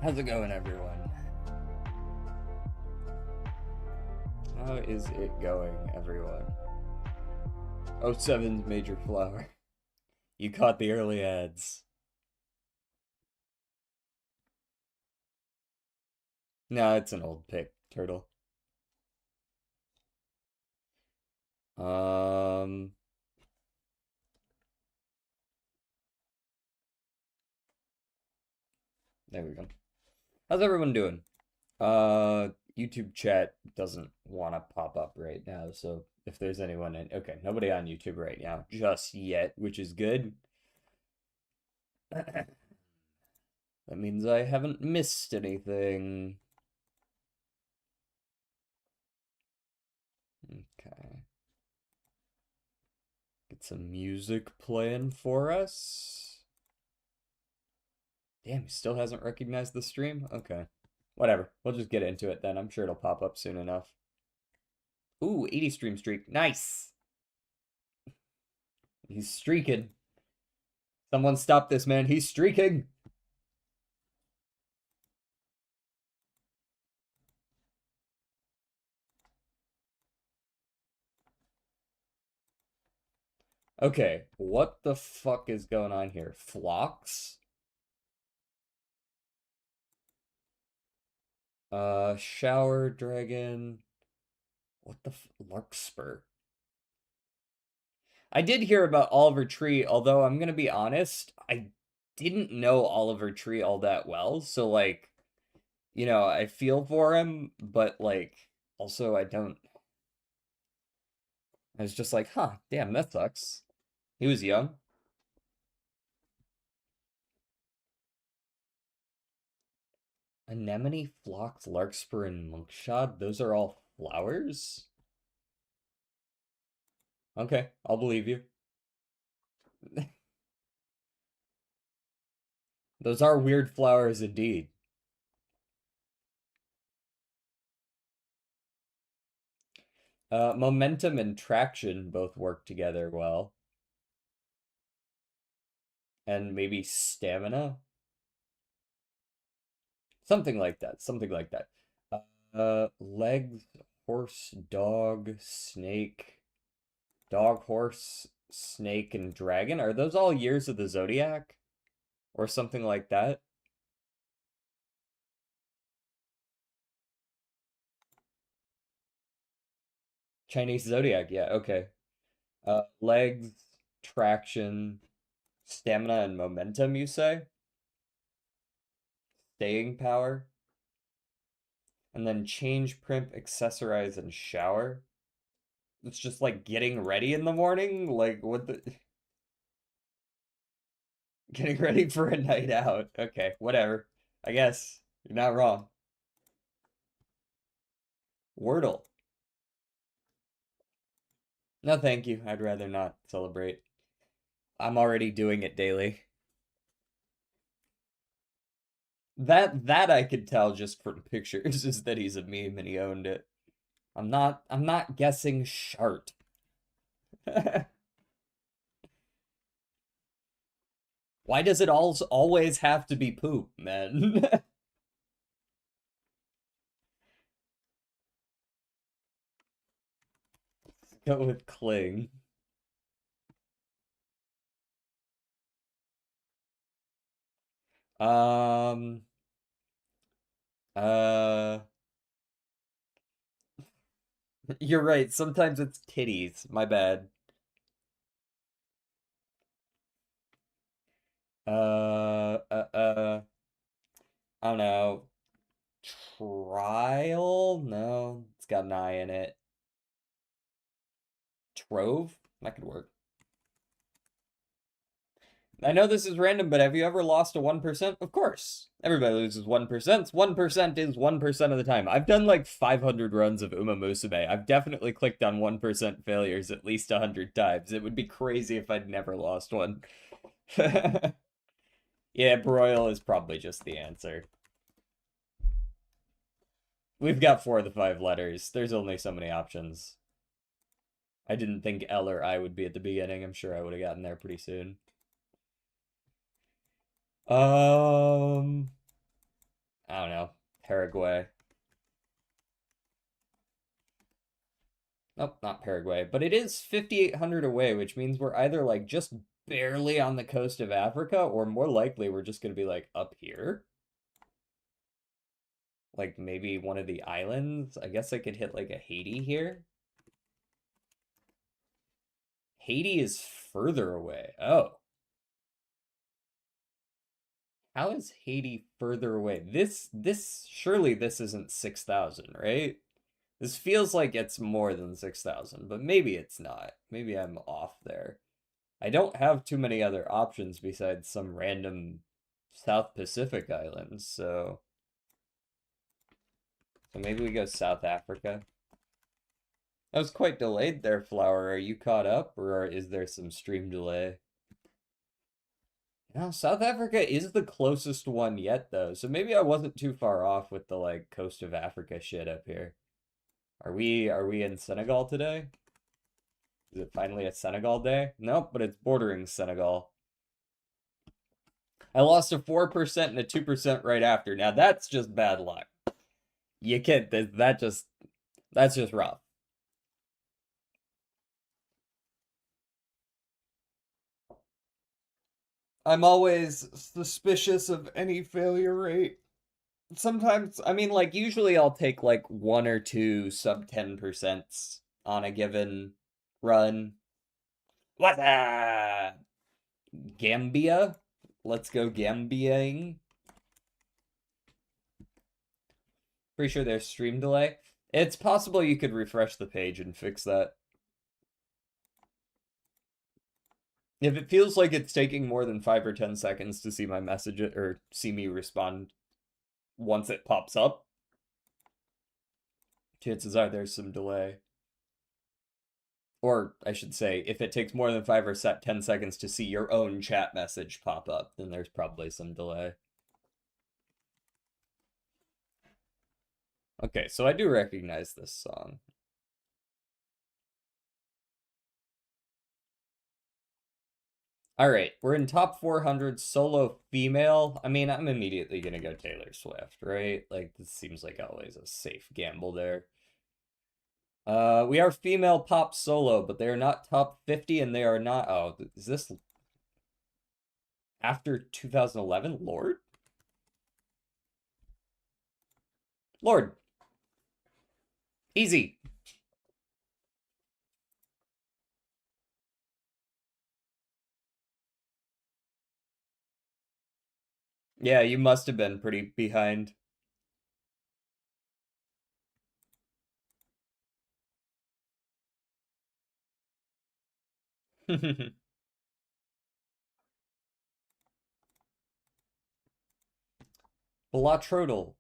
How's it going, everyone? How is it going, everyone? Oh, seven's Major Flower. You caught the early ads. No, it's an old pick, Turtle. Um, there we go. How's everyone doing? YouTube chat doesn't want to pop up right now, so if there's anyone in, okay, nobody on YouTube right now, just yet, which is good. That means I haven't missed anything. Okay. Get some music playing for us. Damn, he still hasn't recognized the stream? Okay. Whatever. We'll just get into it then. I'm sure it'll pop up soon enough. Ooh, 80 stream streak. Nice. He's streaking. Someone stop this man. He's streaking. Okay, what the fuck is going on here? Phlox? Shower Dragon. What the Larkspur? I did hear about Oliver Tree, although I'm gonna be honest, I didn't know Oliver Tree all that well. So like, I feel for him, but like also I don't. I was just like, huh, damn, that sucks. He was young. Anemone, phlox, larkspur, and monkshot. Those are all flowers? Okay, I'll believe you. Those are weird flowers indeed. Momentum and traction both work together well. And maybe stamina? Something like that. Something like that. Legs, horse, dog, snake, dog, horse, snake, and dragon. Are those all years of the zodiac? Or something like that? Chinese zodiac, yeah, okay. Legs, traction, stamina, and momentum, you say? Staying power? And then change, primp, accessorize, and shower? It's just like getting ready in the morning? Like, what the. Getting ready for a night out. Okay, whatever. I guess. You're not wrong. Wordle. No, thank you. I'd rather not celebrate. I'm already doing it daily. That I could tell just from pictures is that he's a meme and he owned it. I'm not guessing shart. Why does it always have to be poop, man? Go with cling. Um uh you're right. Sometimes it's titties. My bad. I don't know. Trial? No, it's got an I in it. Trove? That could work. I know this is random, but have you ever lost a 1%? Of course. Everybody loses 1%. 1% is 1% of the time. I've done like 500 runs of Umamusume. I've definitely clicked on 1% failures at least 100 times. It would be crazy if I'd never lost one. Yeah, broil is probably just the answer. We've got 4 of the 5 letters. There's only so many options. I didn't think L or I would be at the beginning. I'm sure I would have gotten there pretty soon. Um, Paraguay. Nope, not Paraguay. But it is 5,800 away, which means we're either like just barely on the coast of Africa, or more likely we're just going to be like up here. Like maybe one of the islands. I guess I could hit like a Haiti here. Haiti is further away. Oh. How is Haiti further away? Surely this isn't 6,000, right? This feels like it's more than 6,000, but maybe it's not. Maybe I'm off there. I don't have too many other options besides some random South Pacific islands, so maybe we go South Africa. I was quite delayed there, Flower. Are you caught up, or is there some stream delay? No, South Africa is the closest one yet, though, so maybe I wasn't too far off with the, like, coast of Africa shit up here. Are we in Senegal today? Is it finally a Senegal day? Nope, but it's bordering Senegal. I lost a 4% and a 2% right after. Now that's just bad luck. You can't, that's just rough. I'm always suspicious of any failure rate. Sometimes, I mean, like, usually I'll take like one or two sub 10% on a given run. What? Gambia? Let's go Gambiaing. Pretty sure there's stream delay. It's possible you could refresh the page and fix that. If it feels like it's taking more than 5 or 10 seconds to see my message or see me respond once it pops up, chances are there's some delay. Or I should say, if it takes more than 5 or 10 seconds to see your own chat message pop up, then there's probably some delay. Okay, so I do recognize this song. All right, we're in top 400 solo female. I mean, I'm immediately gonna go Taylor Swift, right? Like, this seems like always a safe gamble there. We are female pop solo, but they are not top 50, and they are not. Oh, is this after 2011? Lorde? Lorde. Easy. Yeah, you must have been pretty behind. Blatrodal.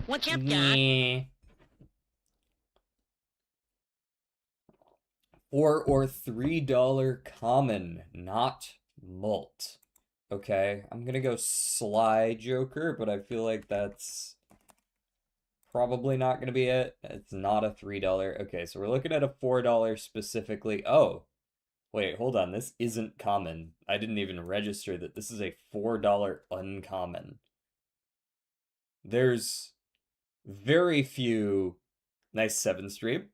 What's up, Doc? Or $3 common, not mult. Okay, I'm gonna go Sly Joker, but I feel like that's probably not gonna be it. It's not a $3. Okay, so we're looking at a $4 specifically. Oh, wait, hold on. This isn't common. I didn't even register that this is a $4 uncommon. There's very few. Nice 7 stream.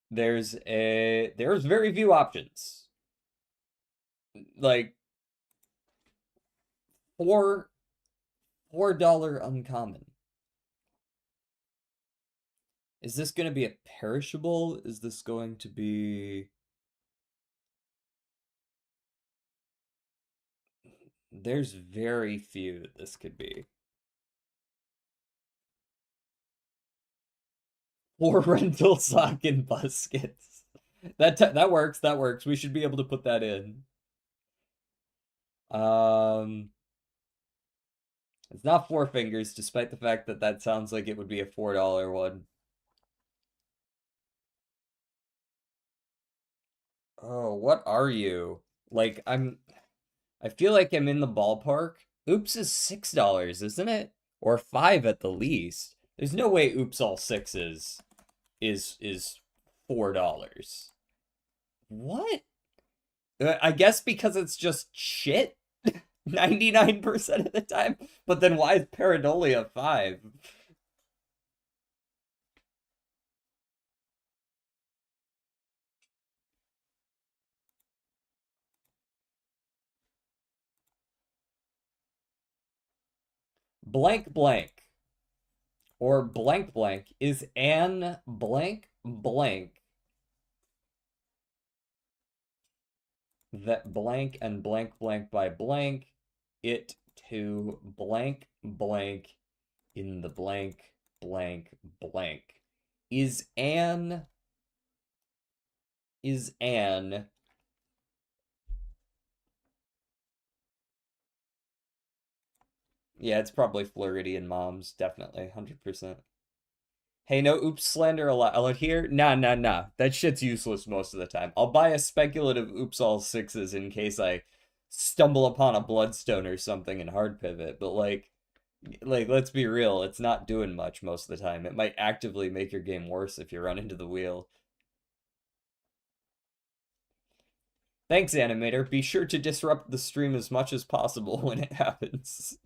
There's very few options. Like $4 uncommon. Is this going to be a perishable? Is this going to be... There's very few that this could be. 4 rental sock and buskets. That works. That works. We should be able to put that in. It's not 4 fingers, despite the fact that that sounds like it would be a $4 one. Oh, what are you? Like, I feel like I'm in the ballpark. Oops is $6, isn't it? Or 5 at the least. There's no way Oops All Sixes is $4. What? I guess because it's just shit. 99% of the time. But then why is pareidolia 5? Blank blank or blank blank is an blank blank that blank and blank blank by blank it to blank blank in the blank blank blank is an yeah, it's probably Floridian moms, definitely 100%. Hey, no oops slander allowed here. Nah, nah, nah. That shit's useless most of the time. I'll buy a speculative oops all sixes in case I stumble upon a bloodstone or something in hard pivot. But like let's be real, it's not doing much most of the time. It might actively make your game worse if you run into the wheel. Thanks, animator. Be sure to disrupt the stream as much as possible when it happens.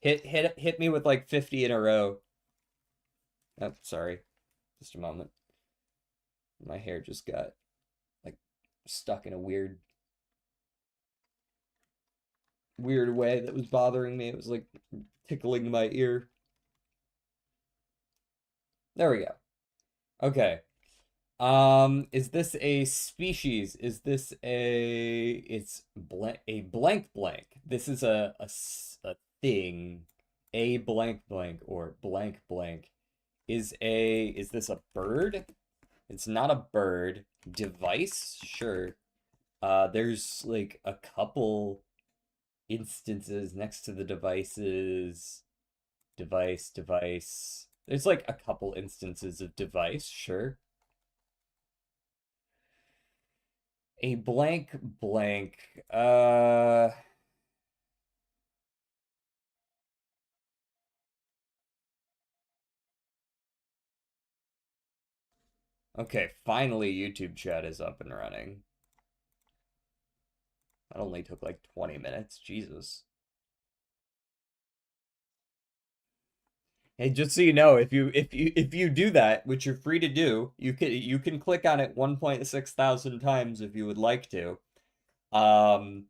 Hit me with like 50 in a row. Oh, sorry. Just a moment. My hair just got like stuck in a weird way that was bothering me. It was like tickling my ear. There we go. Okay. Is this a species? Is this it's blank blank. This is a thing. A blank blank or blank blank is this a bird? It's not a bird. Device? Sure. There's like a couple instances next to the devices. Device. There's like a couple instances of device, sure. A blank blank. Okay, finally YouTube chat is up and running. That only took like 20 minutes. Jesus. Hey, just so you know, if you do that, which you're free to do, you can click on it 1.6 thousand times if you would like to. Um,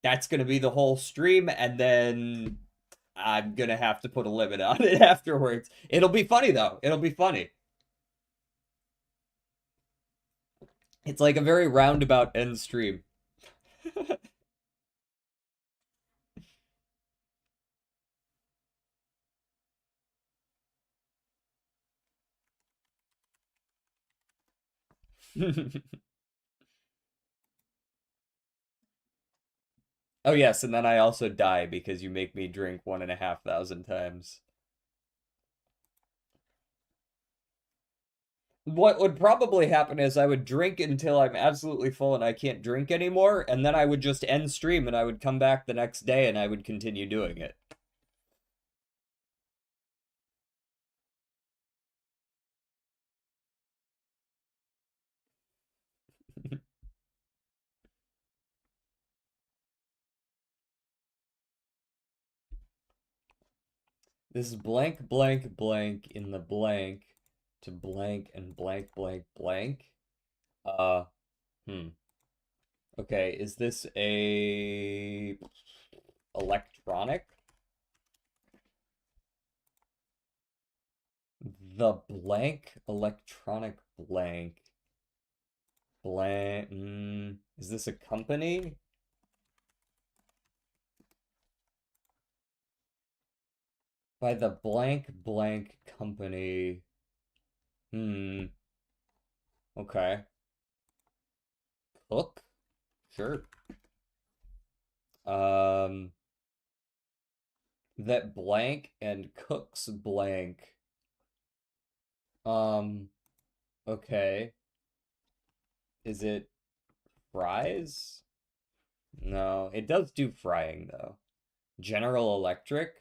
that's gonna be the whole stream, and then I'm gonna have to put a limit on it afterwards. It'll be funny though. It'll be funny. It's like a very roundabout end stream. Oh yes, and then I also die because you make me drink 1,500 times. What would probably happen is I would drink until I'm absolutely full and I can't drink anymore, and then I would just end stream and I would come back the next day and I would continue doing it. This is blank, blank, blank in the blank to blank and blank, blank, blank. Uh, hmm. Okay, is this a electronic? The blank electronic blank. Blank. Is this a company? By the blank blank company. Hmm. Okay. Cook? Sure. Um, that blank and cooks blank. Um, okay. Is it fries? No, it does do frying though. General Electric?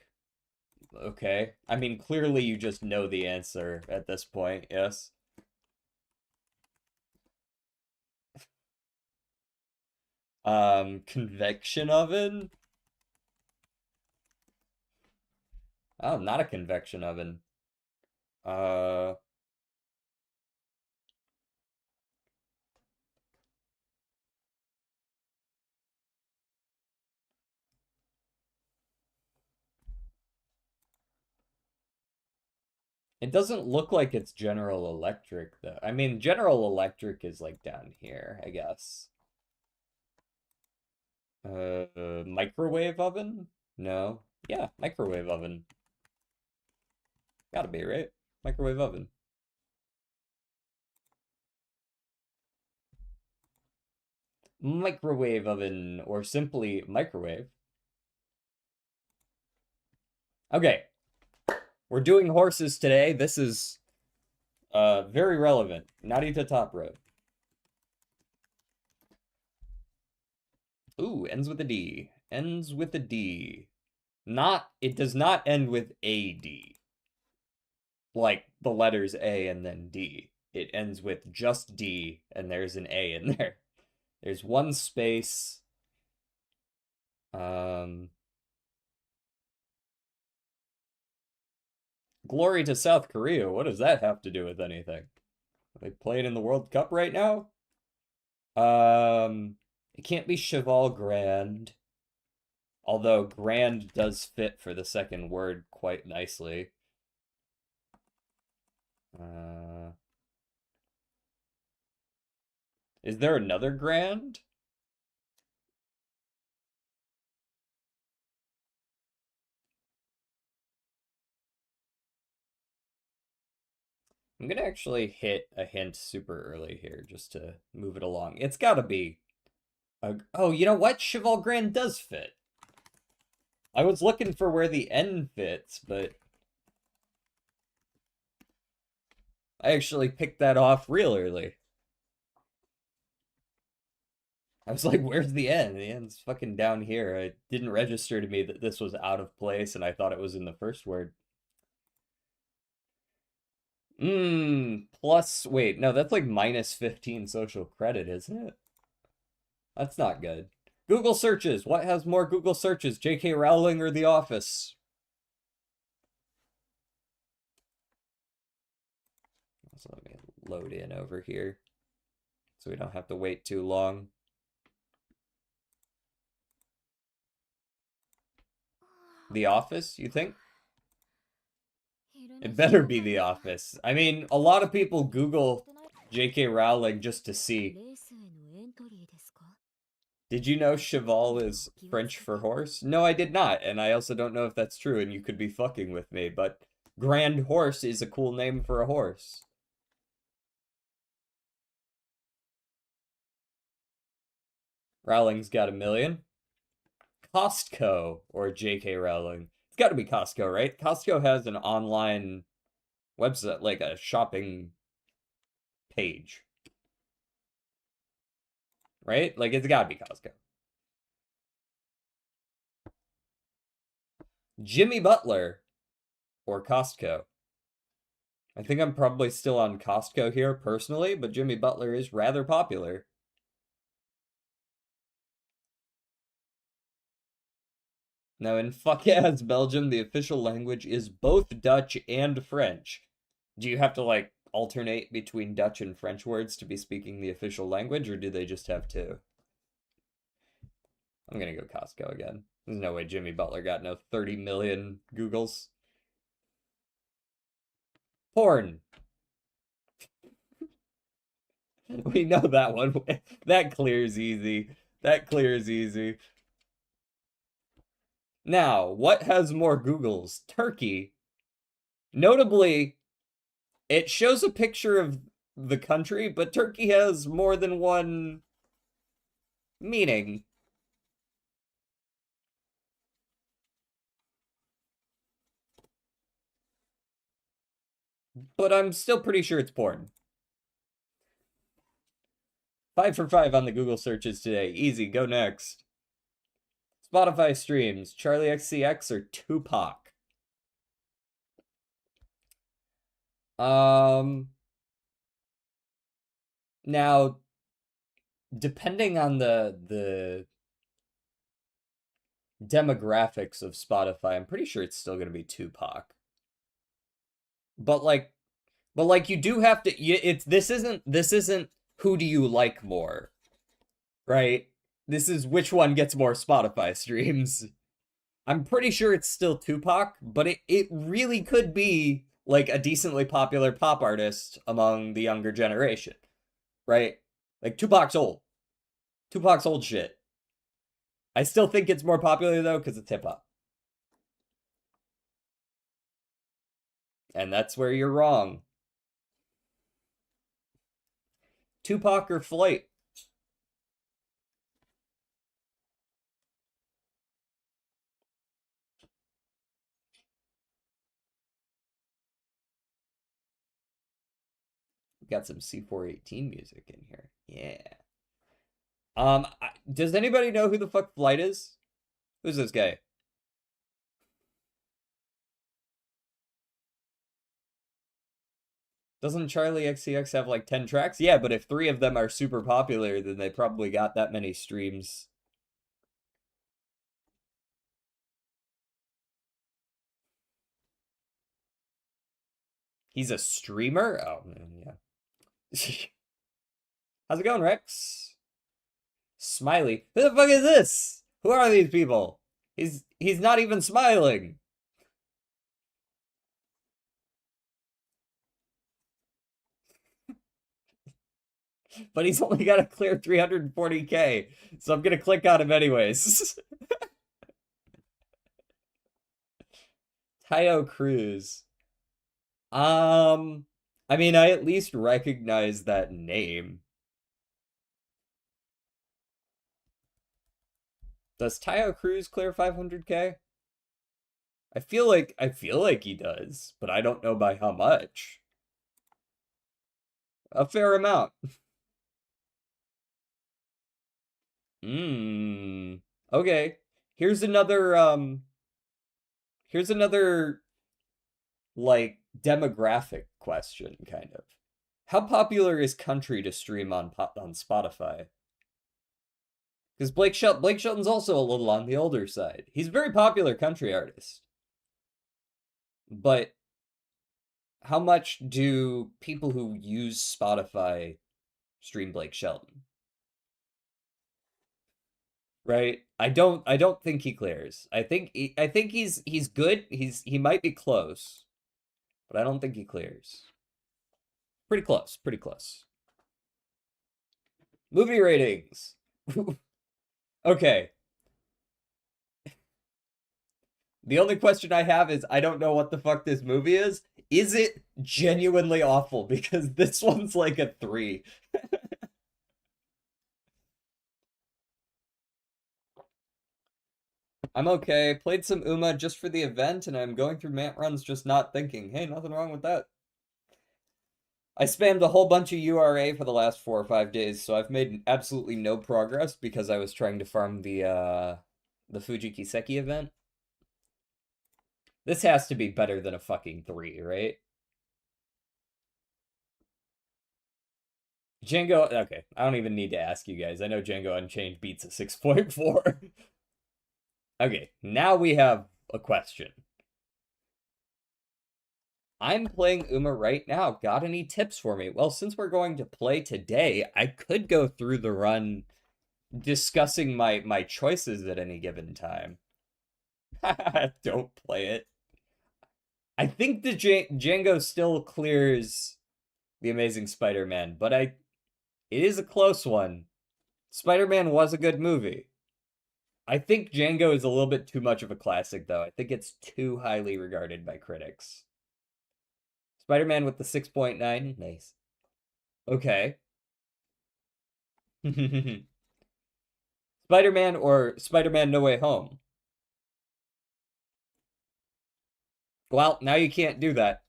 Okay. I mean, clearly you just know the answer at this point, yes? Convection oven? Oh, not a convection oven. Uh, it doesn't look like it's General Electric, though. I mean, General Electric is like down here, I guess. Microwave oven? No. Yeah, microwave oven. Gotta be, right? Microwave oven. Microwave oven, or simply microwave. Okay, we're doing horses today. This is very relevant. Narita Top Road. Ooh, ends with a D. Ends with a D. Not, it does not end with a D. Like the letters A and then D. It ends with just D, and there's an A in there. There's one space. Glory to South Korea. What does that have to do with anything? Are they playing in the World Cup right now? It can't be Cheval Grand. Although grand does fit for the second word quite nicely. Is there another grand? I'm gonna actually hit a hint super early here just to move it along. It's gotta be oh, you know what? Cheval Grand does fit. I was looking for where the N fits, but I actually picked that off real early. I was like, where's the N? The N's fucking down here. It didn't register to me that this was out of place, and I thought it was in the first word. Plus, wait, no, that's like minus 15 social credit, isn't it? That's not good. Google searches. What has more Google searches, J.K. Rowling or The Office? So let me load in over here so we don't have to wait too long. The Office, you think? It better be The Office. I mean, a lot of people Google J.K. Rowling just to see. Did you know cheval is French for horse? No, I did not, and I also don't know if that's true, and you could be fucking with me, but Grand Horse is a cool name for a horse. Rowling's got a million. Costco or J.K. Rowling. It's got to be Costco, right? Costco has an online website, like a shopping page, right? Like, it's got to be Costco. Jimmy Butler or Costco. I think I'm probably still on Costco here personally, but Jimmy Butler is rather popular. Now, in fuck yes, Belgium, the official language is both Dutch and French. Do you have to, like, alternate between Dutch and French words to be speaking the official language, or do they just have two? I'm gonna go Costco again. There's no way Jimmy Butler got no 30 million Googles. Porn. We know that one. That clears easy. That clears easy. Now, what has more Googles? Turkey. Notably, it shows a picture of the country, but Turkey has more than one meaning. But I'm still pretty sure it's porn. 5 for 5 on the Google searches today. Easy, go next. Spotify streams, Charlie XCX or Tupac? Now, depending on the demographics of Spotify, I'm pretty sure it's still gonna be Tupac. But like, you do have to. It's this isn't who do you like more, right? This is which one gets more Spotify streams. I'm pretty sure it's still Tupac, but it really could be like a decently popular pop artist among the younger generation, right? Like Tupac's old. Tupac's old shit. I still think it's more popular though because it's hip hop. And that's where you're wrong. Tupac or Flight? We got some C418 music in here. Yeah. Does anybody know who the fuck Flight is? Who's this guy? Doesn't Charlie XCX have like 10 tracks? Yeah, but if three of them are super popular, then they probably got that many streams. He's a streamer? Oh, man, yeah. How's it going, Rex? Smiley. Who the fuck is this? Who are these people? He's not even smiling. But he's only got a clear 340K, so I'm gonna click on him anyways. Tayo Cruz. Um, I mean, I at least recognize that name. Does Tayo Cruz clear 500K? I feel like he does, but I don't know by how much. A fair amount. Hmm. Okay. Here's another here's another like demographic question kind of. How popular is country to stream on Spotify? Because Blake Shelton's also a little on the older side. He's a very popular country artist. But how much do people who use Spotify stream Blake Shelton? Right? I don't think he clears. I think he's good. He might be close, but I don't think he clears. Pretty close, pretty close. Movie ratings. Okay. The only question I have is I don't know what the fuck this movie is. Is it genuinely awful? Because this one's like a 3. I'm okay. Played some Uma just for the event, and I'm going through Mant runs just not thinking. Hey, nothing wrong with that. I spammed a whole bunch of URA for the last 4 or 5 days, so I've made absolutely no progress because I was trying to farm the Fuji Kiseki event. This has to be better than a fucking 3, right? Django, okay, I don't even need to ask you guys. I know Django Unchained beats a 6.4. Okay, now we have a question. I'm playing Uma right now. Got any tips for me? Well, since we're going to play today, I could go through the run discussing my choices at any given time. Don't play it. I think the Django still clears the Amazing Spider-Man, but it is a close one. Spider-Man was a good movie. I think Django is a little bit too much of a classic, though. I think it's too highly regarded by critics. Spider-Man with the 6.9, nice. Okay. Spider-Man or Spider-Man No Way Home? Well, now you can't do that.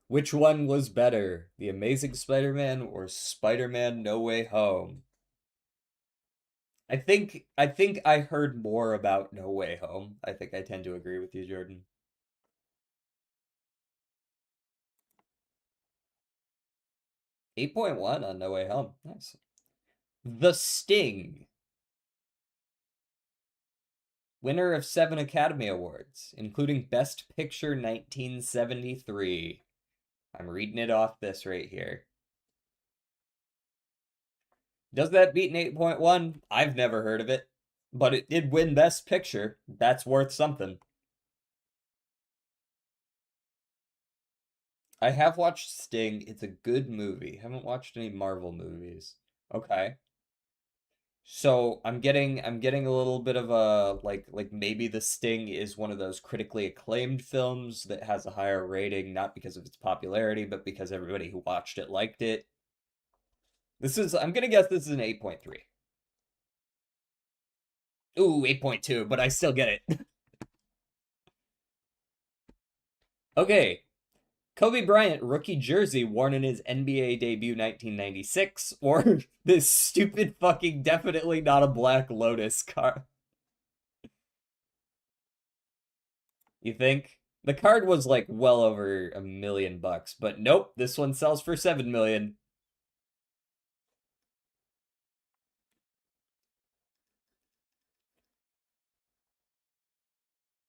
Which one was better, The Amazing Spider-Man or Spider-Man No Way Home? I think I heard more about No Way Home. I think I tend to agree with you, Jordan. 8.1 on No Way Home. Nice. The Sting. Winner of 7 Academy Awards, including Best Picture 1973. I'm reading it off this right here. Does that beat an 8.1? I've never heard of it, but it did win Best Picture. That's worth something. I have watched Sting. It's a good movie. Haven't watched any Marvel movies. Okay. So I'm getting a little bit of a like maybe The Sting is one of those critically acclaimed films that has a higher rating, not because of its popularity, but because everybody who watched it liked it. I'm gonna guess this is an 8.3. Ooh, 8.2, but I still get it. Okay. Kobe Bryant rookie jersey worn in his NBA debut 1996, or this stupid fucking definitely not a Black Lotus card. You think? The card was like well over $1 million, but nope, this one sells for 7 million.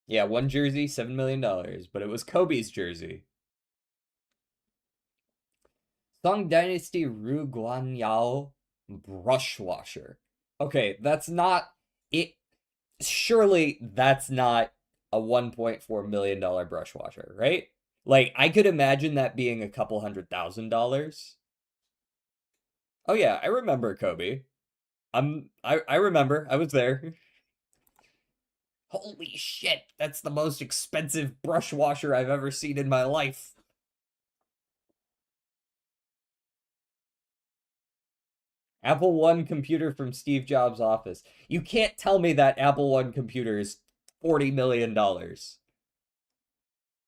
Yeah, one jersey, $7 million, but it was Kobe's jersey. Song Dynasty Ru Guanyao brush washer. Okay, that's not it. Surely that's not a $1.4 million brush washer, right? Like I could imagine that being a couple $100,000. Oh yeah, I remember Kobe. I remember. I was there. Holy shit, that's the most expensive brush washer I've ever seen in my life. Apple One computer from Steve Jobs' office. You can't tell me that Apple One computer is $40 million.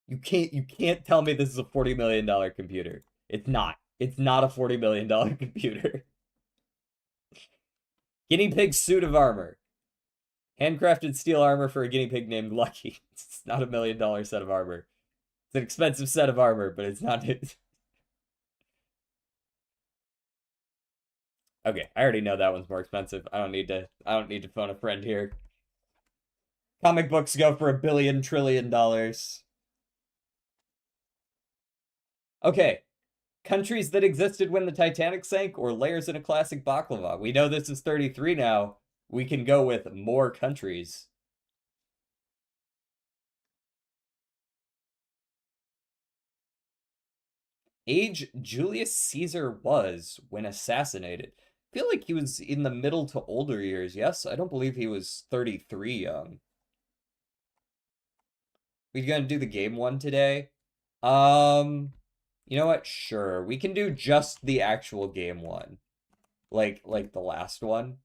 You can't tell me this is a $40 million computer. It's not. It's not a $40 million computer. Guinea pig suit of armor. Handcrafted steel armor for a guinea pig named Lucky. It's not $1 million set of armor. It's an expensive set of armor, but it's not. Okay, I already know that one's more expensive. I don't need to phone a friend here. Comic books go for $1 billion trillion. Okay, countries that existed when the Titanic sank or layers in a classic baklava. We know this is 33 now. We can go with more countries. Age Julius Caesar was when assassinated. I feel like he was in the middle to older years. Yes, I don't believe he was 33 young. We gonna do the game one today? You know what? Sure. We can do just the actual game one. Like the last one.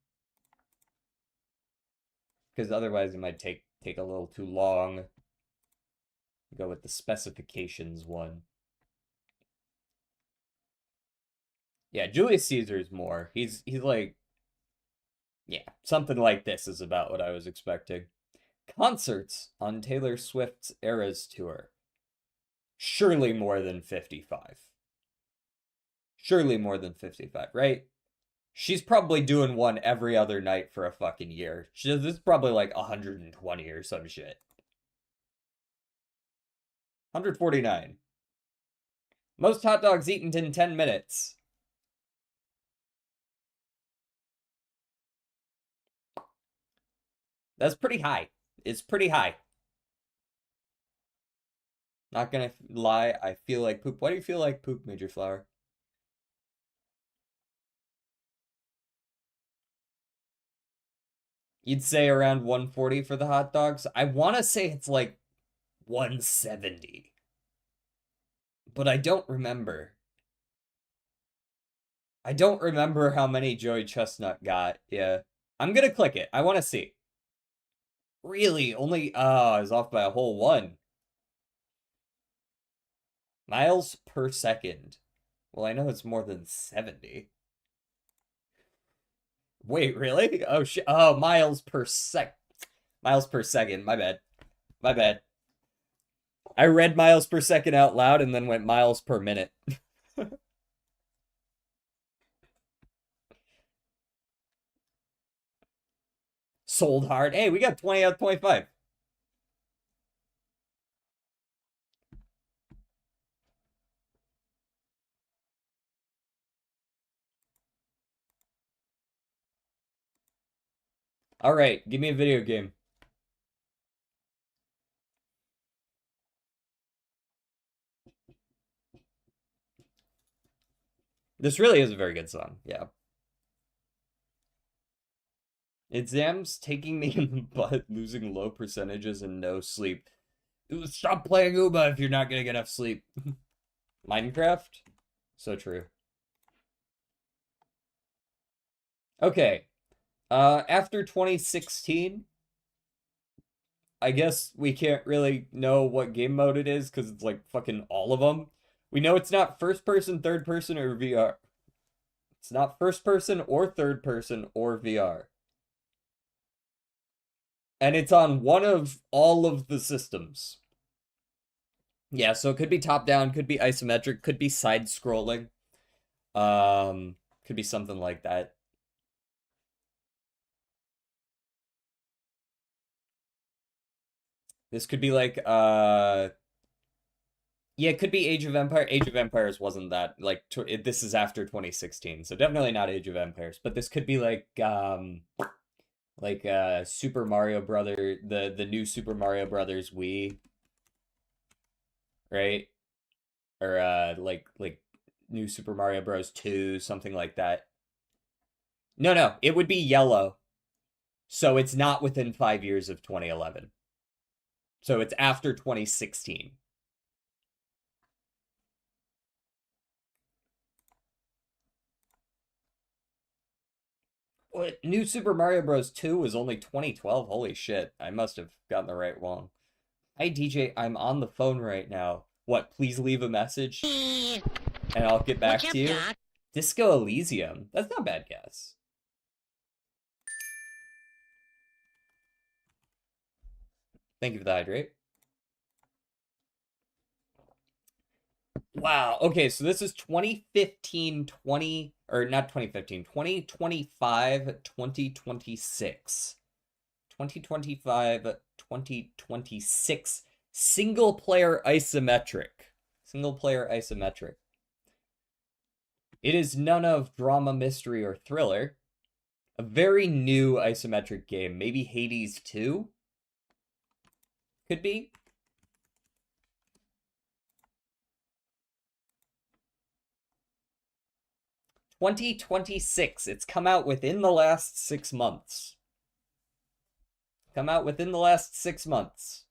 Because otherwise it might take a little too long. Go with the specifications one. Yeah, Julius Caesar's more. He's like, yeah, something like this is about what I was expecting. Concerts on Taylor Swift's Eras tour. Surely more than 55. Surely more than 55, right? She's probably doing one every other night for a fucking year. This is probably like 120 or some shit. 149. Most hot dogs eaten in 10 minutes. That's pretty high. It's pretty high. Not gonna lie, I feel like poop. Why do you feel like poop, Major Flower? You'd say around 140 for the hot dogs? I want to say it's like 170. But I don't remember. I don't remember how many Joey Chestnut got. Yeah. I'm gonna click it. I want to see. Really? Only, I was off by a whole one. Miles per second. Well, I know it's more than 70. Wait, really? Oh, shit. Oh, miles per sec. Miles per second. My bad. My bad. I read miles per second out loud and then went miles per minute. sold hard. Hey, we got 20 out of 25. All right, give me a video game. This really is a very good song. Yeah. Exams taking me in the butt, losing low percentages and no sleep. Stop playing Uba if you're not gonna get enough sleep. Minecraft? So true. Okay. After 2016, I guess we can't really know what game mode it is because it's like fucking all of them. We know it's not first person, third person, or VR. It's not first person or third person or VR. And it's on one of all of the systems. Yeah, so it could be top down, could be isometric, could be side scrolling. Could be something like that. This could be like yeah, it could be Age of Empire. Age of Empires wasn't that like this is after 2016, so definitely not Age of Empires. But this could be like Super Mario Brother, the new Super Mario Brothers Wii, right? Or like new Super Mario Bros. 2, something like that. No, no, it would be yellow. So it's not within 5 years of 2011. So it's after 2016. What? New Super Mario Bros. 2 was only 2012. Holy shit. I must have gotten the right one. Hi, DJ. I'm on the phone right now. What? Please leave a message Eh, and I'll get back What's up, to you. Doc? Disco Elysium. That's not a bad guess. Thank you for the hydrate. Wow. Okay, so this is 2015, 20, or not 2015, 2025, 2026. 2025, 2026 single player isometric. Single player isometric. It is none of drama, mystery, or thriller. A very new isometric game. Maybe Hades 2? Could be. $2026. It's come out within the last 6 months. Come out within the last 6 months.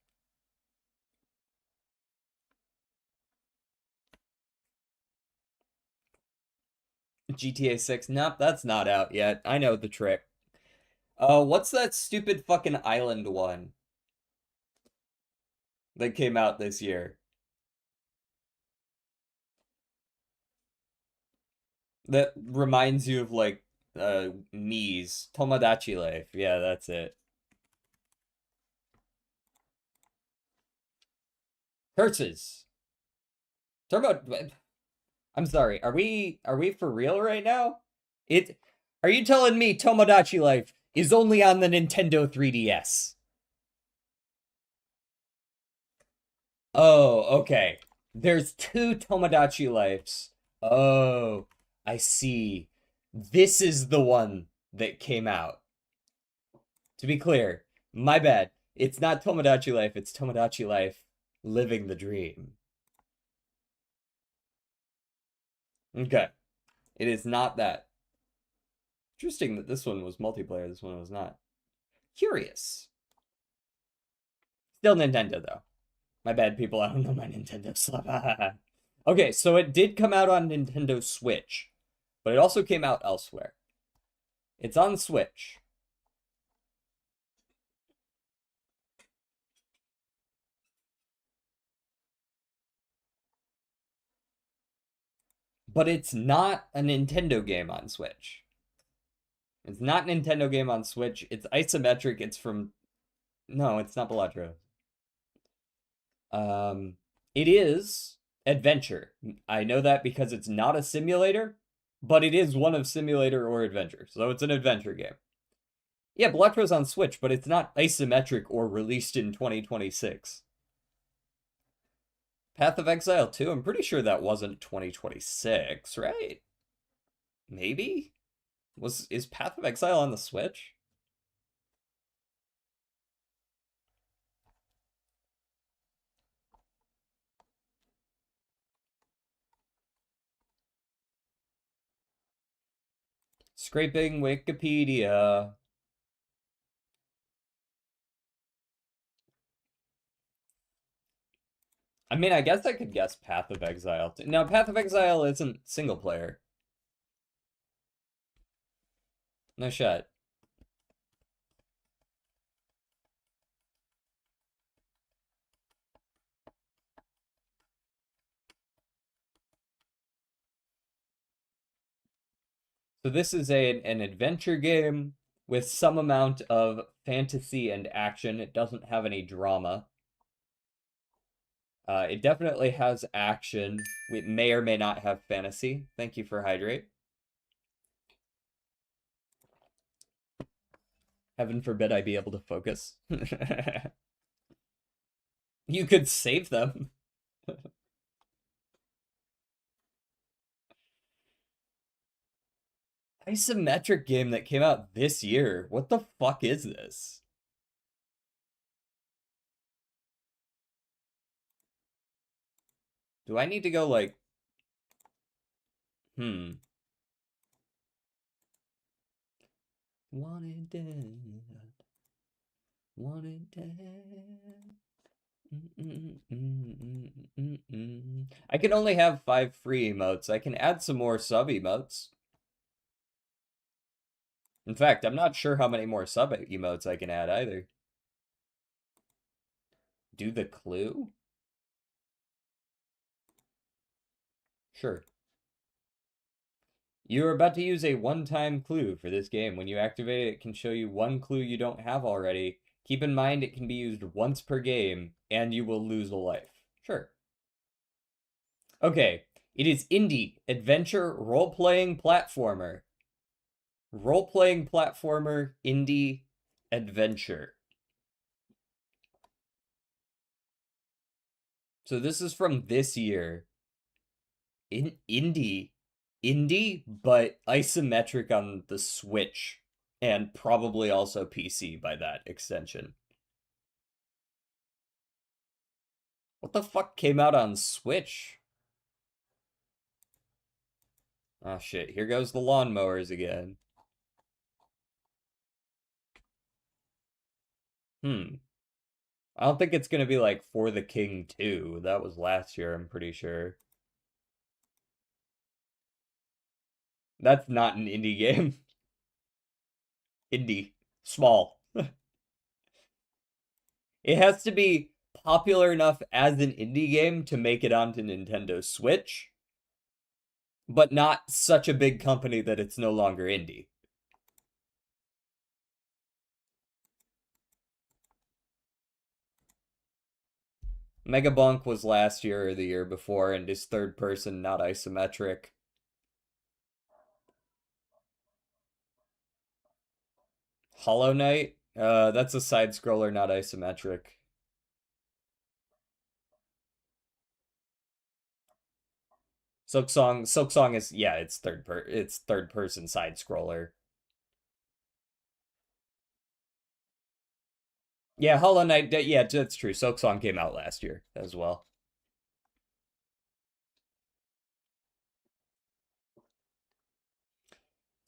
GTA 6. Nope, that's not out yet. I know the trick. What's that stupid fucking island one that came out this year? That reminds you of like knees. Tomodachi Life. Yeah, that's it. Curses. Turbo. I'm sorry. Are we for real right now? It. Are you telling me Tomodachi Life is only on the Nintendo 3DS? Oh, okay. There's two Tomodachi Lives. Oh, I see. This is the one that came out. To be clear, my bad. It's not Tomodachi Life, it's Tomodachi Life Living the Dream. Okay. It is not that. Interesting that this one was multiplayer, this one was not. Curious. Still Nintendo, though. My bad, people. I don't know my Nintendo stuff. Okay, so it did come out on Nintendo Switch, but it also came out elsewhere. It's on Switch. But it's not a Nintendo game on Switch. It's not a Nintendo game on Switch. It's isometric. It's from... No, it's not Balatro. It is adventure. I know that because it's not a simulator, but it is one of simulator or adventure. So it's an adventure game. Yeah, Electro's on Switch, but it's not isometric or released in 2026. Path of Exile 2, I'm pretty sure that wasn't 2026, right? Maybe? Is Path of Exile on the Switch? Scraping Wikipedia. I mean, I guess I could guess Path of Exile. No, Path of Exile isn't single player. No shit. So this is an adventure game with some amount of fantasy and action. It doesn't have any drama. It definitely has action. It may or may not have fantasy. Thank you for hydrate. Heaven forbid I be able to focus. You could save them. Isometric game that came out this year. What the fuck is this? Do I need to go like... Wanted dead. Wanted dead. I can only have 5 free emotes. I can add some more sub emotes. In fact, I'm not sure how many more sub emotes I can add either. Do the clue? Sure. You're about to use a one-time clue for this game. When you activate it, it can show you one clue you don't have already. Keep in mind it can be used once per game, and you will lose a life. Sure. Okay. It is indie, adventure, role-playing platformer. Role-playing platformer, indie, adventure. So this is from this year. Indie, but isometric on the Switch, and probably also PC by that extension. What the fuck came out on Switch? Oh shit, here goes the lawnmowers again. I don't think it's gonna be like For the King 2. That was last year, I'm pretty sure. That's not an indie game. Indie. Small. It has to be popular enough as an indie game to make it onto Nintendo Switch, but not such a big company that it's no longer indie. Mega Bonk was last year or the year before and is third person, not isometric. Hollow Knight? That's a side scroller, not isometric. Silk Song is, yeah, it's third person side scroller. Yeah, Hollow Knight, yeah, that's true. Silk Song came out last year as well.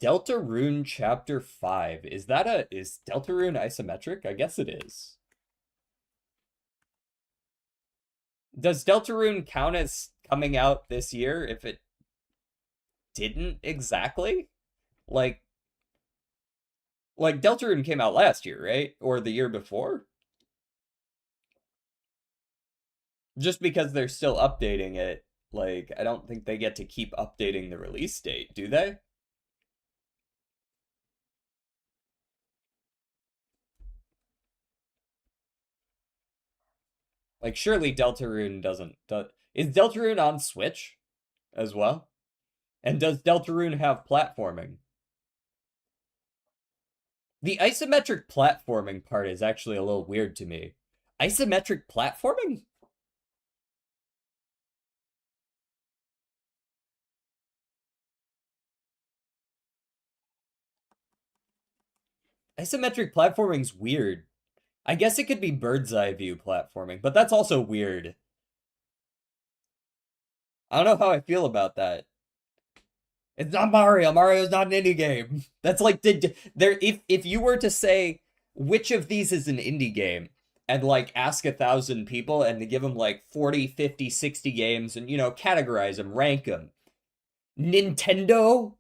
Deltarune Chapter 5. Is Deltarune isometric? I guess it is. Does Deltarune count as coming out this year if it didn't exactly? Like Deltarune came out last year, right? Or the year before? Just because they're still updating it, like I don't think they get to keep updating the release date, do they? Like surely Deltarune doesn't is Deltarune on Switch as well? And does Deltarune have platforming? The isometric platforming part is actually a little weird to me. Isometric platforming? Isometric platforming's weird. I guess it could be bird's eye view platforming, but that's also weird. I don't know how I feel about that. It's not Mario. Mario's not an indie game. That's like there if you were to say which of these is an indie game and like ask 1,000 people and to give them like 40, 50, 60 games and categorize them, rank them. Nintendo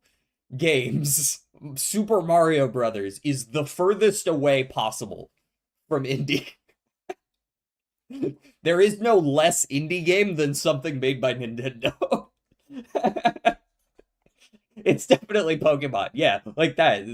games, Super Mario Brothers is the furthest away possible from indie. There is no less indie game than something made by Nintendo. It's definitely Pokemon. Yeah, like that.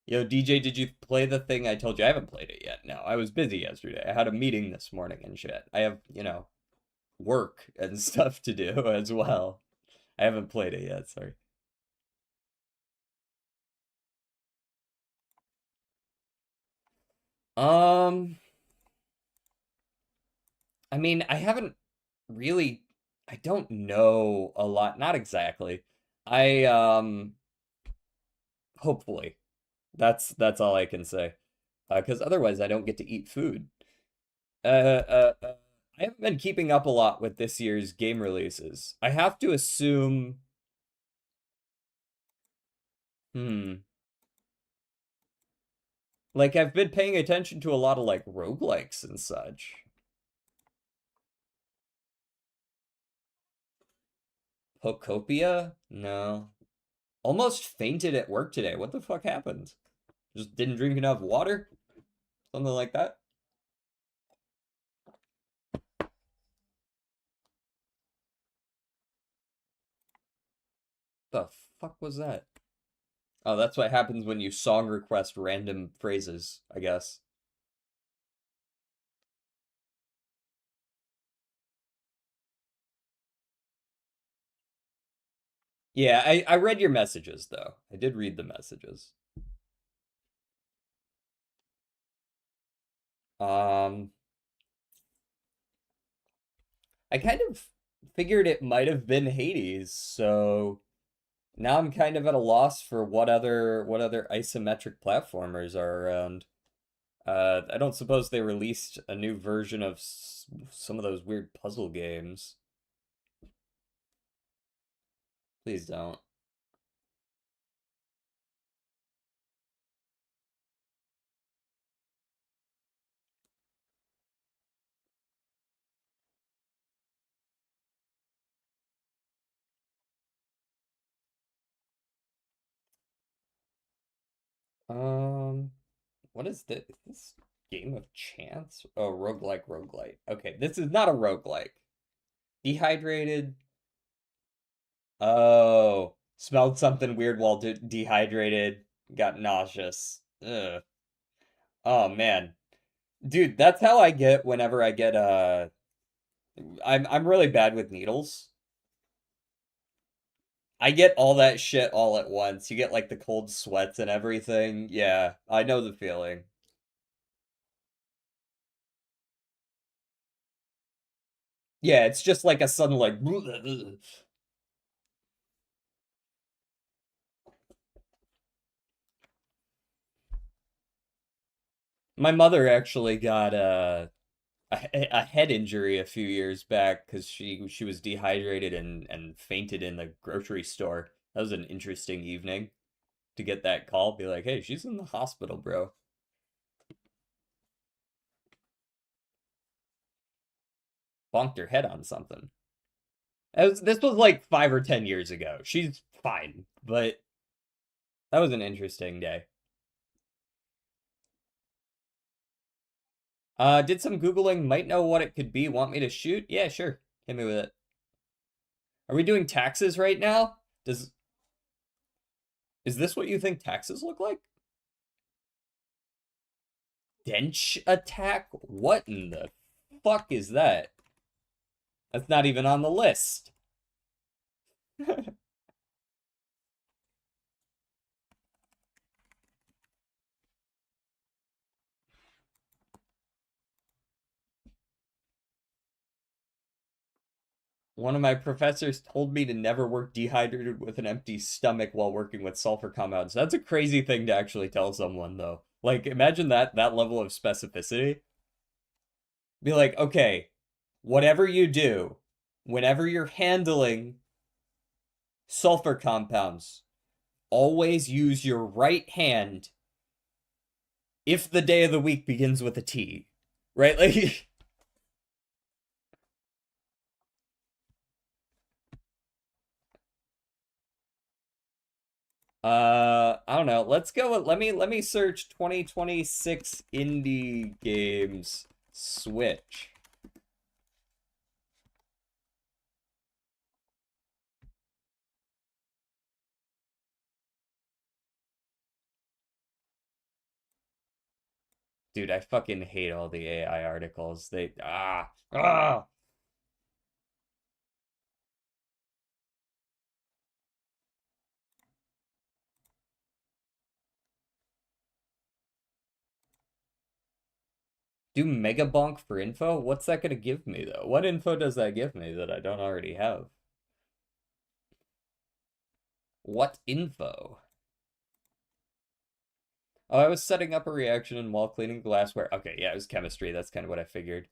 Yo, DJ, did you play the thing I told you? I haven't played it yet. No, I was busy yesterday. I had a meeting this morning and shit. I have, work and stuff to do as well. I haven't played it yet, sorry. Um, I mean, I haven't really I don't know a lot, not exactly. I hopefully. That's all I can say. Because otherwise I don't get to eat food. I haven't been keeping up a lot with this year's game releases. I have to assume, hmm, like I've been paying attention to a lot of like roguelikes and such. Pocopia? No. Almost fainted at work today. What the fuck happened? Just didn't drink enough water? Something like that? The fuck was that? Oh, that's what happens when you song request random phrases, I guess. Yeah, I read your messages though. I did read the messages. Um, I kind of figured it might have been Hades, so now I'm kind of at a loss for what other isometric platformers are around. I don't suppose they released a new version of some of those weird puzzle games. Please don't. Um, what is this? This game of chance? Oh, roguelike, roguelite. Okay, this is not a roguelike. Dehydrated. Oh, smelled something weird while dehydrated. Got nauseous. Ugh. Oh man, dude, that's how I get whenever I get I'm really bad with needles. I get all that shit all at once. You get like the cold sweats and everything. Yeah, I know the feeling. Yeah, it's just like a sudden like my mother actually got a head injury a few years back because she was dehydrated and fainted in the grocery store. That was an interesting evening to get that call. Be like, hey, she's in the hospital, bro. Bonked her head on something. This was like 5 or 10 years ago. She's fine, but that was an interesting day. Did some Googling, might know what it could be. Want me to shoot? Yeah, sure. Hit me with it. Are we doing taxes right now? Is this what you think taxes look like? Dench attack? What in the fuck is that? That's not even on the list. One of my professors told me to never work dehydrated with an empty stomach while working with sulfur compounds. That's a crazy thing to actually tell someone, though. Like, imagine that level of specificity. Be like, okay, whatever you do, whenever you're handling sulfur compounds, always use your right hand if the day of the week begins with a T. Right? Like, I don't know. Let's go with, let me search 2026 indie games Switch. Dude, I fucking hate all the AI articles. They do Mega Bonk for info? What's that gonna give me though? What info does that give me that I don't already have? What info? Oh, I was setting up a reaction while cleaning glassware. Okay, yeah, it was chemistry. That's kind of what I figured.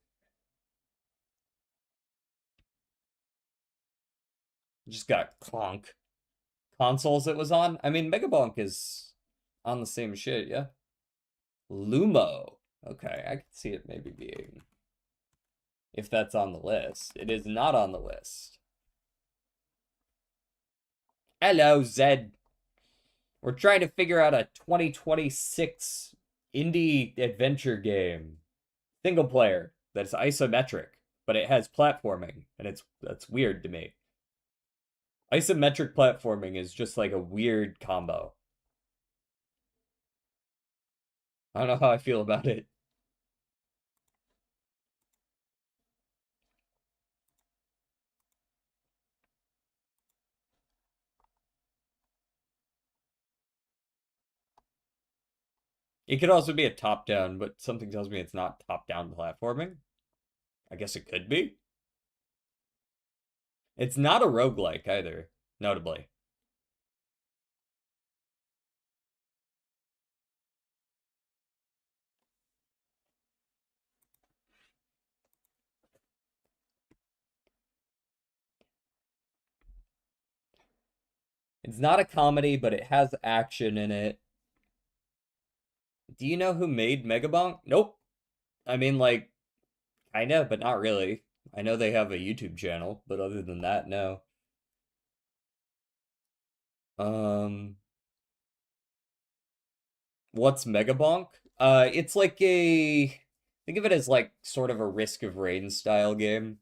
Just got clonk. Consoles it was on? I mean, Mega Bonk is on the same shit, yeah? Lumo. Okay, I could see it maybe being, if that's on the list. It is not on the list. Hello, Zed. We're trying to figure out a 2026 indie adventure game. Single player that's isometric, but it has platforming, and that's weird to me. Isometric platforming is just like a weird combo. I don't know how I feel about it. It could also be a top-down, but something tells me it's not top-down platforming. I guess it could be. It's not a roguelike either, notably. It's not a comedy, but it has action in it. Do you know who made Megabonk? Nope. I mean, like, kinda, but not really. I know they have a YouTube channel, but other than that, no. Um, what's Megabonk? It's like a, think of it as like sort of a Risk of Rain style game.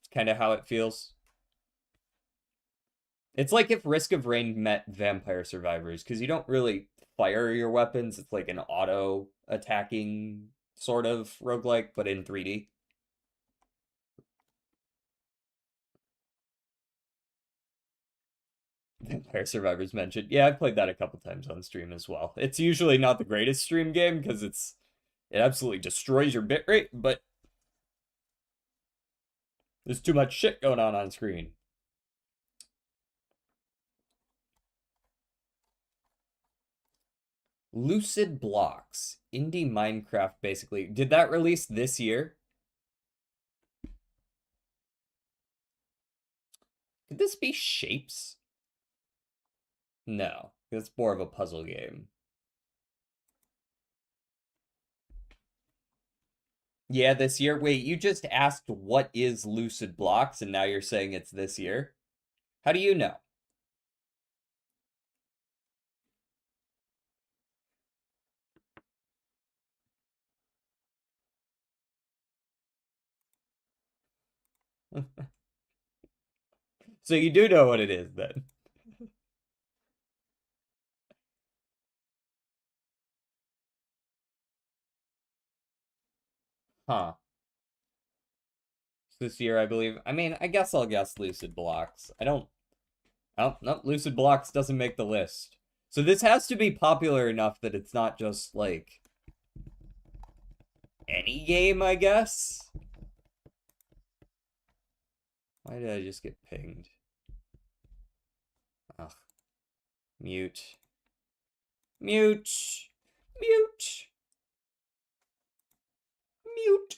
It's kind of how it feels. It's like if Risk of Rain met Vampire Survivors, because you don't really fire your weapons. It's like an auto attacking sort of roguelike, but in 3D. Vampire Survivors mentioned. Yeah, I've played that a couple times on stream as well. It's usually not the greatest stream game because it absolutely destroys your bitrate, but there's too much shit going on screen. Lucid Blocks, indie Minecraft basically. Did that release this year? Could this be Shapes? No, it's more of a puzzle game. Yeah, this year. Wait, you just asked what is Lucid Blocks, and now you're saying it's this year? How do you know? So you do know what it is then. Huh. this year, I believe. I mean, I guess I'll guess Lucid Blocks. I don't... Oh, no, Lucid Blocks doesn't make the list. So this has to be popular enough that it's not just, like, any game, I guess? Why did I just get pinged? Ugh. Mute. Mute. Mute. Mute.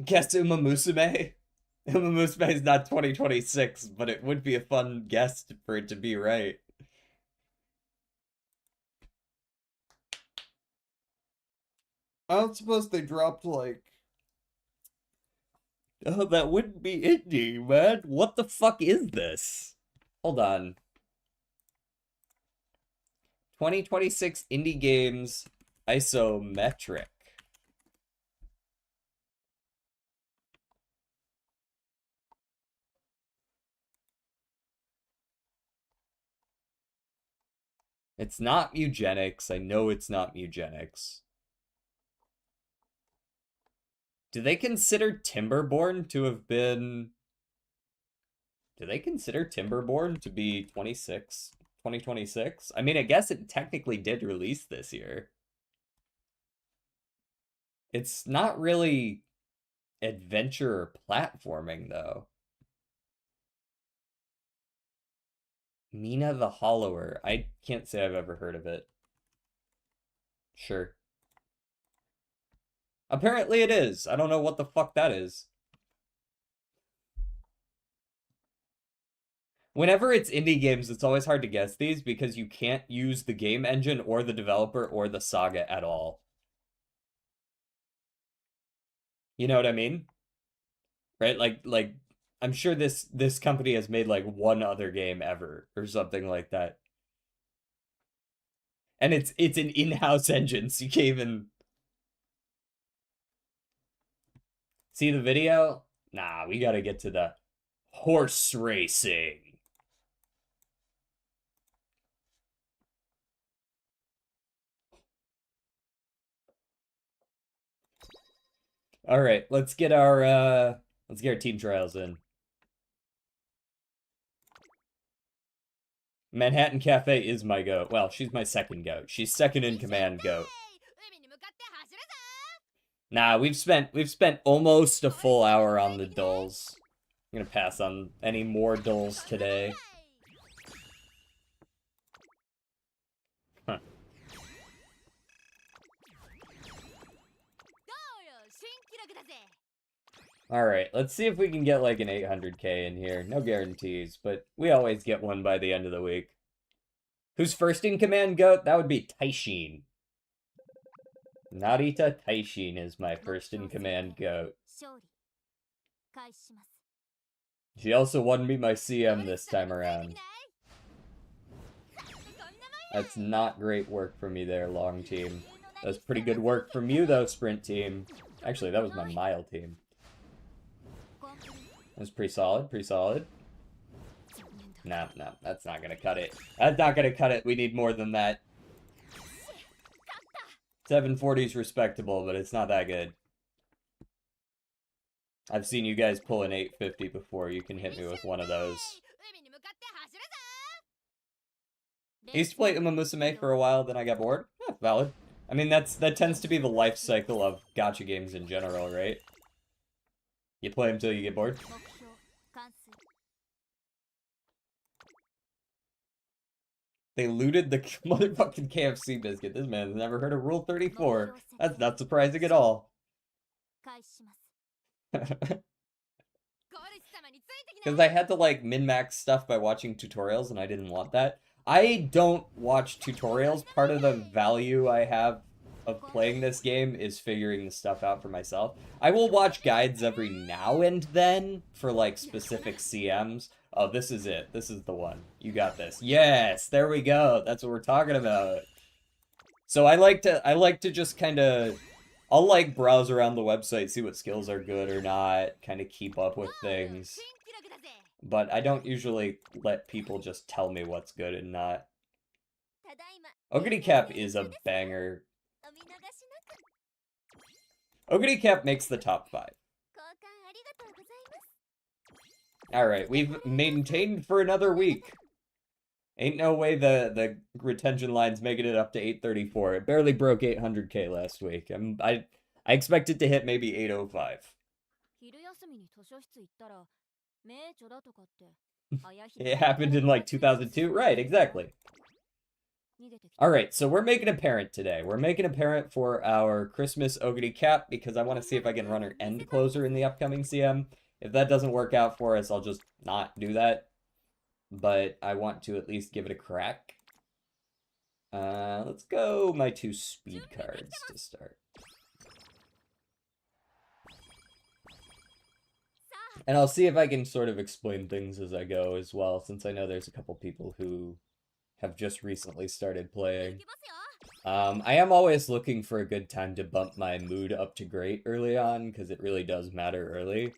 Guess Umamusume? Umamusume is not 2026, but it would be a fun guess for it to be right. I don't suppose they dropped, like... Oh, that wouldn't be indie, man. What the fuck is this? Hold on. 2026 indie games isometric. It's not Eugenics. I know it's not Eugenics. Do they consider Timberborn to have been... Do they consider Timberborn to be 2026? I mean, I guess it technically did release this year. It's not really adventure or platforming, though. Mina the Hollower. I can't say I've ever heard of it. Sure. Apparently it is. I don't know what the fuck that is. Whenever it's indie games, it's always hard to guess these because you can't use the game engine or the developer or the saga at all. You know what I mean? Right? Like I'm sure this company has made like one other game ever or something like that. And it's an in-house engine, so you can't even see the video? Nah, we gotta get to the horse racing. All right, let's get our team trials in. Manhattan Cafe is my goat. Well, she's my second goat. She's second in command goat. Nah, we've spent almost a full hour on the dulls. I'm gonna pass on any more dulls today. Huh. Alright, let's see if we can get like an 800k in here. No guarantees, but we always get one by the end of the week. Who's first in command goat? That would be Taishin. Narita Taishin is my first in command goat. She also won me my CM this time around. That's not great work for me there, long team. That's pretty good work from you though, sprint team. Actually, that was my mile team. That was pretty solid, pretty solid. No, that's not gonna cut it. That's not gonna cut it. We need more than that. 740 is respectable, but it's not that good. I've seen you guys pull an 850 before. You can hit me with one of those. I used to play Umamusume for a while, then I got bored. Yeah, valid. I mean, that tends to be the life cycle of gacha games in general, right? You play them till you get bored. They looted the motherfucking KFC biscuit. This man's never heard of Rule 34. That's not surprising at all. Because I had to, like, min-max stuff by watching tutorials, and I didn't want that. I don't watch tutorials. Part of the value I have of playing this game is figuring the stuff out for myself. I will watch guides every now and then for, like, specific CMs. Oh, this is it. This is the one. You got this. Yes, there we go. That's what we're talking about. So I like to just kind of... I'll, like, browse around the website, see what skills are good or not, kind of keep up with things. But I don't usually let people just tell me what's good and not. XOguri Cap is a banger. XOguri Cap makes the top 5. Alright, we've maintained for another week. Ain't no way the retention line's making it up to 834. It barely broke 800k last week. I expect it to hit maybe 805. It happened in like 2002. Right, exactly. Alright, so we're making a parent today. We're making a parent for our Christmas XOguri cap because I want to see if I can run her end closer in the upcoming CM. If that doesn't work out for us, I'll just not do that. But I want to at least give it a crack. Let's go my 2 speed cards to start. And I'll see if I can sort of explain things as I go as well, since I know there's a couple people who have just recently started playing. I am always looking for a good time to bump my mood up to great early on, because it really does matter early.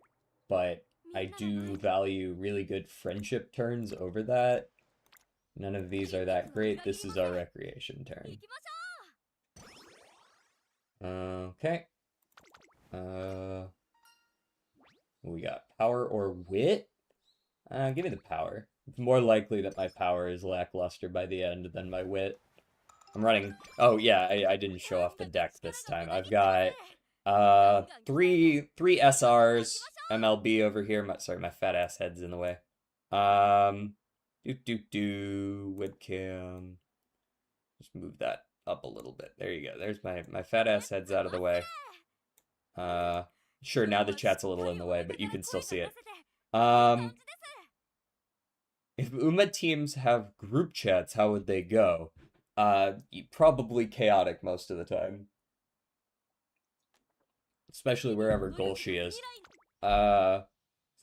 But I do value really good friendship turns over that. None of these are that great. This is our recreation turn. Okay. We got power or wit? Give me the power. It's more likely that my power is lackluster by the end than my wit. I'm running... Oh, yeah, I didn't show off the deck this time. I've got, three SRs, MLB over here. Sorry, my fat ass head's in the way. Webcam. Just move that up a little bit. There you go. There's my fat ass head's out of the way. Sure, now the chat's a little in the way, but you can still see it. If Uma teams have group chats, how would they go? Probably chaotic most of the time. Especially wherever Golshi is. So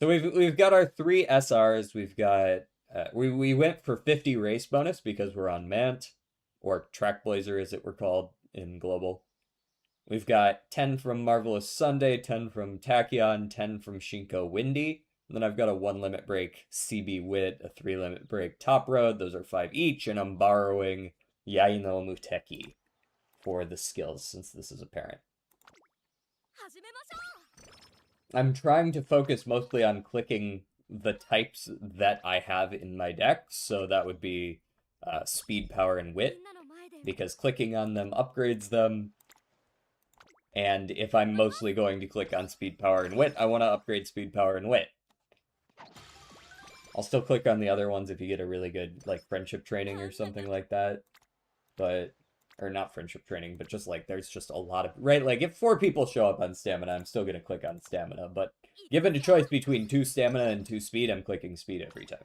we've got our 3 SRs. We've got we went for 50 race bonus because we're on Mant, or Track Blazer as it were called in Global. We've got 10 from Marvelous Sunday, 10 from Tachyon, 10 from Shinko Windy. And then I've got a 1 limit break CB Wit, a 3 limit break Top Road. Those are 5 each, and I'm borrowing Yaino Muteki for the skills since this is a parent. I'm trying to focus mostly on clicking the types that I have in my deck, so that would be speed, power, and wit, because clicking on them upgrades them. And if I'm mostly going to click on speed, power, and wit, I want to upgrade speed, power, and wit. I'll still click on the other ones if you get a really good, like, friendship training or something like that. But, or not friendship training, but just, like, there's just a lot of, right? Like, if 4 people show up on stamina, I'm still going to click on stamina. But given a choice between 2 stamina and 2 speed, I'm clicking speed every time.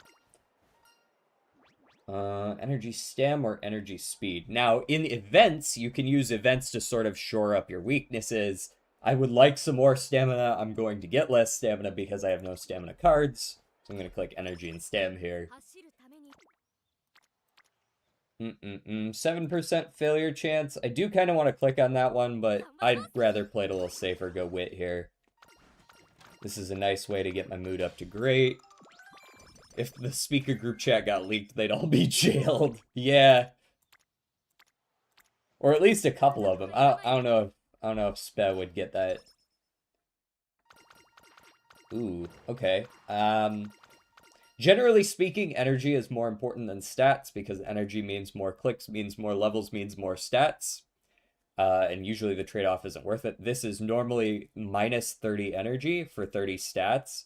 Energy stam or energy speed. Now, in events, you can use events to sort of shore up your weaknesses. I would like some more stamina. I'm going to get less stamina because I have no stamina cards. So I'm going to click energy and stam here. 7% failure chance. I do kind of want to click on that one, but I'd rather play it a little safer, go wit here. This is a nice way to get my mood up to great. If the speaker group chat got leaked, they'd all be jailed. Yeah. Or at least a couple of them. I don't know if Spe would get that. Ooh, okay. Generally speaking, energy is more important than stats because energy means more clicks, means more levels, means more stats. And usually the trade-off isn't worth it. This is normally minus 30 energy for 30 stats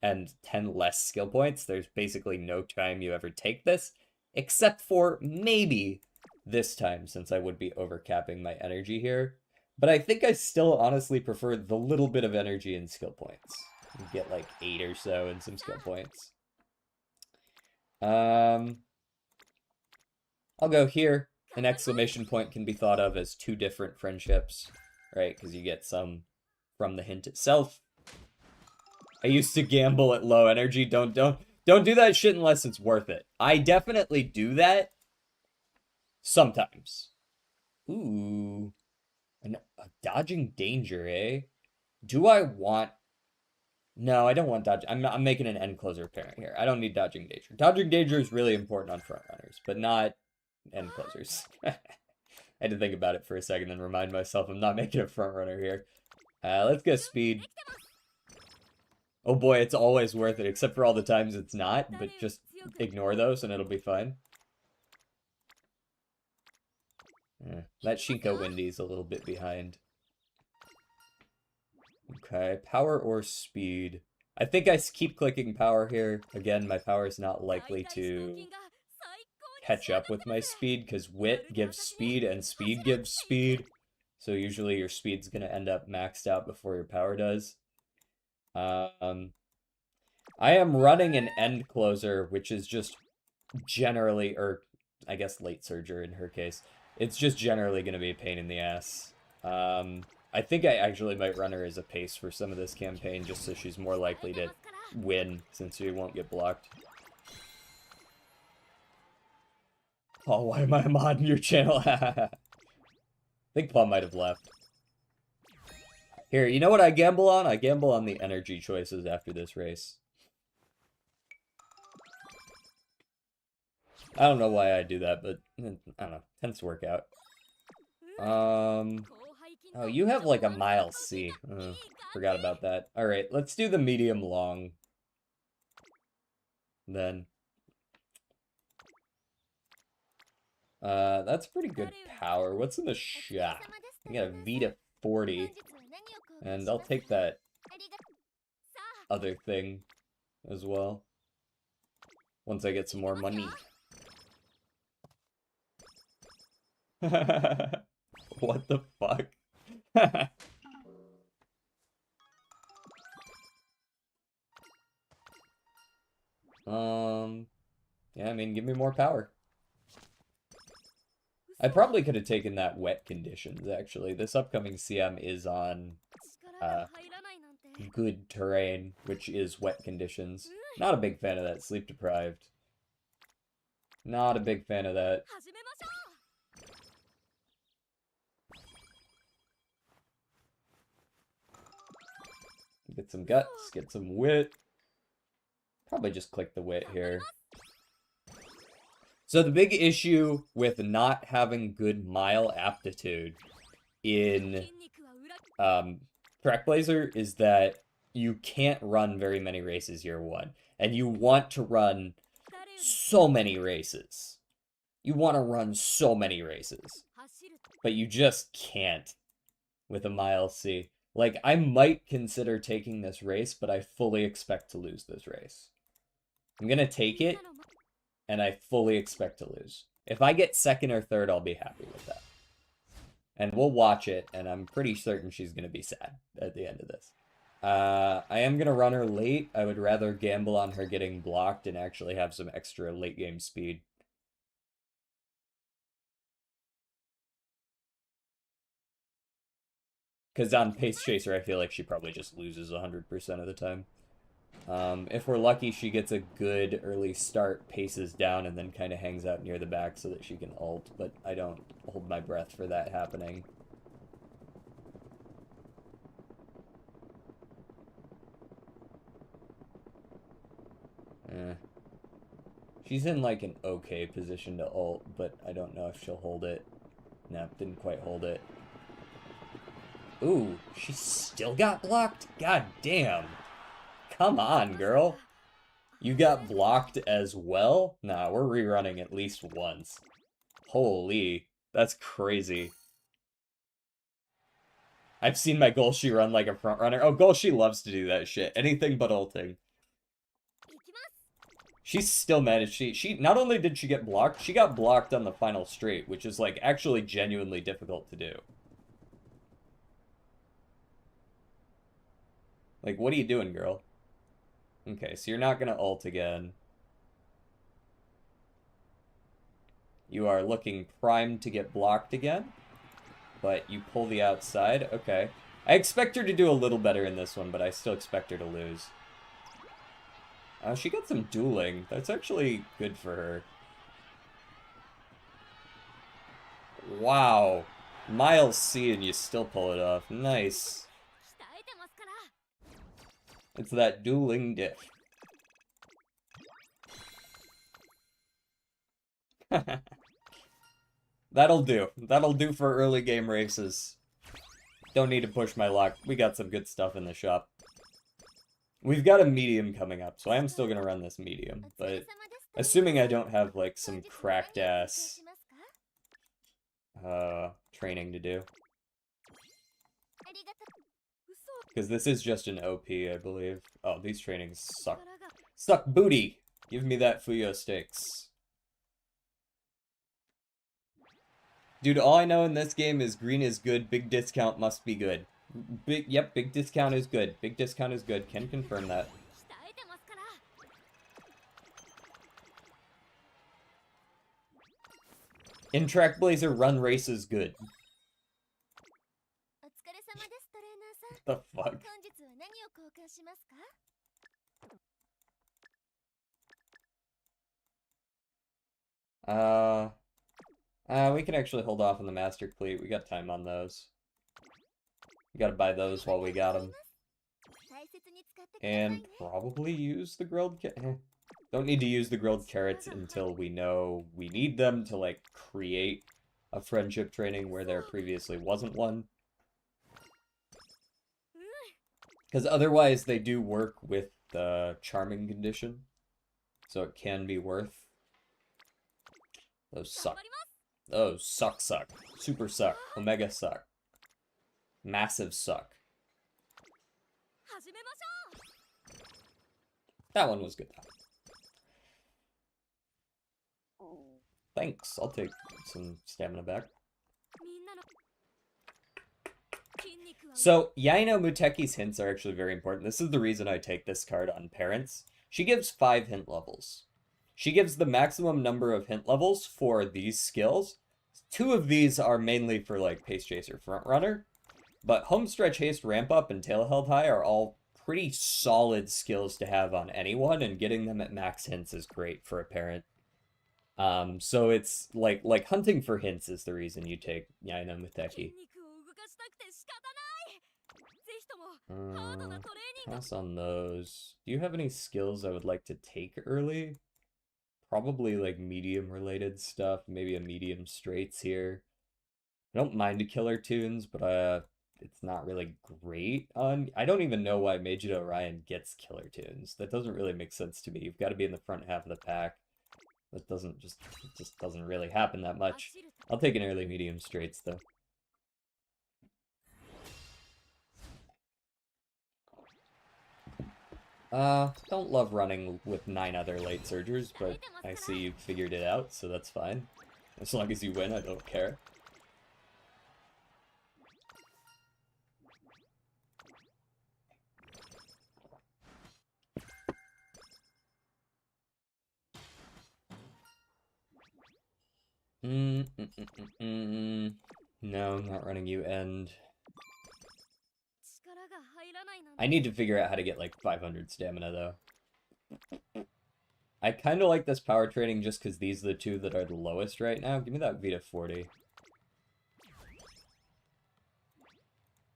and 10 less skill points. There's basically no time you ever take this, except for maybe this time, since I would be overcapping my energy here. But I think I still honestly prefer the little bit of energy and skill points. You get like 8 or so and some skill points. I'll go here. An exclamation point can be thought of as 2 different friendships, right? Because you get some from the hint itself. I used to gamble at low energy. Don't do that shit unless it's worth it. I definitely do that sometimes. Ooh. A dodging danger, eh? Do I want... No, I don't want dodge. I'm making an end closer parent here. I don't need dodging danger. Dodging danger is really important on front runners, but not end closers. I had to think about it for a second and remind myself I'm not making a front runner here. Let's go speed. Oh boy, it's always worth it, except for all the times it's not, but just ignore those and it'll be fine. That Shinko Wendy's a little bit behind. Okay, power or speed? I think I keep clicking power here. Again, my power is not likely to catch up with my speed, because wit gives speed and speed gives speed. So usually your speed's going to end up maxed out before your power does. I am running an end closer, which is just generally, or I guess late surger in her case. It's just generally going to be a pain in the ass. I think I actually might run her as a pace for some of this campaign, just so she's more likely to win, since she won't get blocked. Oh, why am I modding your channel? I think Plum might have left. Here, you know what I gamble on? I gamble on the energy choices after this race. I don't know why I do that, but I don't know. Tends to work out. Oh, you have like a mile C. Forgot about that. Alright, let's do the medium long. Then. That's pretty good power. What's in the shop? I got a V to 40. And I'll take that other thing as well. Once I get some more money. What the fuck? Yeah, I mean, give me more power. I probably could have taken that wet conditions, actually. This upcoming CM is on good terrain, which is wet conditions. Not a big fan of that. Sleep deprived. Not a big fan of that. Get some guts, get some wit. Probably just click the wit here. So the big issue with not having good mile aptitude in Track Blazer is that you can't run very many races year one. And you want to run so many races. You want to run so many races. But you just can't with a mile C. Like, I might consider taking this race, but I fully expect to lose this race. I'm gonna take it, and I fully expect to lose. If I get second or third, I'll be happy with that. And we'll watch it, and I'm pretty certain she's gonna be sad at the end of this. I am gonna run her late. I would rather gamble on her getting blocked and actually have some extra late game speed. Because on Pace Chaser, I feel like she probably just loses 100% of the time. If we're lucky, she gets a good early start, paces down, and then kind of hangs out near the back so that she can ult, but I don't hold my breath for that happening. She's in like an okay position to ult, but I don't know if she'll hold it. No, didn't quite hold it. Ooh, she still got blocked? God damn. Come on, girl. You got blocked as well? Nah, we're rerunning at least once. Holy, that's crazy. I've seen my Golshi run like a front runner. Oh, Golshi loves to do that shit. Anything but ulting. She's still managed. She not only did she get blocked, she got blocked on the final straight, which is like actually genuinely difficult to do. Like, what are you doing, girl? Okay, so you're not gonna ult again. You are looking primed to get blocked again, but you pull the outside. Okay. I expect her to do a little better in this one, but I still expect her to lose. She got some dueling. That's actually good for her. Wow. Miles C and you still pull it off. Nice. It's that dueling diff. That'll do. That'll do for early game races. Don't need to push my luck. We got some good stuff in the shop. We've got a medium coming up, so I am still gonna run this medium, but assuming I don't have, like, some cracked-ass, training to do. Because this is just an OP, I believe. Oh, these trainings suck. Suck booty! Give me that Fuyo Sticks. Dude, all I know in this game is green is good, big discount must be good. Yep, big discount is good. Big discount is good. Can confirm that. In Track Blazer, run race is good. The fuck? We can actually hold off on the Master Cleat. We got time on those. We gotta buy those while we got them. And probably use the grilled Don't need to use the grilled carrots until we know we need them to, like, create a friendship training where there previously wasn't one. Because otherwise they do work with the charming condition. So it can be worth. Those suck. Those suck. Super suck. Omega suck. Massive suck. That one was good though. Thanks. I'll take some stamina back. So, Yaino Muteki's hints are actually very important. This is the reason I take this card on Parents. She gives 5 hint levels. She gives the maximum number of hint levels for these skills. 2 of these are mainly for, like, Pace Chaser Frontrunner. But Homestretch Haste Ramp Up and Tail Held High are all pretty solid skills to have on anyone, and getting them at max hints is great for a parent. So it's like hunting for hints is the reason you take Yaino Muteki. Pass on those. Do you have any skills I would like to take early? Probably like medium related stuff, maybe a medium straights here. I don't mind a Killer Tunes, but it's not really great on... I don't even know why Meiji Orion gets Killer Tunes. That doesn't really make sense to me. You've got to be in the front half of the pack. That doesn't just doesn't really happen that much. I'll take an early medium straights though. Don't love running with 9 other late surgers, but I see you figured it out, so that's fine. As long as you win, I don't care. No, I'm not running you end. I need to figure out how to get like 500 stamina though. I kind of like this power training just because these are the 2 that are the lowest right now. Give me that Vita 40.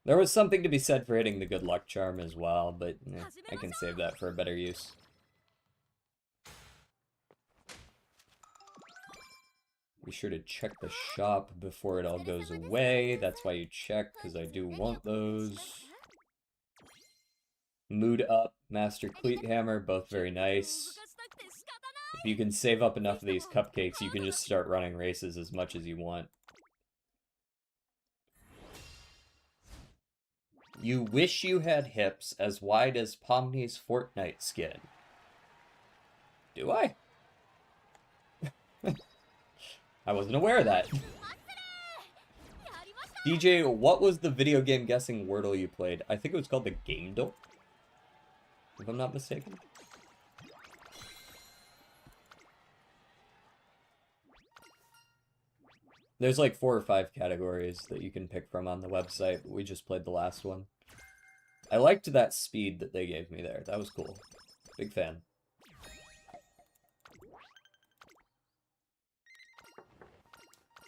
There was something to be said for hitting the good luck charm as well, but I can save that for a better use. Be sure to check the shop before it all goes away. That's why you check, because I do want those. Mood Up, Master Cleat Hammer, both very nice. If you can save up enough of these cupcakes, you can just start running races as much as you want. You wish you had hips as wide as Pomni's Fortnite skin. Do I? I wasn't aware of that. DJ, what was the video game guessing Wordle you played? I think it was called the Game Doll, if I'm not mistaken. There's like 4 or 5 categories that you can pick from on the website. We just played the last one. I liked that speed that they gave me there. That was cool. Big fan.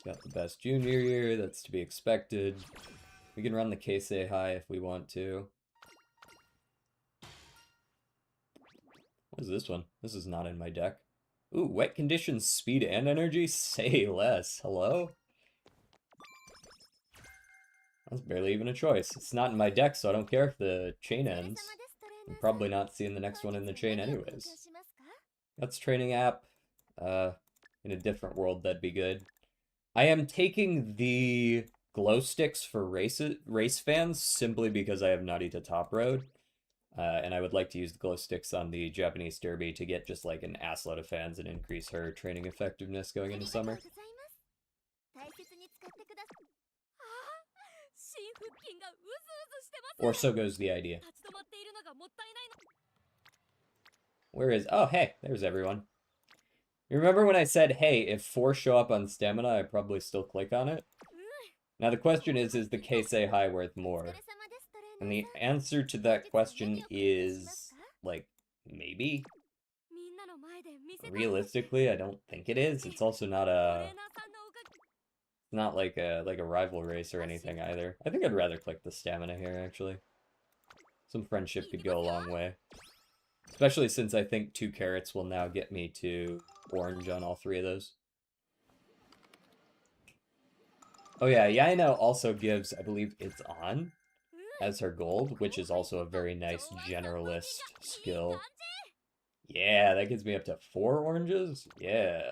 Got the best junior year, that's to be expected. We can run the Keisei High if we want to. What is this one? This is not in my deck. Ooh, wet conditions, speed and energy? Say less. Hello? That's barely even a choice. It's not in my deck, so I don't care if the chain ends. I'm probably not seeing the next one in the chain anyways. That's training app. In a different world, that'd be good. I am taking the glow sticks for race fans simply because I have Narita Top Road. And I would like to use the glow sticks on the Japanese Derby to get just like an assload of fans and increase her training effectiveness going into summer. Or so goes the idea. Where is... Oh, hey, there's everyone. You remember when I said, hey, if 4 show up on stamina, I probably still click on it? Now the question is the Keisei high worth more? And the answer to that question is, like, maybe? Realistically, I don't think it is. It's also not not like a rival race or anything either. I think I'd rather click the stamina here, actually. Some friendship could go a long way. Especially since I think 2 carrots will now get me to orange on all 3 of those. Oh yeah, Yaino also gives, I believe, it's on as her gold, which is also a very nice generalist skill. Yeah, that gets me up to 4 oranges? Yeah.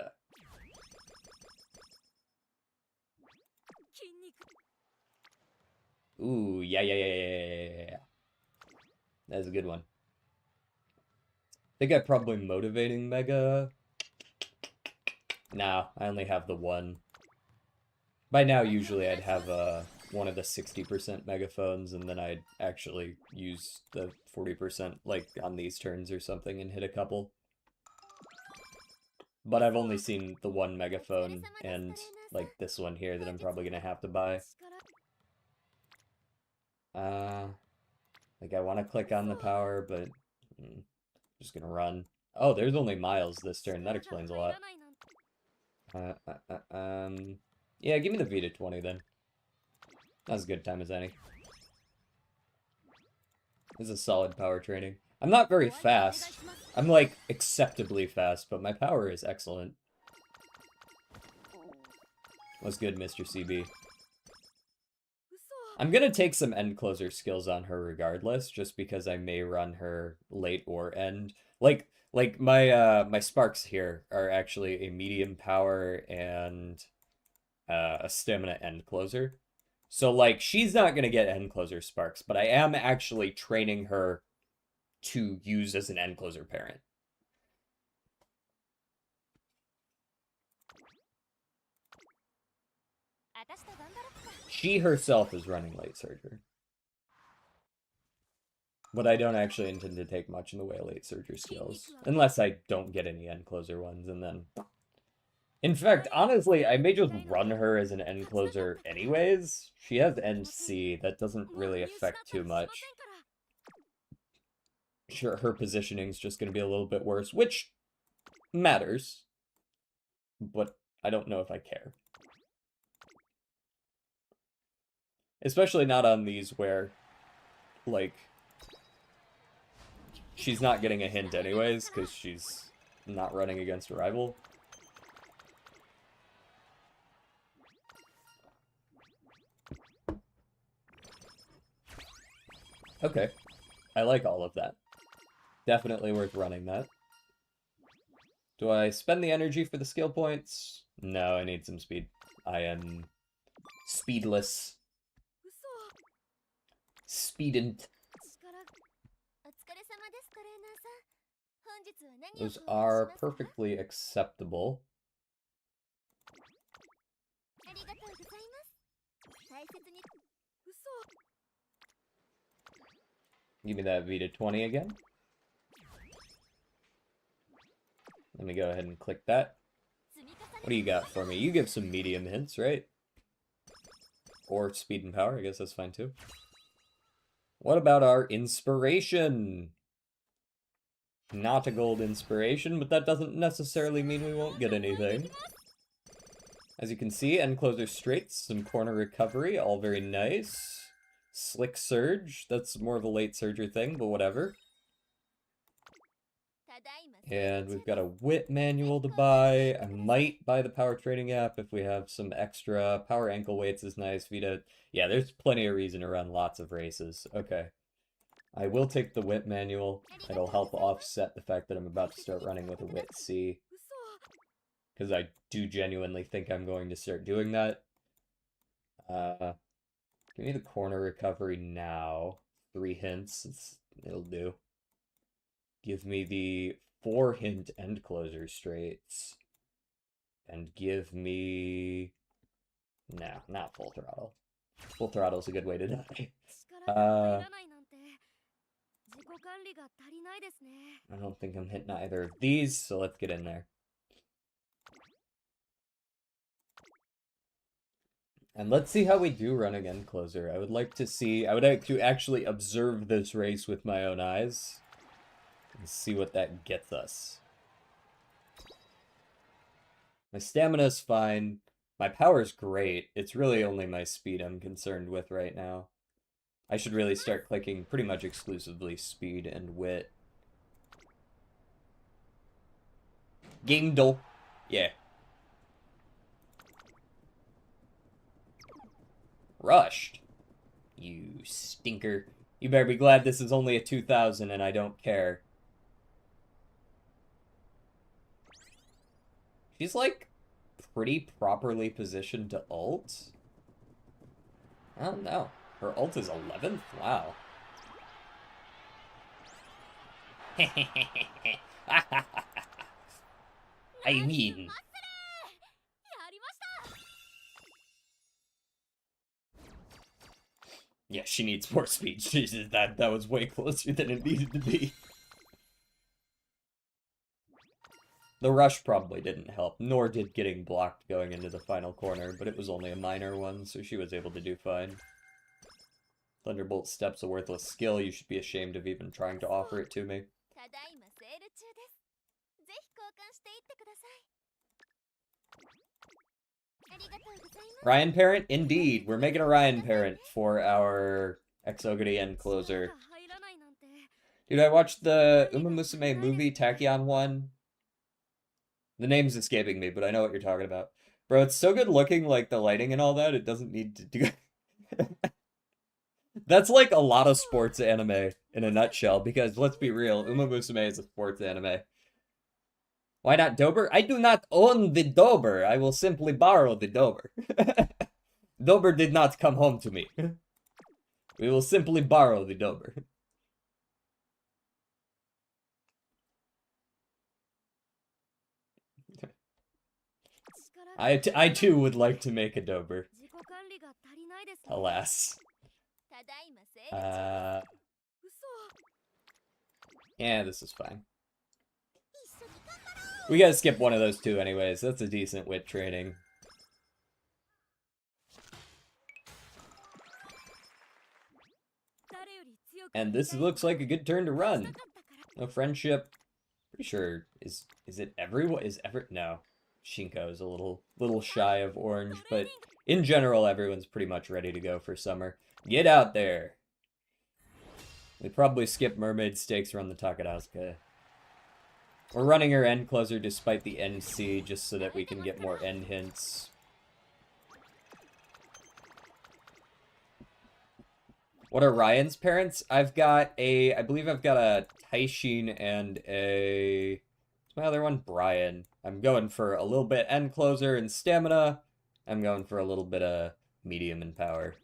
Ooh, yeah. That's a good one. I think I'm probably motivating Mega. No, I only have the 1. By now, usually I'd have one of the 60% megaphones, and then I'd actually use the 40%, like, on these turns or something, and hit a couple. But I've only seen the 1 megaphone, and, like, this one here that I'm probably gonna have to buy. Like, I want to click on the power, but I'm just gonna run. Oh, there's only Miles this turn. That explains a lot. Yeah, give me the Vita 20 then. That's as good a time as any. This is solid power training. I'm not very fast. I'm like acceptably fast, but my power is excellent. What's good, Mr. CB? I'm gonna take some end closer skills on her regardless, just because I may run her late or end. Like my my sparks here are actually a medium power and a stamina end closer. So like she's not gonna get end closer sparks, but I am actually training her to use as an end closer parent. She herself is running late surger. But I don't actually intend to take much in the way of late surger skills. Unless I don't get any end closer ones, and then... In fact, honestly, I may just run her as an end closer anyways. She has NC, that doesn't really affect too much. Sure, her positioning's just going to be a little bit worse, which matters. But I don't know if I care. Especially not on these where, like, she's not getting a hint anyways, because she's not running against a rival. Okay. I like all of that. Definitely worth running that. Do I spend the energy for the skill points? No, I need some speed. I am speedless. Speedent. Those are perfectly acceptable. Give me that Vita 20 again. Let me go ahead and click that. What do you got for me? You give some medium hints, right? Or speed and power, I guess that's fine too. What about our inspiration? Not a gold inspiration, but that doesn't necessarily mean we won't get anything. As you can see, end closer straights, some corner recovery, all very nice. Slick surge, that's more of a late surger thing, but whatever. And we've got a whip manual to buy. I might buy the power training app if we have some extra. Power ankle weights is nice. Vita, yeah, there's plenty of reason to run lots of races. Okay. I will take the Wit manual. It'll help offset the fact that I'm about to start running with a Wit C. Because I do genuinely think I'm going to start doing that. Give me the corner recovery now. 3 hints. It'll do. Give me the 4 hint end closer straights. And give me... Nah, not full throttle. Full throttle's a good way to die. I don't think I'm hitting either of these, so let's get in there. And let's see how we do running end closer. I would like to actually observe this race with my own eyes and see what that gets us. My stamina's fine. My power's great. It's really only my speed I'm concerned with right now. I should really start clicking pretty much exclusively speed and wit. Game do. Yeah. Rushed. You stinker. You better be glad this is only a 2000 and I don't care. She's like pretty properly positioned to ult. I don't know. Her ult is 11th? Wow. I mean... Yeah, she needs more speed. Jesus, that was way closer than it needed to be. The rush probably didn't help, nor did getting blocked going into the final corner, but it was only a minor one, so she was able to do fine. Thunderbolt Step's a worthless skill. You should be ashamed of even trying to offer it to me. Ryan Parent? Indeed. We're making a Ryan Parent for our XOguri end closer. Dude, I watched the Umamusume movie, Tachyon 1. The name's escaping me, but I know what you're talking about. Bro, it's so good looking, like, the lighting and all that, it doesn't need to do... That's like a lot of sports anime in a nutshell, because let's be real, Umamusume is a sports anime. Why not Dober? I do not own the Dober. I will simply borrow the Dober. Dober did not come home to me. We will simply borrow the Dober. I too would like to make a Dober. Alas. Yeah, this is fine. We gotta skip one of those two anyways. That's a decent wit training. And this looks like a good turn to run. No friendship. Pretty sure is it everyone? No. Shinko is a little shy of orange, but in general everyone's pretty much ready to go for summer. Get out there. We probably skip Mermaid Stakes around the Takarazuka. We're running her end closer despite the NC just so that we can get more end hints. What are Ryan's parents? I believe I've got a Taishin and a... What's my other one? Brian. I'm going for a little bit end closer and stamina. I'm going for a little bit of medium and power.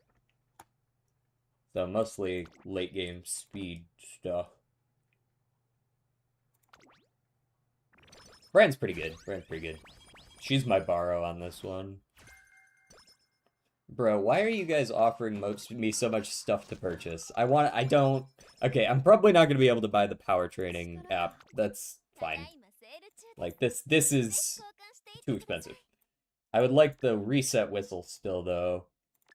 So mostly late game speed stuff. Brian's pretty good. She's my borrow on this one. Bro, why are you guys offering me so much stuff to purchase? Okay, I'm probably not going to be able to buy the power training app. That's fine. Like, this is too expensive. I would like the reset whistle still, though.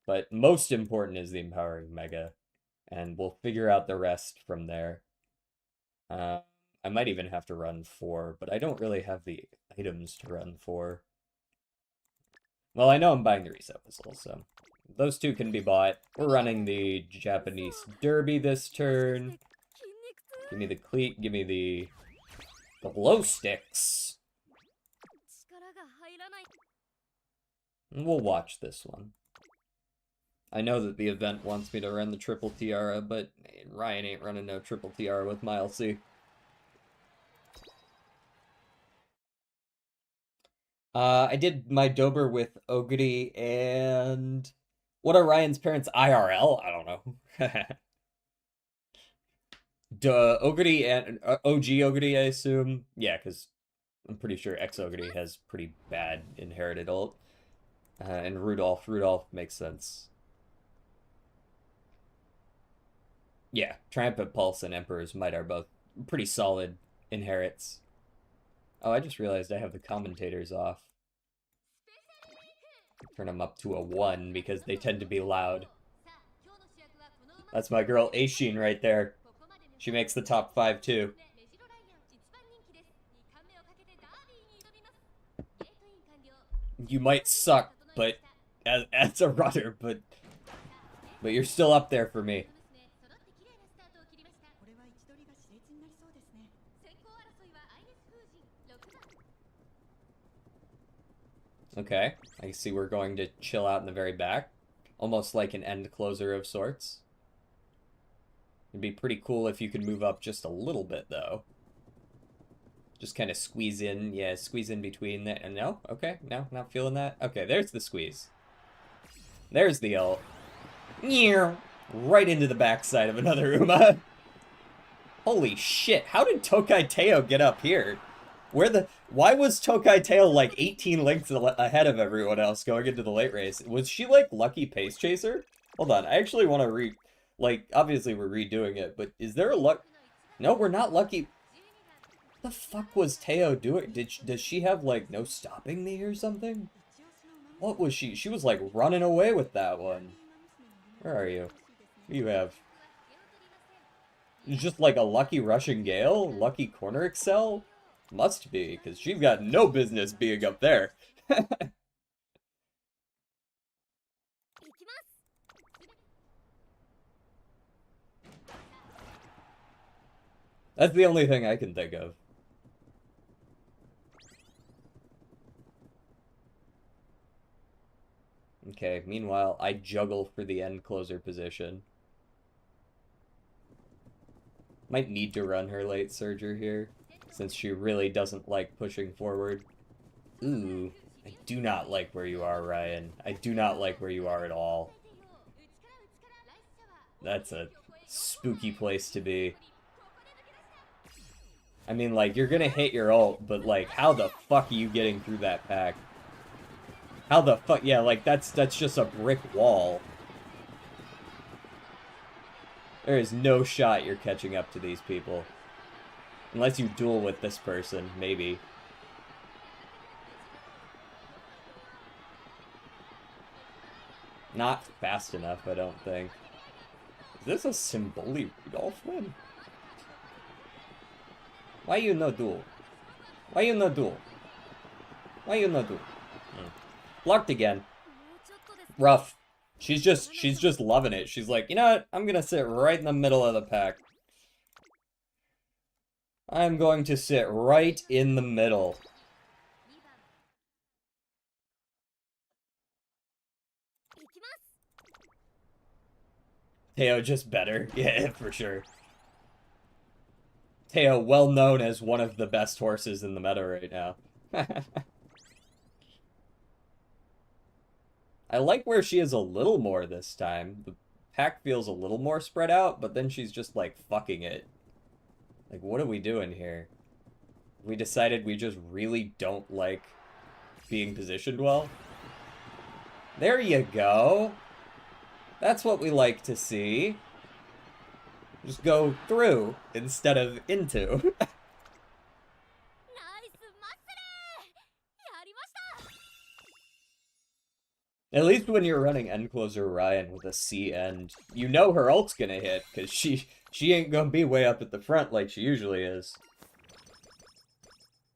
But most important is the empowering mega. And we'll figure out the rest from there. I might even have to run 4, but I don't really have the items to run 4. Well, I know I'm buying the reset whistle, so those two can be bought. We're running the Japanese Derby this turn. Give me the cleat, give me the glow sticks. And we'll watch this one. I know that the event wants me to run the triple tiara, but Ryan ain't running no triple tiara with Mile C. I did my Dober with Oguri and... What are Ryan's parents IRL? I don't know. Duh, Oguri and OG Oguri, I assume. Yeah, because I'm pretty sure XOguri has pretty bad inherited ult. And Rudolph makes sense. Yeah, Triumphant Pulse and Emperor's Might are both pretty solid inherits. Oh, I just realized I have the commentators off. Turn them up to a 1 because they tend to be loud. That's my girl Aishin right there. She makes the top 5 too. You might suck, but as a runner, but you're still up there for me. Okay, I see we're going to chill out in the very back. Almost like an end closer of sorts. It'd be pretty cool if you could move up just a little bit, though. Just kind of squeeze in. Yeah, squeeze in between that. And no? Okay, no, not feeling that. Okay, there's the squeeze. There's the ult. Right into the backside of another Uma. Holy shit, how did Tokai Teo get up here? Why was Tokai Teo like 18 lengths ahead of everyone else going into the late race? Was she like lucky pace chaser? Hold on, I actually want to like, obviously we're redoing it, but is there a luck? No, we're not lucky. What the fuck was Teo doing? Does she have like no stopping me or something? What was she? She was like running away with that one. Where are you? What do you have? It's just like a lucky Russian Gale? Lucky corner excel? Must be, because she's got no business being up there. That's the only thing I can think of. Okay, meanwhile, I juggle for the end closer position. Might need to run her late surger here, since she really doesn't like pushing forward. Ooh, I do not like where you are, Ryan. I do not like where you are at all. That's a spooky place to be. I mean, like, you're gonna hit your ult, but, like, how the fuck are you getting through that pack? How the fuck? Yeah, like, that's just a brick wall. There is no shot you're catching up to these people. Unless you duel with this person, maybe. Not fast enough, I don't think. Is this a Symboli Rudolph win? Why you no duel? Why you no duel? Why you no duel? Blocked again. Rough. She's just loving it. She's like, you know what? I'm gonna sit right in the middle of the pack. I'm going to sit right in the middle. Teo just better. Yeah, for sure. Teo, well known as one of the best horses in the meta right now. I like where she is a little more this time. The pack feels a little more spread out, but then she's just like fucking it. Like, what are we doing here? We decided we just really don't like being positioned well. There you go. That's what we like to see. Just go through instead of into. At least when you're running end closer Ryan with a C end, you know her ult's gonna hit, because she ain't gonna be way up at the front like she usually is.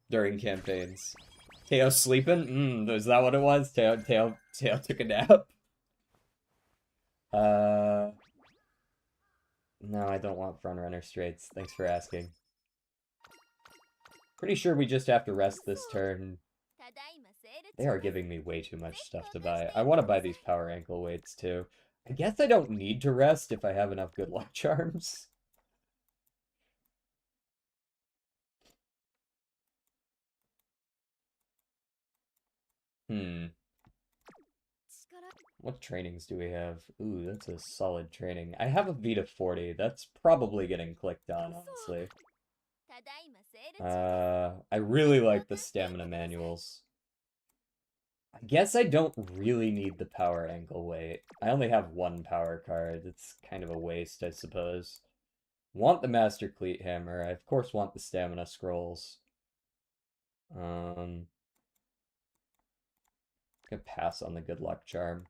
During campaigns. Teo sleeping? Is that what it was? Teo took a nap? No, I don't want frontrunner straights. Thanks for asking. Pretty sure we just have to rest this turn. They are giving me way too much stuff to buy. I want to buy these power ankle weights too. I guess I don't need to rest if I have enough good luck charms. What trainings do we have? Ooh, that's a solid training. I have a Vita 40. That's probably getting clicked on, honestly. I really like the stamina manuals. I guess I don't really need the power ankle weight. I only have one power card. It's kind of a waste, I suppose. Want the Master Cleat Hammer. I, of course, want the stamina scrolls. Gonna pass on the good luck charm.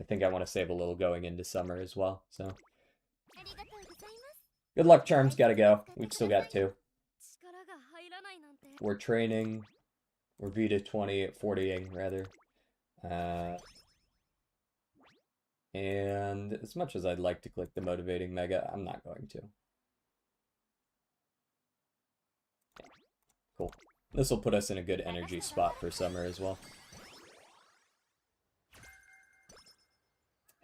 I think I want to save a little going into summer as well, so. Good luck charms gotta go. We've still got 2. We're training. We're Vita 20 at 40ing, rather. And as much as I'd like to click the motivating mega, I'm not going to. Cool. This will put us in a good energy spot for summer as well.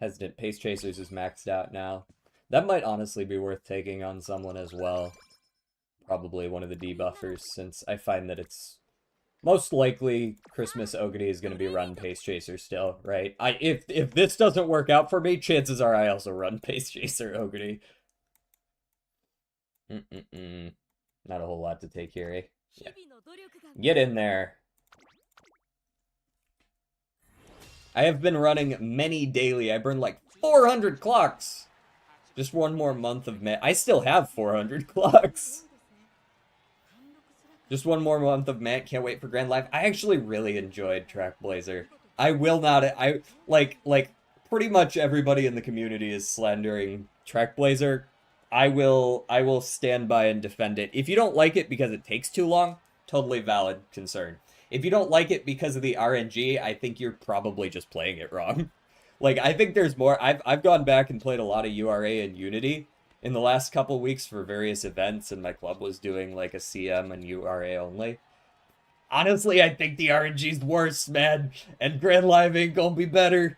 Hesitant Pace Chasers is maxed out now. That might honestly be worth taking on someone as well. Probably one of the debuffers, since I find that it's most likely Christmas XOguri is going to be run Pace Chaser still, right? If this doesn't work out for me, chances are I also run Pace Chaser XOguri. Not a whole lot to take here, eh? Yeah. Get in there. I have been running many daily. I burned like 400 clocks. Just one more month of May. I still have 400 clocks. Just one more month of May. Can't wait for Grand Life. I actually really enjoyed Trackblazer. I will not. Like pretty much everybody in the community is slandering Trackblazer. I will stand by and defend it. If you don't like it because it takes too long, totally valid concern. If you don't like it because of the RNG, I think you're probably just playing it wrong. Like, I think there's more. I've gone back and played a lot of URA and Unity in the last couple weeks for various events, and my club was doing, like, a CM and URA only. Honestly, I think the RNG's worse, man, and Grand Live ain't gonna be better.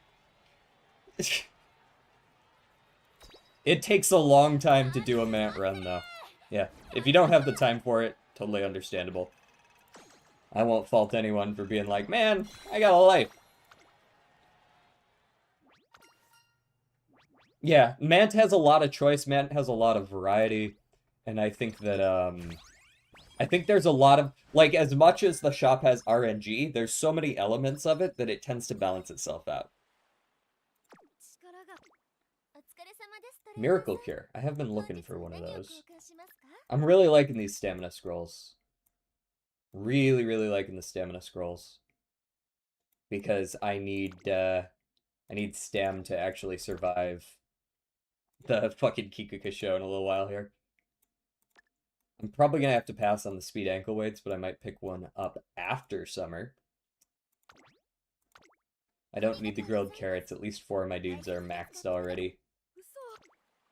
It takes a long time to do a Mant run, though. Yeah, if you don't have the time for it, totally understandable. I won't fault anyone for being like, man, I got a life. Yeah, Mant has a lot of choice, Mant has a lot of variety, and I think that, I think there's a lot of, like, as much as the shop has RNG, there's so many elements of it that it tends to balance itself out. Miracle Cure. I have been looking for one of those. I'm really liking these stamina scrolls. Really, really liking the stamina scrolls. Because I need stam to actually survive the fucking Kikuka show in a little while here. I'm probably gonna have to pass on the speed ankle weights, but I might pick one up after summer. I don't need the grilled carrots. At least 4 of my dudes are maxed already.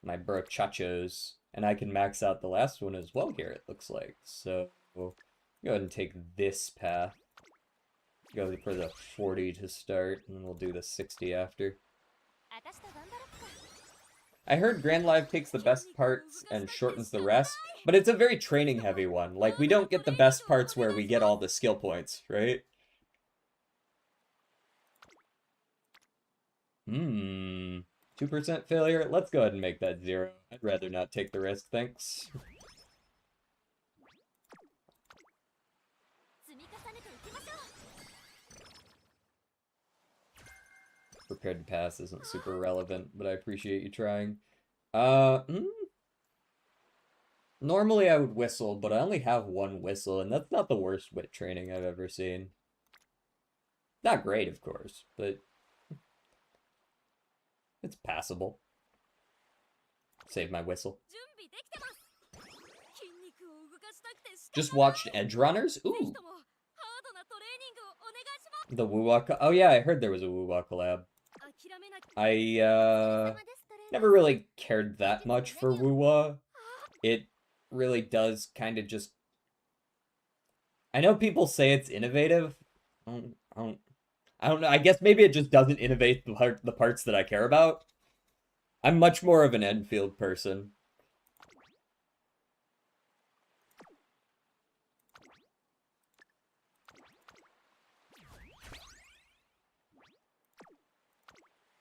My brochachos. And I can max out the last one as well here, it looks like. So, we'll go ahead and take this path. Go for the 40 to start, and then we'll do the 60 after. I heard Grand Live takes the best parts and shortens the rest, but it's a very training-heavy one. Like, we don't get the best parts where we get all the skill points, right? 2% failure? Let's go ahead and make that 0. I'd rather not take the risk, thanks. Prepared to pass isn't super relevant, but I appreciate you trying. Normally I would whistle, but I only have one whistle, and that's not the worst wit training I've ever seen. Not great, of course, but it's passable. Save my whistle. Just watched Edge Runners? Ooh. The Wuwa. Oh yeah, I heard there was a Wuwa collab. I never really cared that much for Wuwa. It really does kind of just... I know people say it's innovative. I don't I don't know. I guess maybe it just doesn't innovate the parts that I care about. I'm much more of an Enfield person.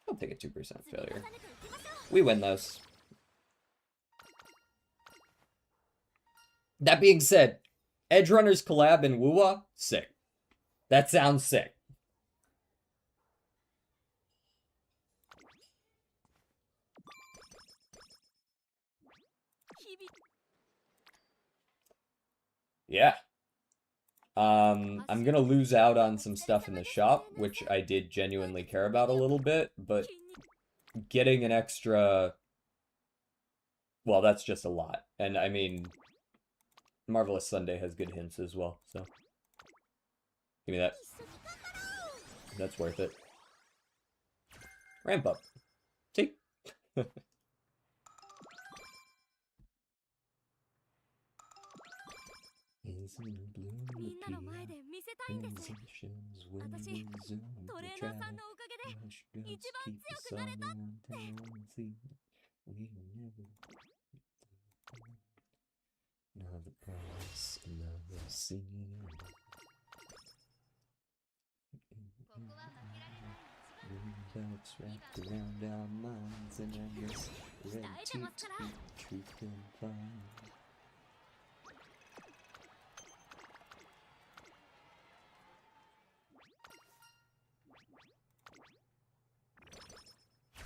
I'll take a 2% failure. We win those. That being said, Edge Runners collab in Wuwa, sick. That sounds sick. Yeah. I'm gonna lose out on some stuff in the shop, which I did genuinely care about a little bit, but getting an extra... Well, that's just a lot. And I mean, Marvelous Sunday has good hints as well, so... Give me that. That's worth it. Ramp up. See? Another promise, another scene. Belts wrapped around our minds, and I guess red teeth speak truth and fire.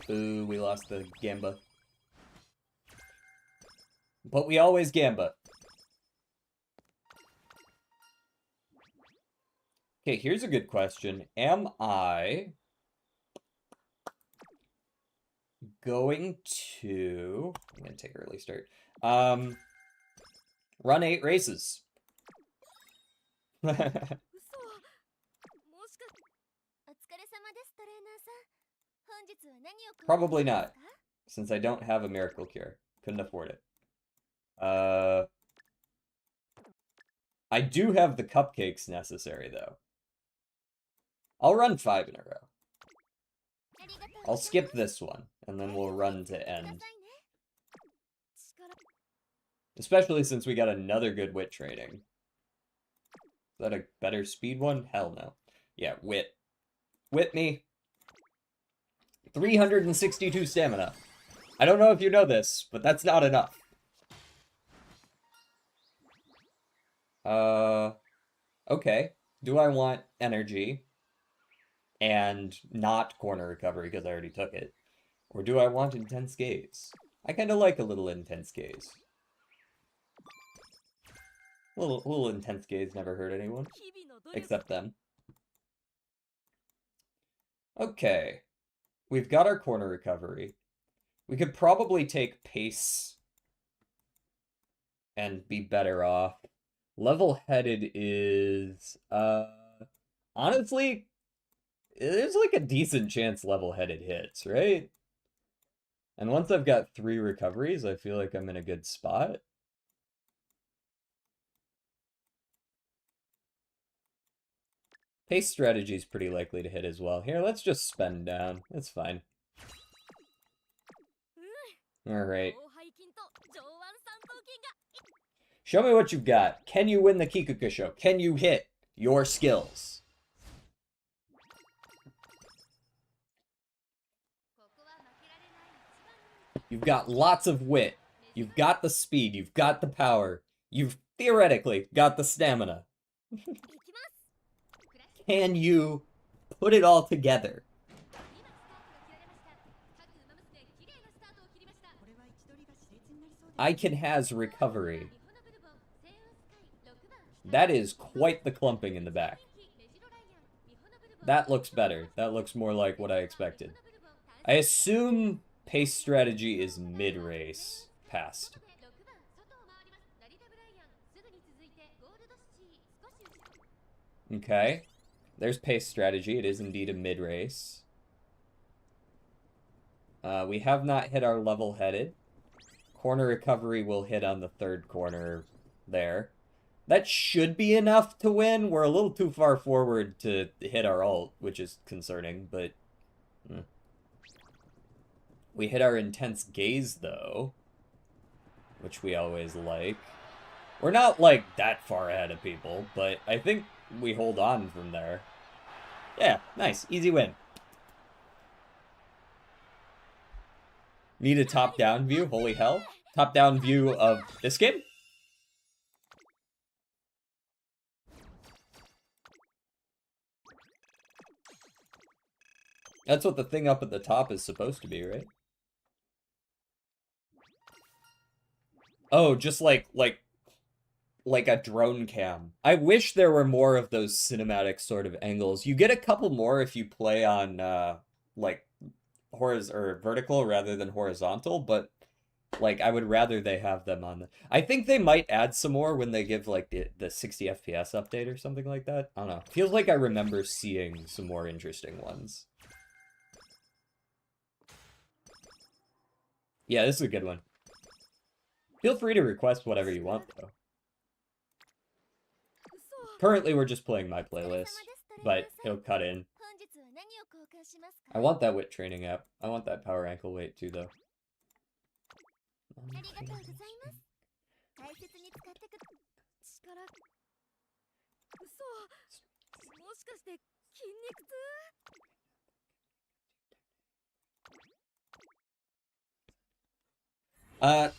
Ooh, we lost the Gamba. But we always Gamba. Okay, here's a good question. Am I going to... I'm going to take early start. Run 8 races. Probably not, since I don't have a miracle cure. Couldn't afford it. I do have the cupcakes necessary, though. I'll run 5 in a row. I'll skip this one, and then we'll run to end. Especially since we got another good wit training. Is that a better speed one? Hell no. Yeah, wit. Wit me. 362 stamina. I don't know if you know this, but that's not enough. Okay. Do I want energy and not corner recovery because I already took it? Or do I want intense gaze? I kind of like a little intense gaze. A little intense gaze never hurt anyone. Except them. Okay. We've got our corner recovery. We could probably take pace and be better off. Level-headed is... honestly, there's like a decent chance level-headed hits, right? And once I've got 3 recoveries, I feel like I'm in a good spot. Pace strategy is pretty likely to hit as well. Here, let's just spend down. That's fine. Alright. Show me what you've got. Can you win the Kikukusho? Can you hit your skills? You've got lots of wit. You've got the speed. You've got the power. You've theoretically got the stamina. Can you put it all together? Aiken has recovery. That is quite the clumping in the back. That looks better. That looks more like what I expected. I assume pace strategy is mid-race past. Okay. There's pace strategy. It is indeed a mid-race. We have not hit our level-headed. Corner recovery will hit on the 3rd corner there. That should be enough to win. We're a little too far forward to hit our ult, which is concerning, but... We hit our intense gaze, though, which we always like. We're not, like, that far ahead of people, but I think we hold on from there. Yeah, nice. Easy win. Need a top-down view? Holy hell. Top-down view of this game? That's what the thing up at the top is supposed to be, right? Oh, just like a drone cam. I wish there were more of those cinematic sort of angles. You get a couple more if you play on like vertical rather than horizontal, but like I would rather they have them on the... I think they might add some more when they give like the 60 FPS update or something like that. I don't know. Feels like I remember seeing some more interesting ones. Yeah, this is a good one. Feel free to request whatever you want, though. Currently, we're just playing my playlist, but it'll cut in. I want that wit training app. I want that power ankle weight, too, though.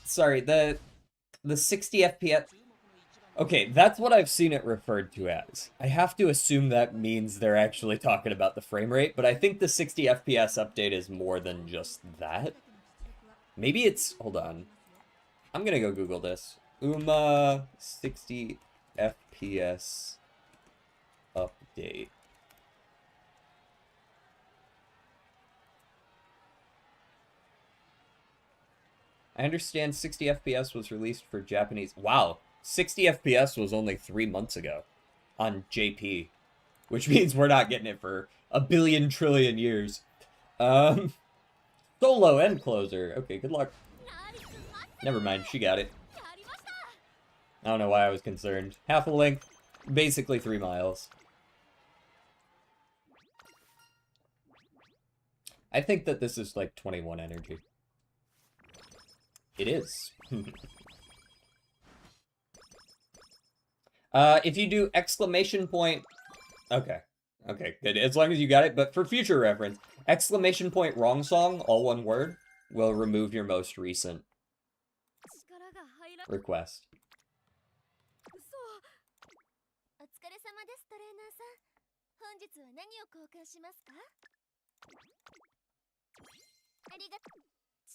Sorry, the 60 FPS... Okay, that's what I've seen it referred to as. I have to assume that means they're actually talking about the frame rate, but I think the 60 FPS update is more than just that. Maybe it's... Hold on. I'm gonna go Google this. 60 FPS update. I understand 60 FPS was released for Japanese... Wow. 60 FPS was only 3 months ago on JP, which means we're not getting it for a billion trillion years. Solo end closer. Okay, good luck. Never mind, she got it. I don't know why I was concerned. Half a length, basically 3 miles. I think that this is like 21 energy. It is. If you do exclamation point... Okay. Okay, good. As long as you got it. But for future reference, exclamation point wrong song, all one word, will remove your most recent request.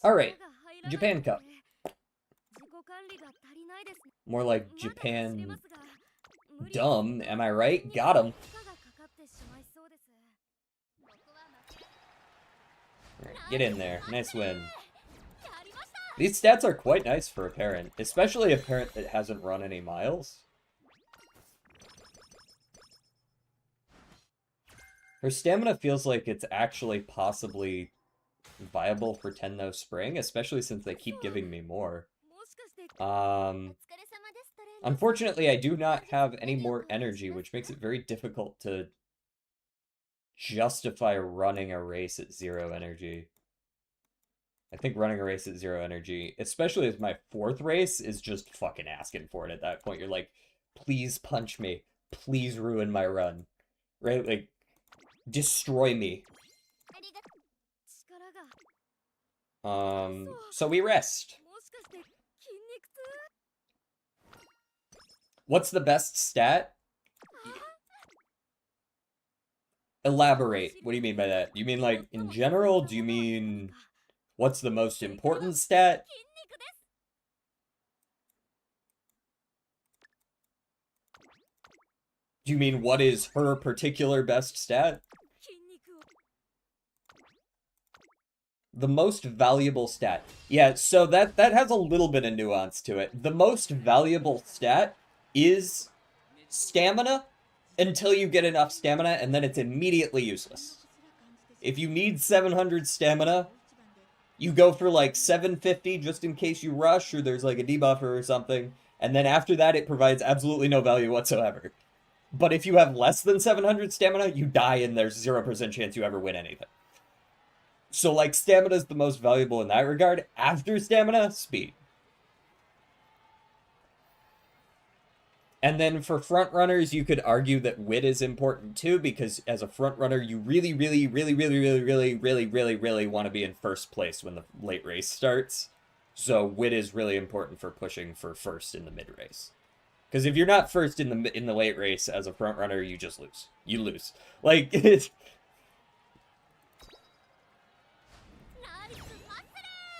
Alright. Japan Cup. More like Japan dumb, am I right? Got him. Alright, get in there. Nice win. These stats are quite nice for a parent, especially a parent that hasn't run any miles. Her stamina feels like it's actually possibly viable for Tenno Spring, especially since they keep giving me more. Unfortunately, I do not have any more energy, which makes it very difficult to justify running a race at 0 energy. I think running a race at 0 energy, especially as my 4th race, is just fucking asking for it at that point. You're like, please punch me. Please ruin my run. Right? Like, destroy me. So we rest. What's the best stat? Elaborate. What do you mean by that? You mean like in general? Do you mean what's the most important stat? Do you mean what is her particular best stat? The most valuable stat. Yeah, so that has a little bit of nuance to it. The most valuable stat is stamina until you get enough stamina, and then it's immediately useless. If you need 700 stamina, you go for like 750 just in case you rush or there's like a debuffer or something. And then after that, it provides absolutely no value whatsoever. But if you have less than 700 stamina, you die and there's 0% chance you ever win anything. So, like, stamina is the most valuable in that regard. After stamina, speed. And then for front runners, you could argue that wit is important too, because as a front runner, you really want to be in first place when the late race starts. So wit is really important for pushing for first in the mid race. Because if you're not first in the late race as a front runner, you just lose. You lose. Like it's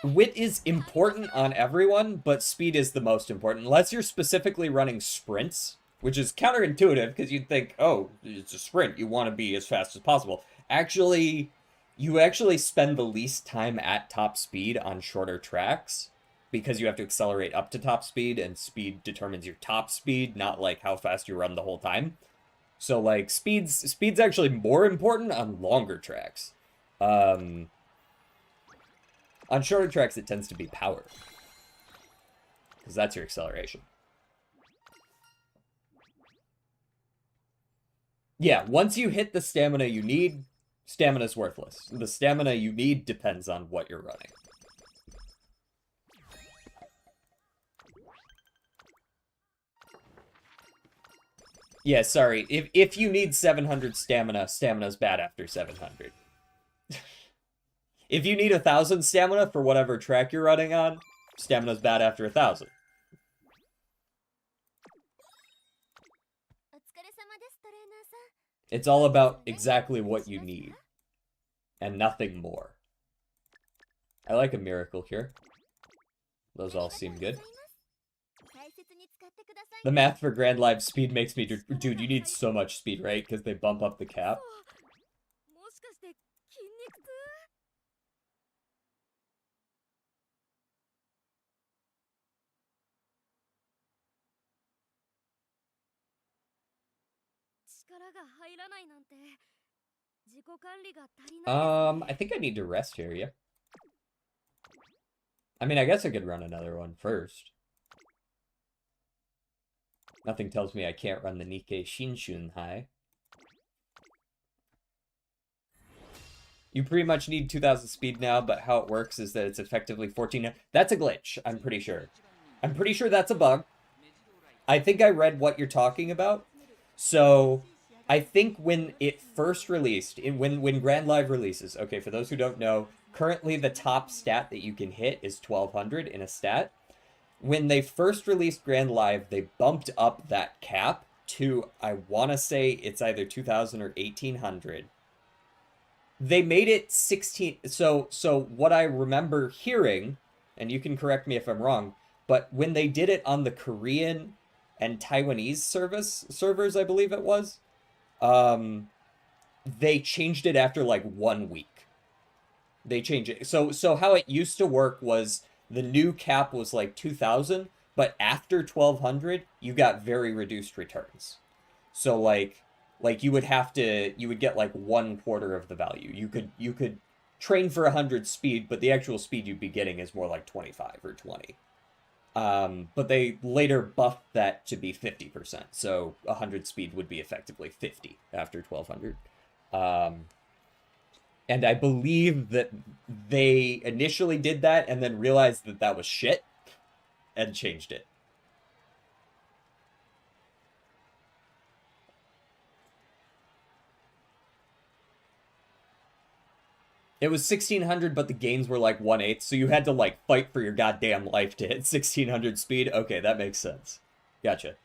wit is important on everyone, but speed is the most important. Unless you're specifically running sprints, which is counterintuitive because you'd think, oh, it's a sprint. You want to be as fast as possible. Actually, you actually spend the least time at top speed on shorter tracks because you have to accelerate up to top speed, and speed determines your top speed, not like how fast you run the whole time. So like speed's actually more important on longer tracks. On shorter tracks, it tends to be power. Because that's your acceleration. Yeah, once you hit the stamina you need, stamina's worthless. The stamina you need depends on what you're running. Yeah, sorry. If you need 700 stamina, stamina's bad after 700. If you need 1,000 stamina for whatever track you're running on, stamina's bad after 1,000. It's all about exactly what you need, and nothing more. I like a miracle cure. Those all seem good. The math for Grand Live speed makes me... Dude, you need so much speed, right? Because they bump up the cap. I think I need to rest here, yeah. I mean, I guess I could run another one first. Nothing tells me I can't run the Nikkei Shinshun high. You pretty much need 2,000 speed now, but how it works is that it's effectively 14... That's a glitch, I'm pretty sure. I'm pretty sure that's a bug. I think I read what you're talking about. So, I think when it first released, when Grand Live releases, okay, for those who don't know, currently the top stat that you can hit is 1,200 in a stat. When they first released Grand Live, they bumped up that cap to, I want to say it's either 2,000 or 1,800. They made it 16. So what I remember hearing, and you can correct me if I'm wrong, but when they did it on the Korean and Taiwanese servers, I believe it was, they changed it after like 1 week. They changed it. So how it used to work was the new cap was like 2,000, but after 1,200, you got very reduced returns. So like you would get like 1/4 of the value. You could train for 100 speed, but the actual speed you'd be getting is more like 25 or 20. But they later buffed that to be 50%. So 100 speed would be effectively 50 after 1,200. And I believe that they initially did that and then realized that that was shit and changed it. It was 1,600, but the gains were like 1/8, so you had to like fight for your goddamn life to hit 1,600 speed. Okay, that makes sense. Gotcha.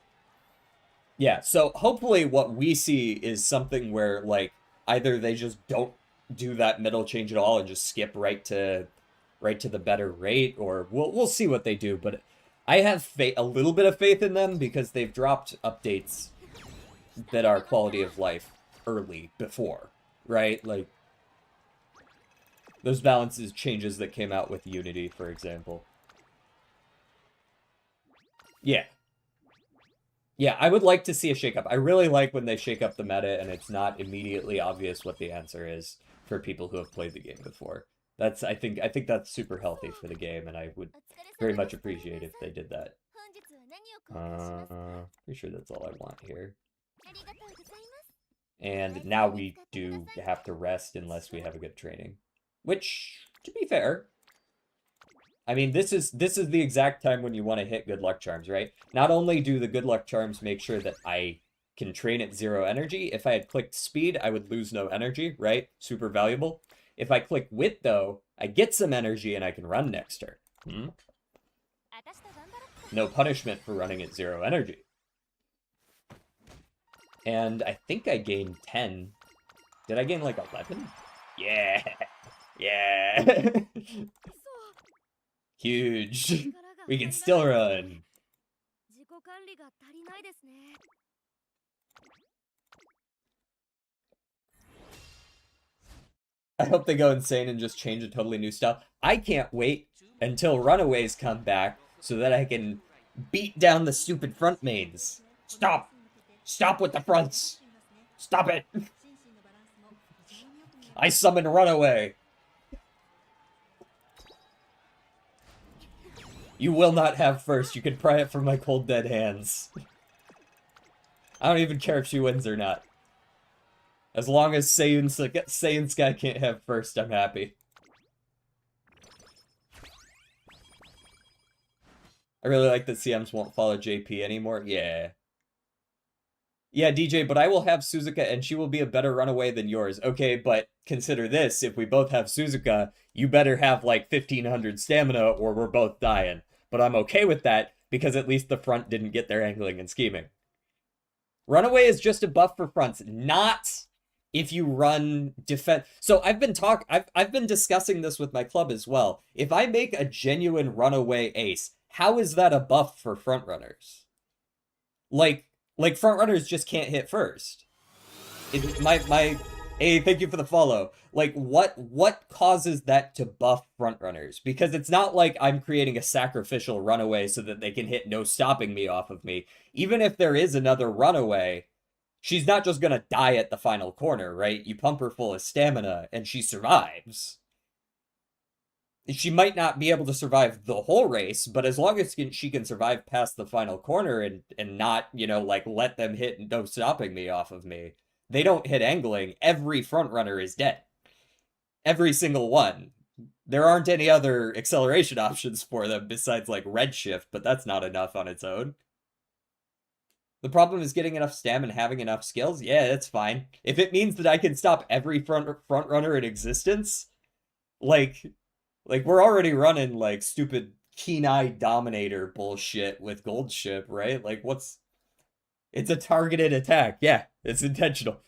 Yeah, so hopefully what we see is something where like either they just don't do that middle change at all and just skip right to the better rate, or we'll see what they do. But I have a little bit of faith in them because they've dropped updates that are quality of life early before, right? Like those balances changes that came out with Unity, for example. Yeah. Yeah, I would like to see a shakeup. I really like when they shake up the meta and it's not immediately obvious what the answer is for people who have played the game before. I think that's super healthy for the game, and I would very much appreciate if they did that. Pretty sure that's all I want here. And now we do have to rest unless we have a good training. Which, to be fair, I mean, this is the exact time when you want to hit good luck charms, right? Not only do the good luck charms make sure that I can train at 0 energy, if I had clicked speed, I would lose no energy, right? Super valuable. If I click wit, though, I get some energy and I can run next turn. No punishment for running at 0 energy. And I think I gained 10. Did I gain like 11? Yeah! Yeah! Huge! We can still run! I hope they go insane and just change a totally new style. I can't wait until Runaways come back so that I can beat down the stupid front mains. Stop! Stop with the fronts! Stop it! I summon Runaway! You will not have first. You can pry it from my cold dead hands. I don't even care if she wins or not. As long as Saiyan Sky can't have first, I'm happy. I really like that CMs won't follow JP anymore. Yeah. Yeah, DJ, but I will have Suzuka and she will be a better runaway than yours. Okay, but consider this. If we both have Suzuka, you better have like 1500 stamina or we're both dying. But I'm okay with that because at least the front didn't get their angling and scheming. Runaway is just a buff for fronts, not if you run defense. So I've been discussing this with my club as well. If I make a genuine runaway ace, how is that a buff for front runners? Like front runners just can't hit first. Hey, thank you for the follow. Like, what causes that to buff front runners? Because it's not like I'm creating a sacrificial runaway so that they can hit no stopping me off of me. Even if there is another runaway, she's not just gonna die at the final corner, right? You pump her full of stamina and she survives. She might not be able to survive the whole race, but as long as she can survive past the final corner and not, you know, like, let them hit no stopping me off of me, they don't hit angling, every front runner is dead. Every single one. There aren't any other acceleration options for them besides, like, redshift, but that's not enough on its own. The problem is getting enough stam and having enough skills? Yeah, that's fine. If it means that I can stop every front runner in existence, like we're already running, like, stupid Keen-Eye Dominator bullshit with Goldship, right? Like, it's a targeted attack. Yeah, it's intentional.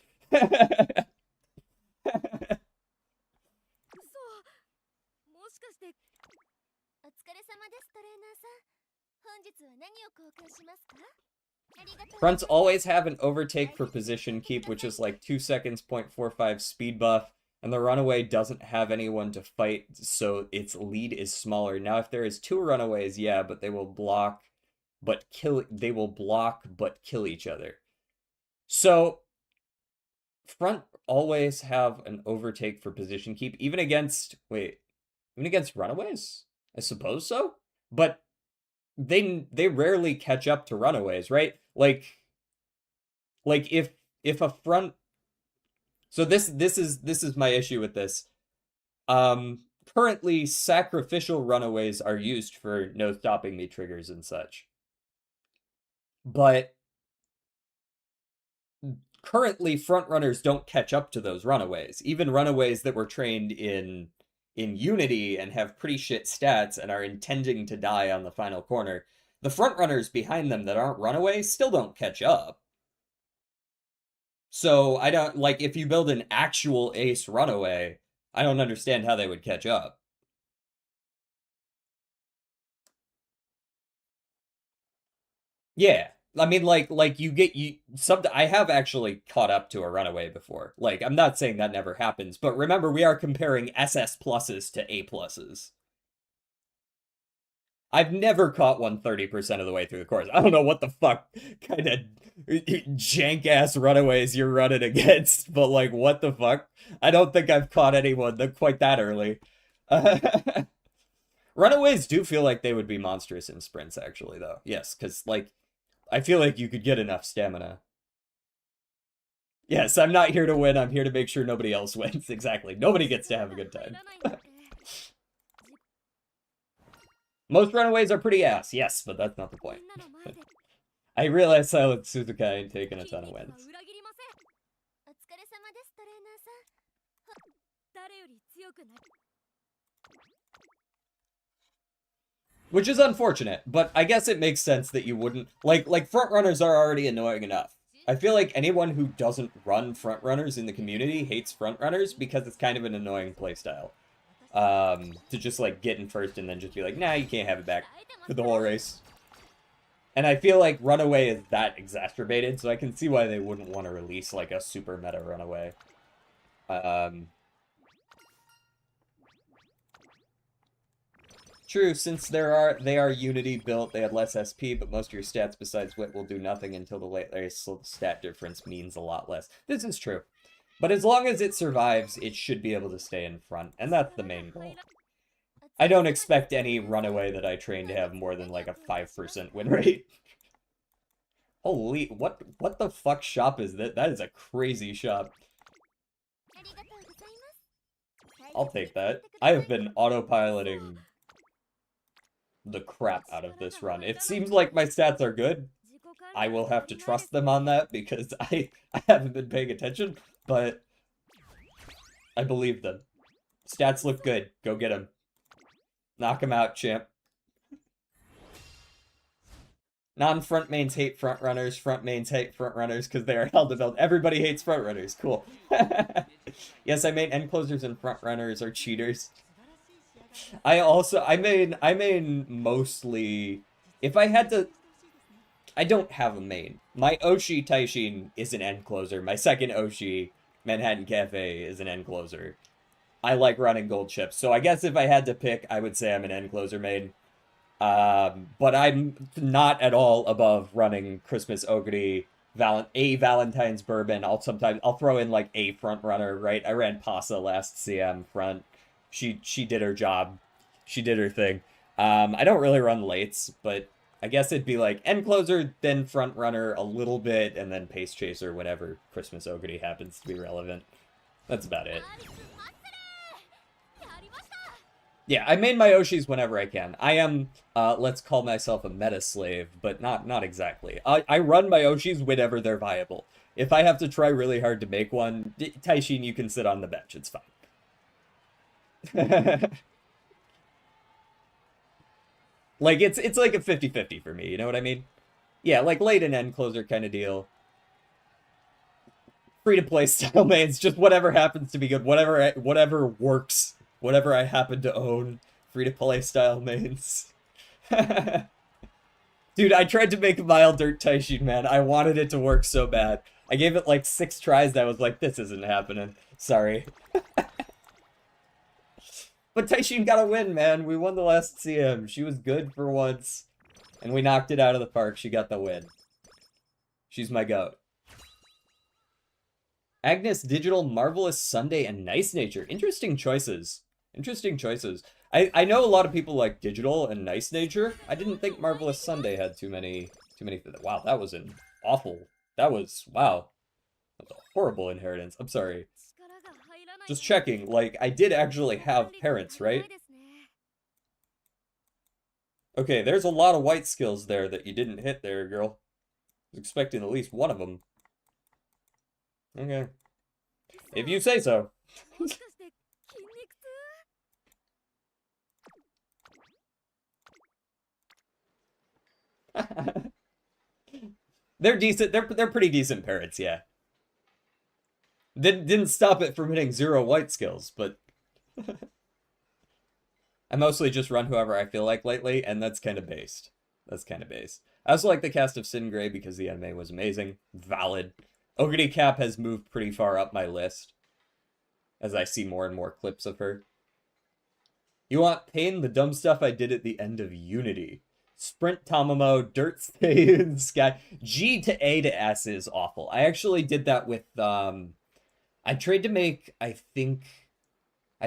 Fronts always have an overtake for position keep, which is like 2 seconds, 0.45 speed buff, and the runaway doesn't have anyone to fight, so its lead is smaller. Now, if there is 2 runaways, yeah, but they will block but kill each other. So front always have an overtake for position keep, even against runaways? I suppose so. But they rarely catch up to runaways, right? Like if a front. So this is my issue with this. Currently sacrificial runaways are used for no stopping me triggers and such. But currently front runners don't catch up to those runaways. Even runaways that were trained in Unity and have pretty shit stats and are intending to die on the final corner, the front runners behind them that aren't runaways still don't catch up. So I don't, like, if you build an actual ace runaway, I don't understand how they would catch up. Yeah. I mean, like I have actually caught up to a runaway before. Like, I'm not saying that never happens, but remember, we are comparing SS pluses to A pluses. I've never caught one 30% of the way through the course. I don't know what the fuck kind of jank-ass runaways you're running against, but, like, what the fuck? I don't think I've caught anyone quite that early. Runaways do feel like they would be monstrous in sprints, actually, though. Yes, because, like, I feel like you could get enough stamina. Yes, I'm not here to win. I'm here to make sure nobody else wins. Exactly. Nobody gets to have a good time. Most runaways are pretty ass, yes, but that's not the point. I realize Silent Suzuka ain't taking a ton of wins. Which is unfortunate, but I guess it makes sense that you wouldn't... Like front runners are already annoying enough. I feel like anyone who doesn't run front runners in the community hates front runners because it's kind of an annoying playstyle. To just, like, get in first and then just be like, nah, you can't have it back for the whole race. And I feel like Runaway is that exacerbated, so I can see why they wouldn't want to release, like, a super meta Runaway. True, since they are Unity built, they had less SP, but most of your stats besides Wit will do nothing until the late race, so the stat difference means a lot less. This is true. But as long as it survives, it should be able to stay in front, and that's the main goal. I don't expect any Runaway that I train to have more than, like, a 5% win rate. Holy, what the fuck shop is that? That is a crazy shop. I'll take that. I have been autopiloting the crap out of this run. It seems like my stats are good. I will have to trust them on that because I haven't been paying attention, but I believe them. Stats look good. Go get them. Knock him out, champ. Non-front mains hate front runners. Front mains hate front runners because they are held to build. Everybody hates front runners. Cool. Yes, I main end closers and front runners are cheaters. I main mostly, if I had to, I don't have a main. My Oshi Taishin is an end closer. My second Oshi, Manhattan Cafe, is an end closer. I like running gold chips, so I guess if I had to pick, I would say I'm an end closer main. But I'm not at all above running Christmas Oguri, Valentine's Bourbon. I'll throw in like a front runner, right? I ran Pasa last CM front. She did her job. She did her thing. I don't really run lates, but I guess it'd be like end closer, then front runner a little bit, and then pace chaser whenever Christmas Oguri happens to be relevant. That's about it. Yeah, I main my Oshis whenever I can. I am, let's call myself a meta slave, but not exactly. I run my Oshis whenever they're viable. If I have to try really hard to make one, Taishin, you can sit on the bench. It's fine. Like, it's like a 50-50 for me, you know what I mean? Yeah, like late and end closer kind of deal. Free-to-play style mains, just whatever happens to be good, whatever works, whatever I happen to own. Free-to-play style mains. Dude, I tried to make a mild dirt Taishin, man. I wanted it to work so bad. I gave it like 6 tries that I was like, this isn't happening. Sorry. But Taishin got a win, man. We won the last CM. She was good for once. And we knocked it out of the park. She got the win. She's my goat. Agnes, Digital, Marvelous, Sunday, and Nice Nature. Interesting choices. Interesting choices. I know a lot of people like Digital and Nice Nature. I didn't think Marvelous Sunday had too many... Wow, that was an awful... Wow. That was a horrible inheritance. I'm sorry. Just checking, like, I did actually have parents, right? Okay, there's a lot of white skills there that you didn't hit there, girl. I was expecting at least one of them. Okay. If you say so. They're decent, they're pretty decent parrots, yeah. Didn't stop it from hitting 0 white skills, but... I mostly just run whoever I feel like lately, and that's kind of based. That's kind of based. I also like the cast of Sin Grey because the anime was amazing. Valid. Oguri Cap has moved pretty far up my list, as I see more and more clips of her. You want pain? The dumb stuff I did at the end of Unity. Sprint Tamamo, Dirt Stain, Sky. G to A to S is awful. I actually did that with, I tried to make, I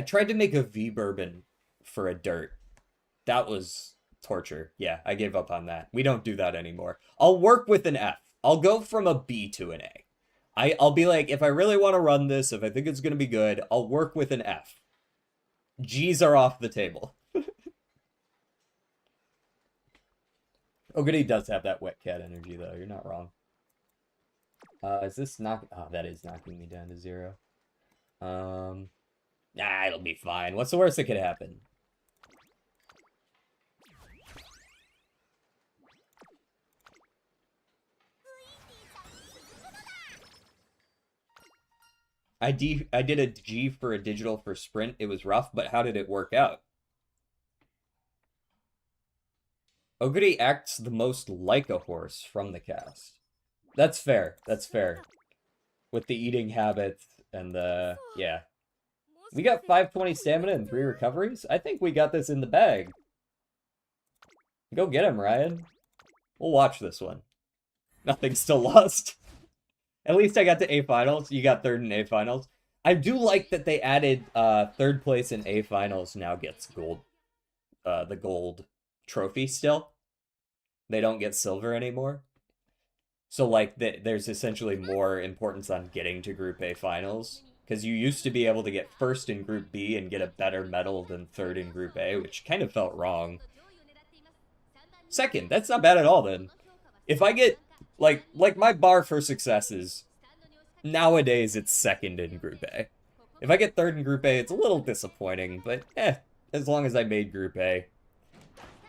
tried to make a V bourbon for a dirt. That was torture. Yeah, I gave up on that. We don't do that anymore. I'll work with an F. I'll go from a B to an A. I'll be like, if I really want to run this, if I think it's going to be good, I'll work with an F. G's are off the table. Oguri does have that wet cat energy, though. You're not wrong. Is this knock? Oh, that is knocking me down to 0. Nah, it'll be fine. What's the worst that could happen? I did a G for a digital for sprint. It was rough, but how did it work out? Oguri acts the most like a horse from the cast. That's fair. That's fair. With the eating habits and the... yeah. We got 520 stamina and 3 recoveries? I think we got this in the bag. Go get him, Ryan. We'll watch this one. Nothing's still lost. At least I got to A finals. You got 3rd in A finals. I do like that they added 3rd place in A finals now gets gold. The gold trophy still. They don't get silver anymore. So, like, there's essentially more importance on getting to Group A finals. Because you used to be able to get 1st in Group B and get a better medal than 3rd in Group A, which kind of felt wrong. 2nd, that's not bad at all, then. If I get, like my bar for success is, nowadays it's 2nd in Group A. If I get 3rd in Group A, it's a little disappointing, but as long as I made Group A.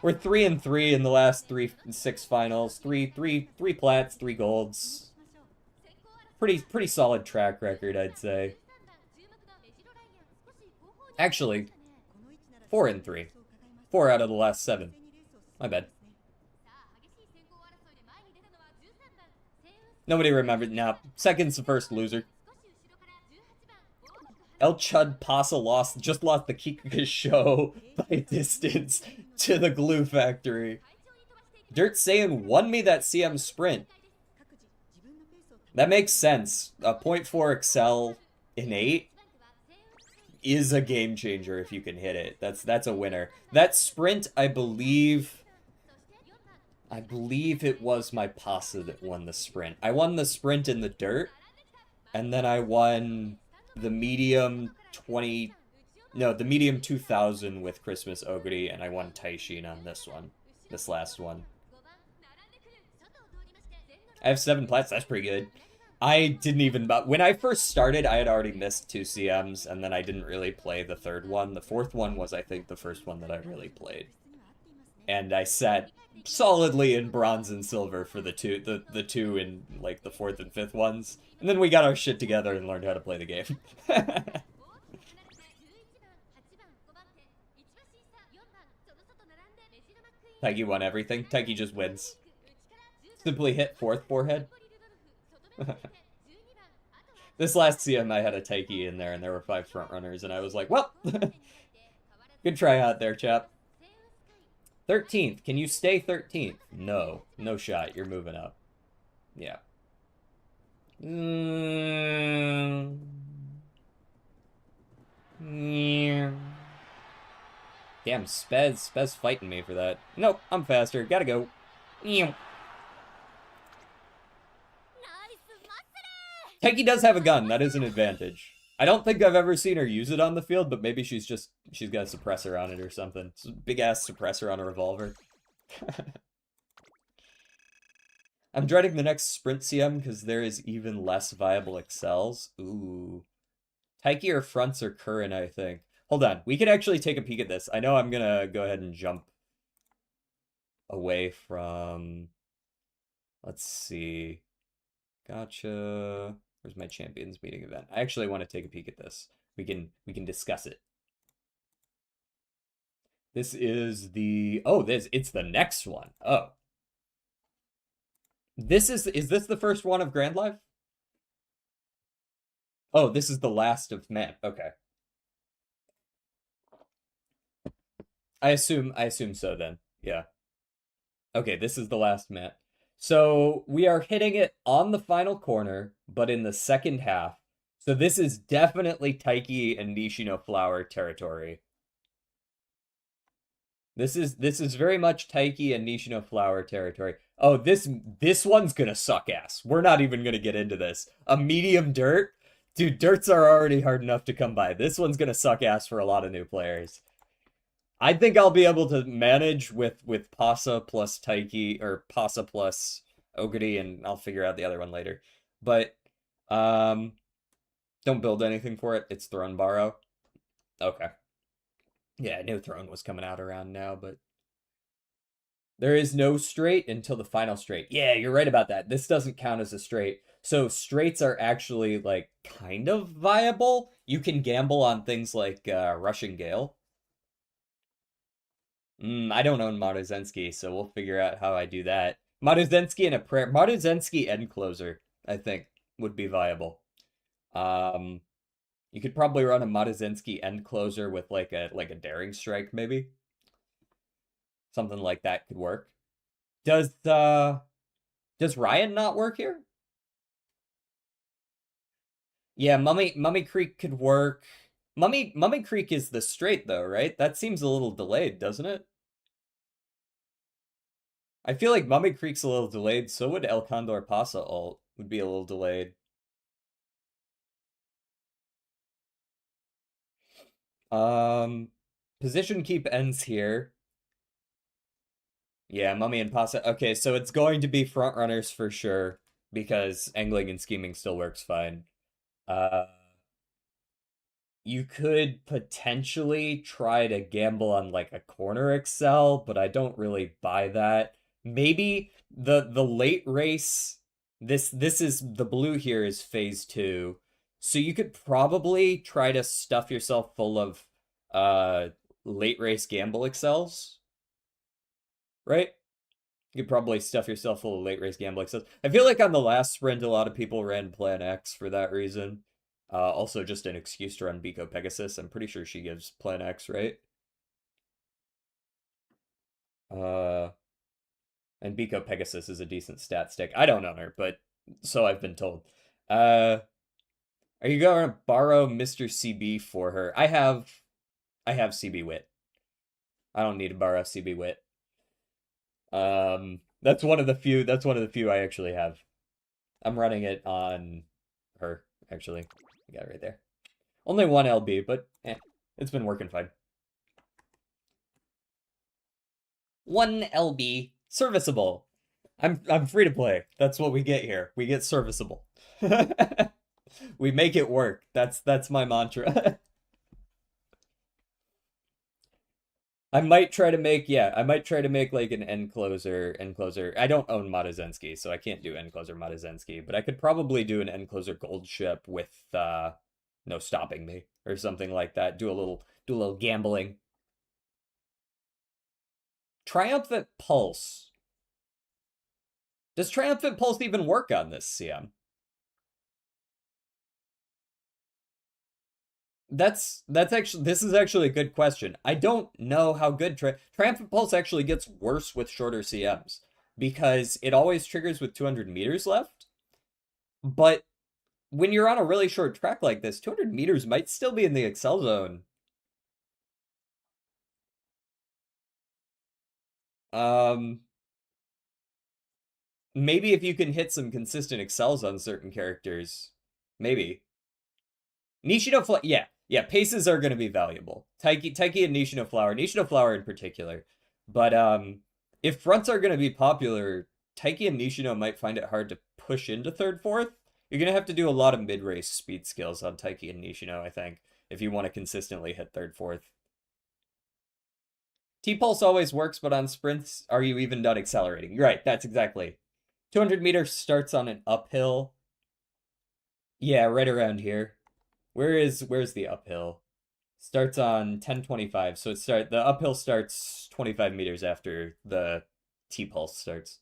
We're 3-3 in the last 6 finals. 3 plats, 3 golds. Pretty solid track record, I'd say. Actually, 4-3. 4 out of the last 7. My bad. Nobody remembered. Nah, 2nd's the first loser. El Chud Pasa just lost the Kika show by distance to the glue factory. Dirt Saiyan won me that CM sprint. That makes sense. A 0.4 Excel in 8 is a game changer if you can hit it. That's a winner. That sprint, I believe it was my Pasa that won the sprint. I won the sprint in the dirt, and then I won the medium 2000 with Christmas Oguri, and I won Taishin on this last one. I have 7 plats, that's pretty good. I didn't even, when I first started, I had already missed 2 CMs, and then I didn't really play the 3rd one. The 4th one was, I think, the first one that I really played. And I sat solidly in bronze and silver for the two in, like, the 4th and 5th ones. And then we got our shit together and learned how to play the game. Taiki won everything. Taiki just wins. Simply hit 4th forehead. This last CM I had a Taiki in there and there were 5 frontrunners and I was like, well, good try out there, chap. 13th. Can you stay 13th? No. No shot. You're moving up. Yeah. Damn, Spez fighting me for that. Nope, I'm faster. Gotta go. Taiki does have a gun. That is an advantage. I don't think I've ever seen her use it on the field, but maybe she's got a suppressor on it or something. It's a big-ass suppressor on a revolver. I'm dreading the next sprint CM because there is even less viable excels. Ooh. Taiki or fronts or Curran, I think. Hold on. We could actually take a peek at this. I know I'm gonna go ahead and jump away from... Let's see. Gotcha. Where's my champions meeting event? I actually want to take a peek at this. We can discuss it. This is the it's the next one. Oh. Is this the first one of Grand Life? Oh, this is the last of map. Okay. I assume so then. Yeah. Okay, this is the last map. So we are hitting it on the final corner, but in the second half. So this is definitely Taiki and Nishino Flower territory. This is very much Taiki and Nishino Flower territory. Oh, this one's gonna suck ass. We're not even gonna get into this. A medium dirt? Dude, dirts are already hard enough to come by. This one's gonna suck ass for a lot of new players. I think I'll be able to manage with Pasa plus Taiki or Pasa plus Oguri, and I'll figure out the other one later. But um don't build anything for it. It's Throne Borrow. Okay. Yeah, New Throne was coming out around now, but there is no straight until the final straight. Yeah, you're right about that. This doesn't count as a straight. So straights are actually like kind of viable. You can gamble on things like Russian Gale. I don't own Maruzensky, so we'll figure out how I do that. Maruzensky and a prayer. Maruzensky end closer, I think, would be viable. Um, you could probably run a Maruzensky end closer with like a daring strike, maybe. Something like that could work. Does Ryan not work here? Yeah, Mummy Creek could work. Mummy Creek is the straight though, right? That seems a little delayed, doesn't it? I feel like Mummy Creek's a little delayed, so would El Condor Pasa ult would be a little delayed. Um Position keep ends here. Yeah, Mummy and Pasa. Okay, so it's going to be front runners for sure because angling and scheming still works fine. Uh You could potentially try to gamble on like a corner excel, but I don't really buy that. Maybe the late race, this is the blue here is phase two. So you could probably try to stuff yourself full of uh late race gamble excels, right? You could probably stuff yourself full of late race gamble excels. I feel like on the last sprint a lot of people ran Plan X for that reason. Also, just an excuse to run Biko Pegasus. I'm pretty sure she gives Plan X, right? Uh, and Biko Pegasus is a decent stat stick. I don't own her, but so I've been told. Uh, are you going to borrow Mr. CB for her? I have CB Wit. I don't need to borrow CB Wit. That's one of the few. That's one of the few I actually have. I'm running it on her, actually. I got it right there. Only one LB, but it's been working fine. One LB, serviceable. I'm free to play. That's what we get here. We get serviceable. We make it work. That's my mantra. I might try to make like an end closer. I don't own Matazensky, so I can't do end closer Matazensky, but I could probably do an end closer gold ship with no stopping me or something like that. Do a little gambling. Triumphant Pulse. Does Triumphant Pulse even work on this CM? This is actually a good question. I don't know how good Triumphant Pulse actually gets worse with shorter CMs because it always triggers with 200 meters left. But when you're on a really short track like this, 200 meters might still be in the Excel zone. Um, Maybe if you can hit some consistent Excels on certain characters, maybe. Nishino Flower, yeah, paces are going to be valuable. Taiki and Nishino Flower in particular. But if fronts are going to be popular, Taiki and Nishino might find it hard to push into third, fourth. You're going to have to do a lot of mid-race speed skills on Taiki and Nishino, I think, if you want to consistently hit third, fourth. T-Pulse always works, but on sprints, are you even done accelerating? You're right, that's exactly. 200 meters starts on an uphill. Yeah, right around here. Where's the uphill? Starts on 1025. So the uphill starts 25 meters after the T pulse starts.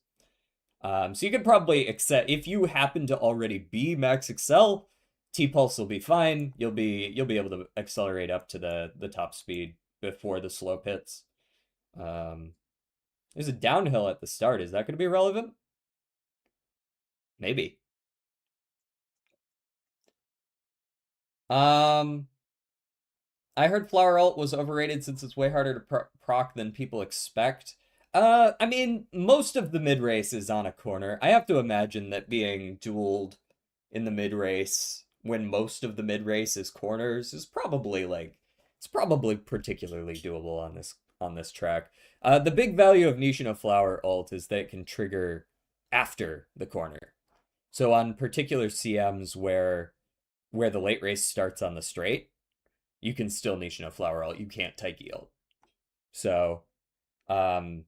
So you could probably accept if you happen to already be max excel, T pulse will be fine. You'll be able to accelerate up to the top speed before the slope hits. There's a downhill at the start. Is that going to be relevant? Maybe. Um, I heard Flower Ult was overrated since it's way harder to proc than people expect. I mean, most of the mid race is on a corner. I have to imagine that being dueled in the mid race when most of the mid race is corners is probably like it's probably particularly doable on this track. The big value of Nishino Flower Ult is that it can trigger after the corner. So on particular CMs where the late race starts on the straight, you can still Nishino Flower Ult. You can't Taiki Ult. So, and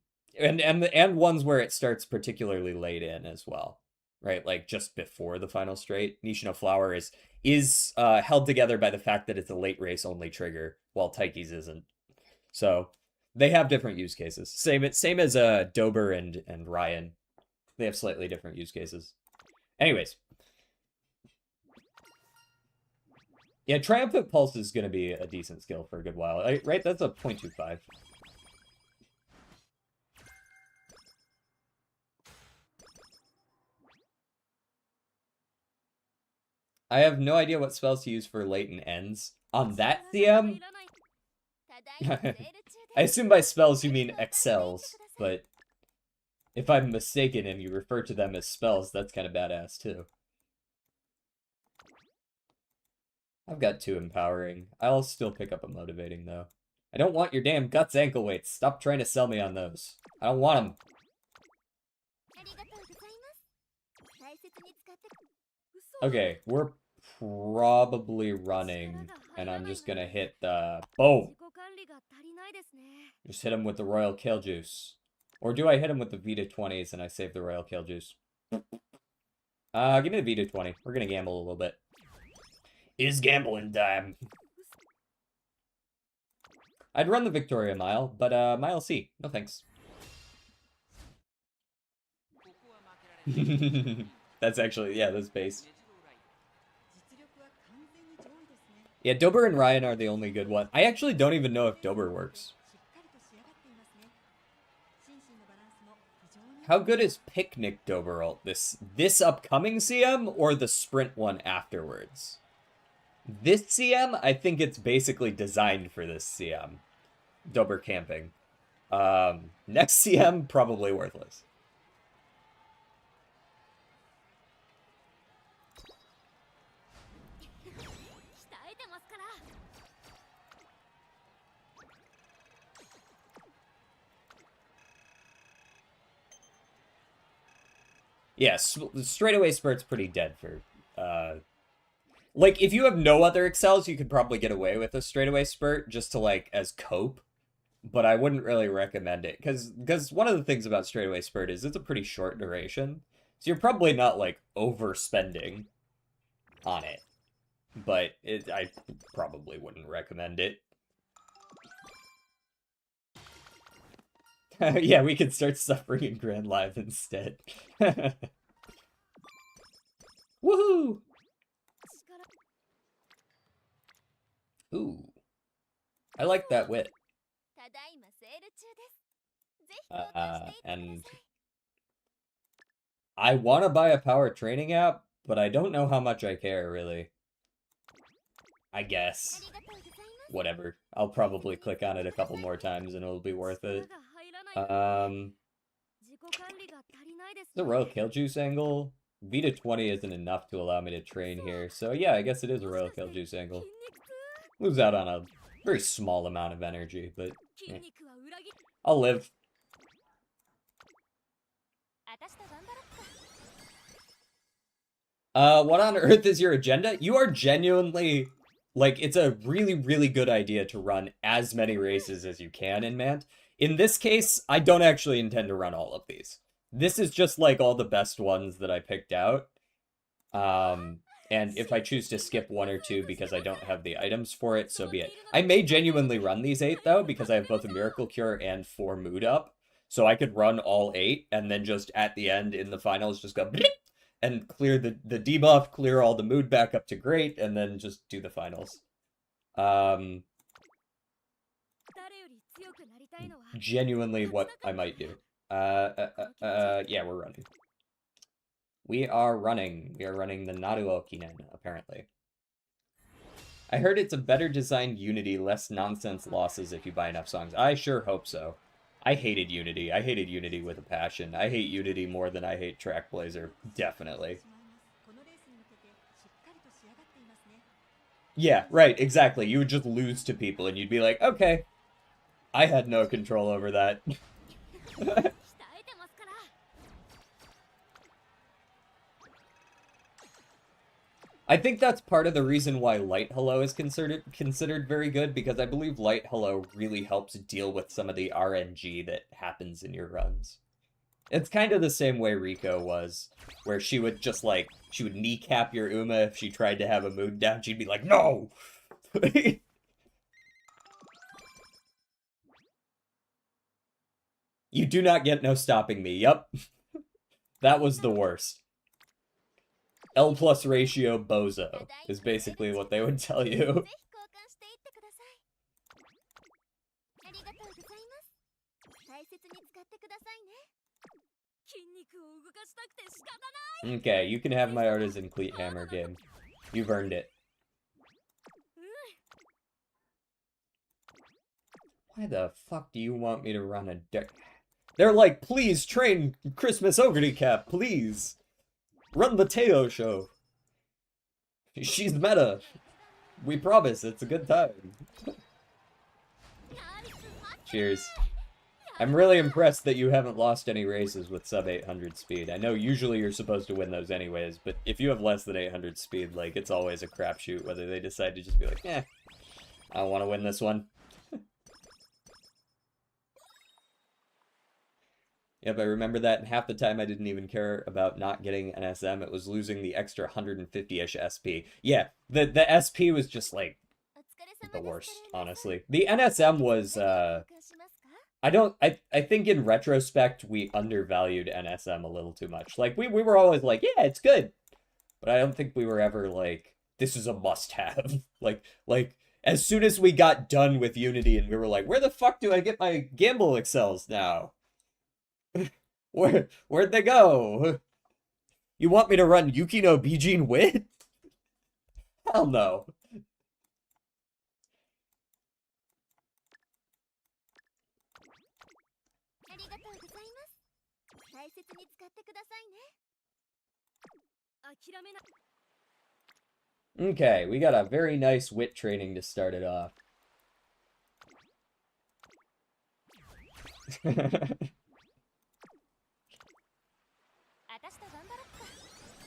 ones where it starts particularly late in as well, right? Like just before the final straight, Nishino Flower is held together by the fact that it's a late race only trigger, while Taiki's isn't. So they have different use cases. Same as Dober and Ryan. They have slightly different use cases. Anyways. Yeah, Triumphant Pulse is going to be a decent skill for a good while. Right? That's a 0.25. I have no idea what spells to use for latent ends. On that CM, I assume by spells you mean excels, but if I'm mistaken and you refer to them as spells, that's kind of badass too. I've got 2 empowering. I'll still pick up a motivating though. I don't want your damn guts ankle weights. Stop trying to sell me on those. I don't want them. Okay, we're probably running, and I'm just gonna hit the... Boom! Just hit him with the Royal Kill Juice. Or do I hit him with the Vita 20s and I save the Royal Kill Juice? Give me the Vita 20. We're gonna gamble a little bit. Is gambling time. I'd run the Victoria Mile, but Mile C. No thanks. That's actually, yeah, that's base. Yeah, Dober and Ryan are the only good one. I actually don't even know if Dober works. How good is Picnic Dober ult? This upcoming CM or the sprint one afterwards? This CM, I think it's basically designed for this CM. Dober camping. Next CM, probably worthless. Yes, straightaway spurt's pretty dead for, like, if you have no other excels, you could probably get away with a straightaway spurt just to, like, as cope, but I wouldn't really recommend it, because one of the things about straightaway spurt is it's a pretty short duration, so you're probably not, like, overspending on it, but I probably wouldn't recommend it. Yeah, we could start suffering in Grand Live instead. Woohoo! Ooh. I like that wit. And I want to buy a power training app, but I don't know how much I care, really. I guess. Whatever. I'll probably click on it a couple more times and it'll be worth it. The Royal Kill Juice angle? Vita 20 isn't enough to allow me to train here, so yeah, I guess it is a Royal Kill Juice angle. Lose out on a very small amount of energy, but eh. I'll live. What on earth is your agenda? You are genuinely, like, it's a really, really good idea to run as many races as you can in Mant. In this case, I don't actually intend to run all of these. This is just, like, all the best ones that I picked out. And if I choose to skip 1 or 2 because I don't have the items for it, so be it. I may genuinely run these 8, though, because I have both a Miracle Cure and 4 Mood Up. So I could run all 8, and then just at the end, in the finals, just go and clear the debuff, clear all the mood back up to great, and then just do the finals. Genuinely what I might do. Yeah, we're running. We are running the Naru Okinen, apparently. I heard it's a better designed Unity, less nonsense losses if you buy enough songs. I sure hope so. I hated Unity. I hated Unity with a passion. I hate Unity more than I hate Trackblazer. Definitely. Yeah, right, exactly. You would just lose to people and you'd be like, okay, I had no control over that. I think that's part of the reason why Light Hello is considered very good, because I believe Light Hello really helps deal with some of the RNG that happens in your runs. It's kind of the same way Rico was, where she would just like, she would kneecap your Uma if she tried to have a mood down. She'd be like, no! You do not get no stopping me. Yup. That was the worst. L plus ratio bozo is basically what they would tell you. Okay, you can have my Artisan Cleat Hammer game. You've earned it. Why the fuck do you want me to run a deck? They're like, please train Christmas Ogre Cap, please. Run the Teo show. She's meta. We promise, it's a good time. Cheers. I'm really impressed that you haven't lost any races with sub 800 speed. I know usually you're supposed to win those anyways, but if you have less than 800 speed, like, it's always a crapshoot whether they decide to just be like, eh, I don't want to win this one. Yep, I remember that, and half the time I didn't even care about not getting an SM. It was losing the extra 150-ish SP. Yeah, the SP was just, like, the worst, honestly. The NSM was, I think in retrospect, we undervalued NSM a little too much. Like, we were always like, yeah, it's good. But I don't think we were ever like, this is a must-have. like, as soon as we got done with Unity and we were like, where the fuck do I get my Gamble Excels now? Where'd they go? You want me to run Yukino Bijin Wit? Hell no. Okay, we got a very nice wit training to start it off.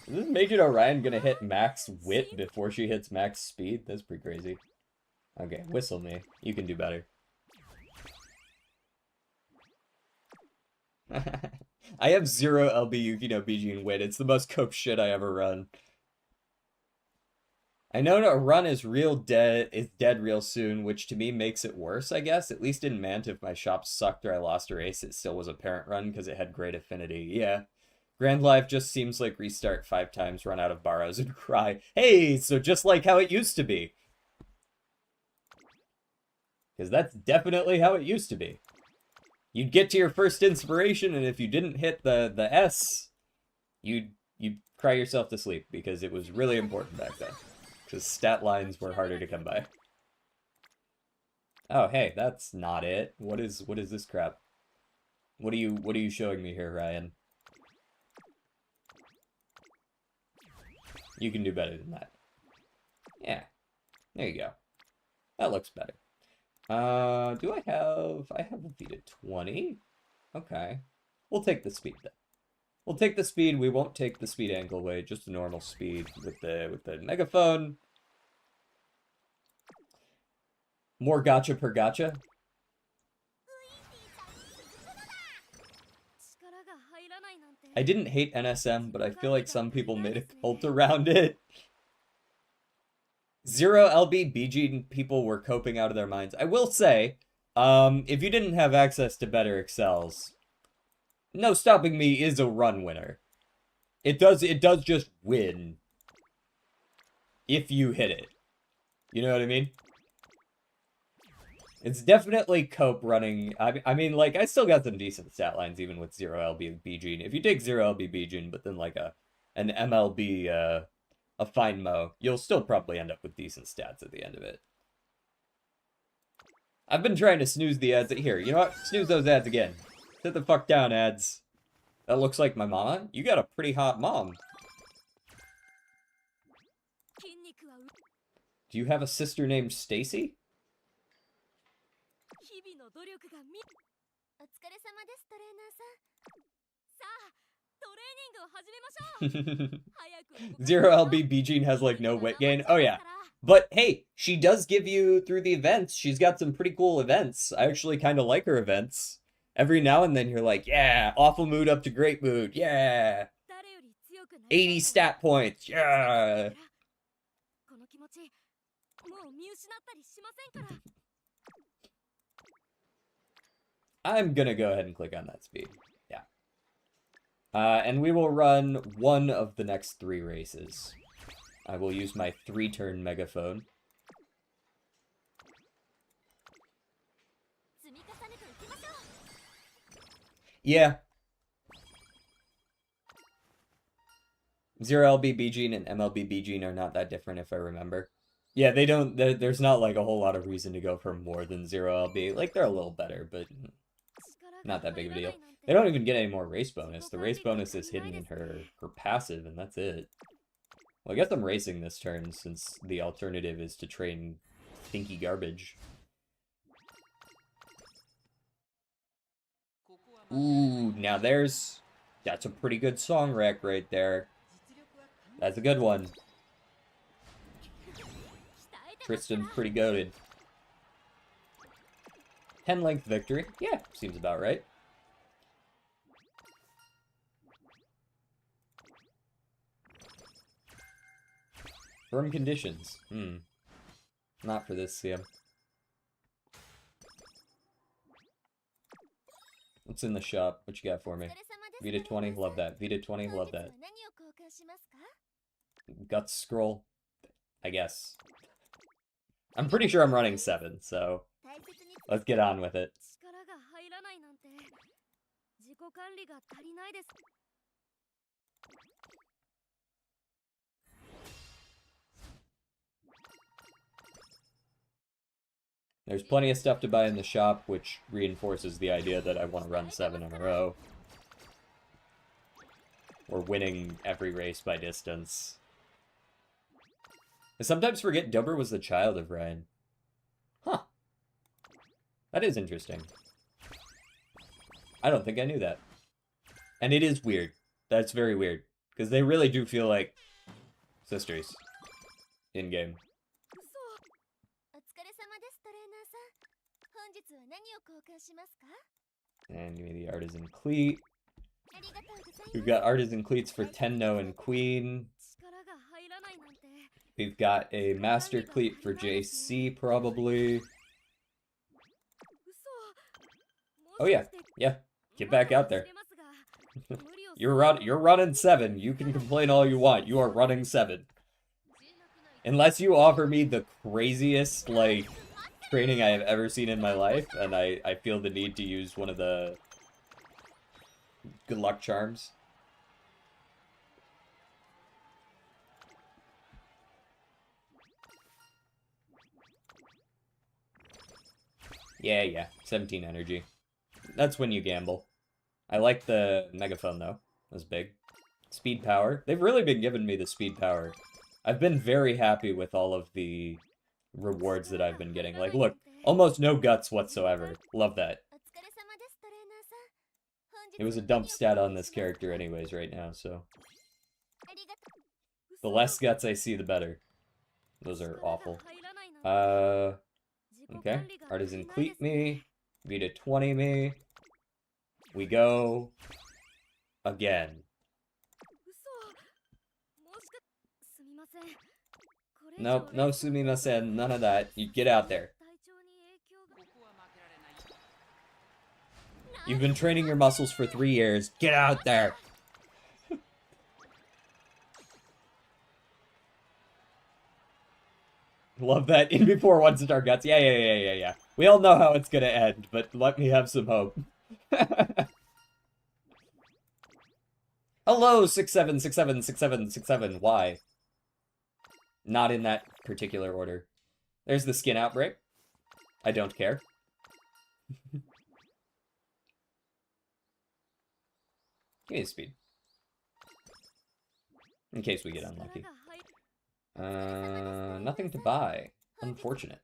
Is this Major Orion gonna hit max wit before she hits max speed? That's pretty crazy. Okay, whistle me. You can do better. I have 0 LB Yukino Bijin wit. It's the most cope shit I ever run. I know a run is dead real soon, which to me makes it worse, I guess. At least in Mant, if my shop sucked or I lost a race, it still was a parent run because it had great affinity. Yeah. Grand Life just seems like restart 5 times, run out of borrows, and cry. Hey, so just like how it used to be. Because that's definitely how it used to be. You'd get to your first inspiration, and if you didn't hit the S, you'd cry yourself to sleep, because it was really important back then. Because stat lines were harder to come by. Oh, hey, that's not it. What is this crap? What are you showing me here, Ryan? You can do better than that. Yeah. There you go. That looks better. Do I have a feed at 20? Okay. We'll take the speed then. We'll take the speed. We won't take the speed angle way, just the normal speed with the megaphone. More gacha per gacha. I didn't hate NSM, but I feel like some people made a cult around it. 0 LB BG people were coping out of their minds. I will say, if you didn't have access to better excels, No Stopping Me is a run winner. It does just win if you hit it. You know what I mean? It's definitely cope running. I mean, like, I still got some decent stat lines even with 0 LB BG. If you take 0 LB BG, but then like an MLB a fine mo, you'll still probably end up with decent stats at the end of it. I've been trying to snooze the ads. Here, you know what? Snooze those ads again. Sit the fuck down, ads. That looks like my mama. You got a pretty hot mom. Do you have a sister named Stacy? Zero LB Beijing has like no wit gain. Oh yeah. But hey, she does give you through the events. She's got some pretty cool events. I actually kind of like her events. Every now and then you're like, yeah, awful mood up to great mood. Yeah. 80 stat points. Yeah. I'm gonna go ahead and click on that speed. Yeah. And we will run one of the next 3 races. I will use my 3-turn megaphone. Yeah. 0LB BG and MLB BG are not that different if I remember. Yeah, they don't, there's not like a whole lot of reason to go for more than 0LB. Like, they're a little better, but not that big of a deal. They don't even get any more race bonus. The race bonus is hidden in her passive, and that's it. Well, I guess I'm racing this turn, since the alternative is to train stinky garbage. Ooh, now that's a pretty good song rack right there. That's a good one. Tristan's pretty goated. 10 length victory. Yeah, seems about right. Firm conditions. Not for this CM. What's in the shop? What you got for me? Vita 20, love that. Vita 20, love that. Guts scroll, I guess. I'm pretty sure I'm running 7, so let's get on with it. There's plenty of stuff to buy in the shop, which reinforces the idea that I want to run 7 in a row. Or winning every race by distance. I sometimes forget Dubber was the child of Ryan. Huh. That is interesting. I don't think I knew that. And it is weird. That's very weird. Because they really do feel like sisters in-game. And give me the artisan cleat. We've got artisan cleats for Tenno and Queen. We've got a master cleat for JC, probably. Oh yeah, yeah. Get back out there. You're running 7. You can complain all you want. You are running 7. Unless you offer me the craziest, like, training I have ever seen in my life, and I feel the need to use one of the good luck charms. Yeah, 17 energy. That's when you gamble. I like the megaphone, though. That's big. Speed power. They've really been giving me the speed power. I've been very happy with all of the rewards that I've been getting. Like, look, almost no guts whatsoever. Love that. It was a dump stat on this character anyways right now, so. The less guts I see, the better. Those are awful. Okay. Artisan cleat me. Vita 20 me. We go. Again. Nope, no sumimasen, none of that. You get out there. You've been training your muscles for 3 years. Get out there! Love that. In before one star guts. Yeah. We all know how it's gonna end, but let me have some hope. Hello, 67676767. Why? Not in that particular order. There's the skin outbreak. I don't care. Give me the speed. In case we get unlucky. Nothing to buy. Unfortunate.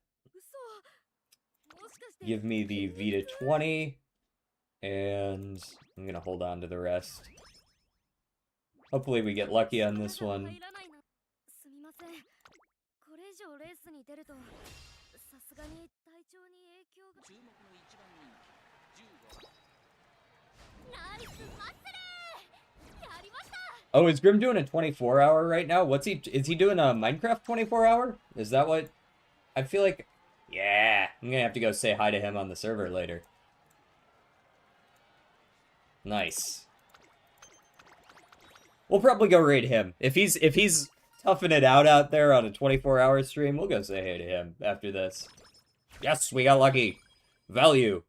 Give me the Vita 20. And I'm gonna hold on to the rest. Hopefully we get lucky on this one. Oh, is Grim doing a 24-hour right now? Is he doing a Minecraft 24-hour? Is that what? I feel like, yeah, I'm gonna have to go say hi to him on the server later. Nice. We'll probably go raid him. If he's toughing it out there on a 24-hour stream, we'll go say hey to him after this. Yes, we got lucky. Value.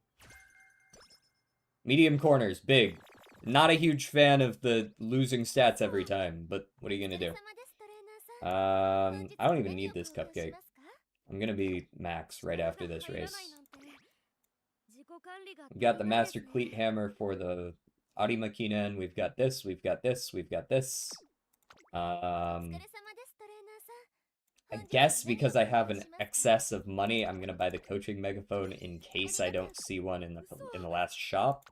Medium corners, big. Not a huge fan of the losing stats every time, but what are you gonna do? I don't even need this cupcake. I'm gonna be max right after this race. We've got the Master Cleat Hammer for the Arimakinen. We've got this, we've got this, we've got this. I guess because I have an excess of money, I'm gonna buy the coaching megaphone in case I don't see one in the last shop.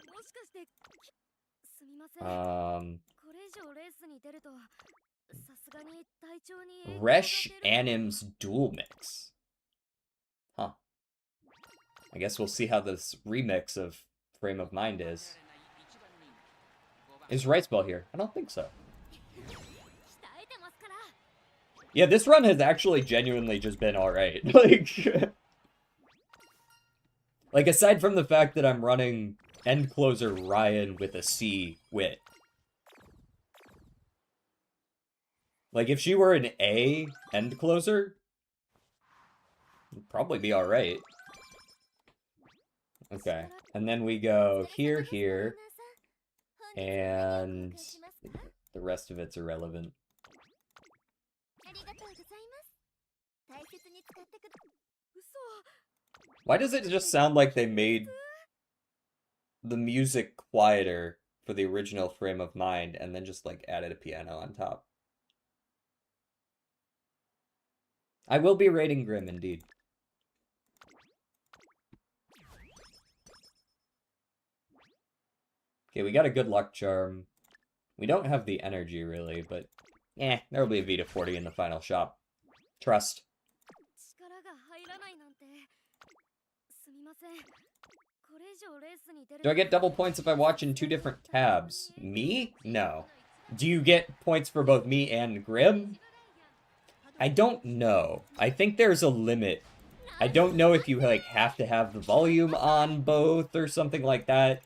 Resh Anim's dual mix. Huh. I guess we'll see how this remix of Frame of Mind is. Is Rice Ball here? I don't think so. Yeah, this run has actually genuinely just been alright. Like, aside from the fact that I'm running End Closer Ryan with a C wit. Like, if she were an A End Closer, it'd probably be alright. Okay, and then we go here, here, and the rest of it's irrelevant. Why does it just sound like they made the music quieter for the original Frame of Mind and then just like added a piano on top? I will be rating Grim indeed. Okay, we got a good luck charm. We don't have the energy really, but there'll be a Vita 40 in the final shop. Trust. Do I get double points if I watch in 2 different tabs? Me? No. Do you get points for both me and Grim? I don't know. I think there's a limit. I don't know if you like have to have the volume on both or something like that.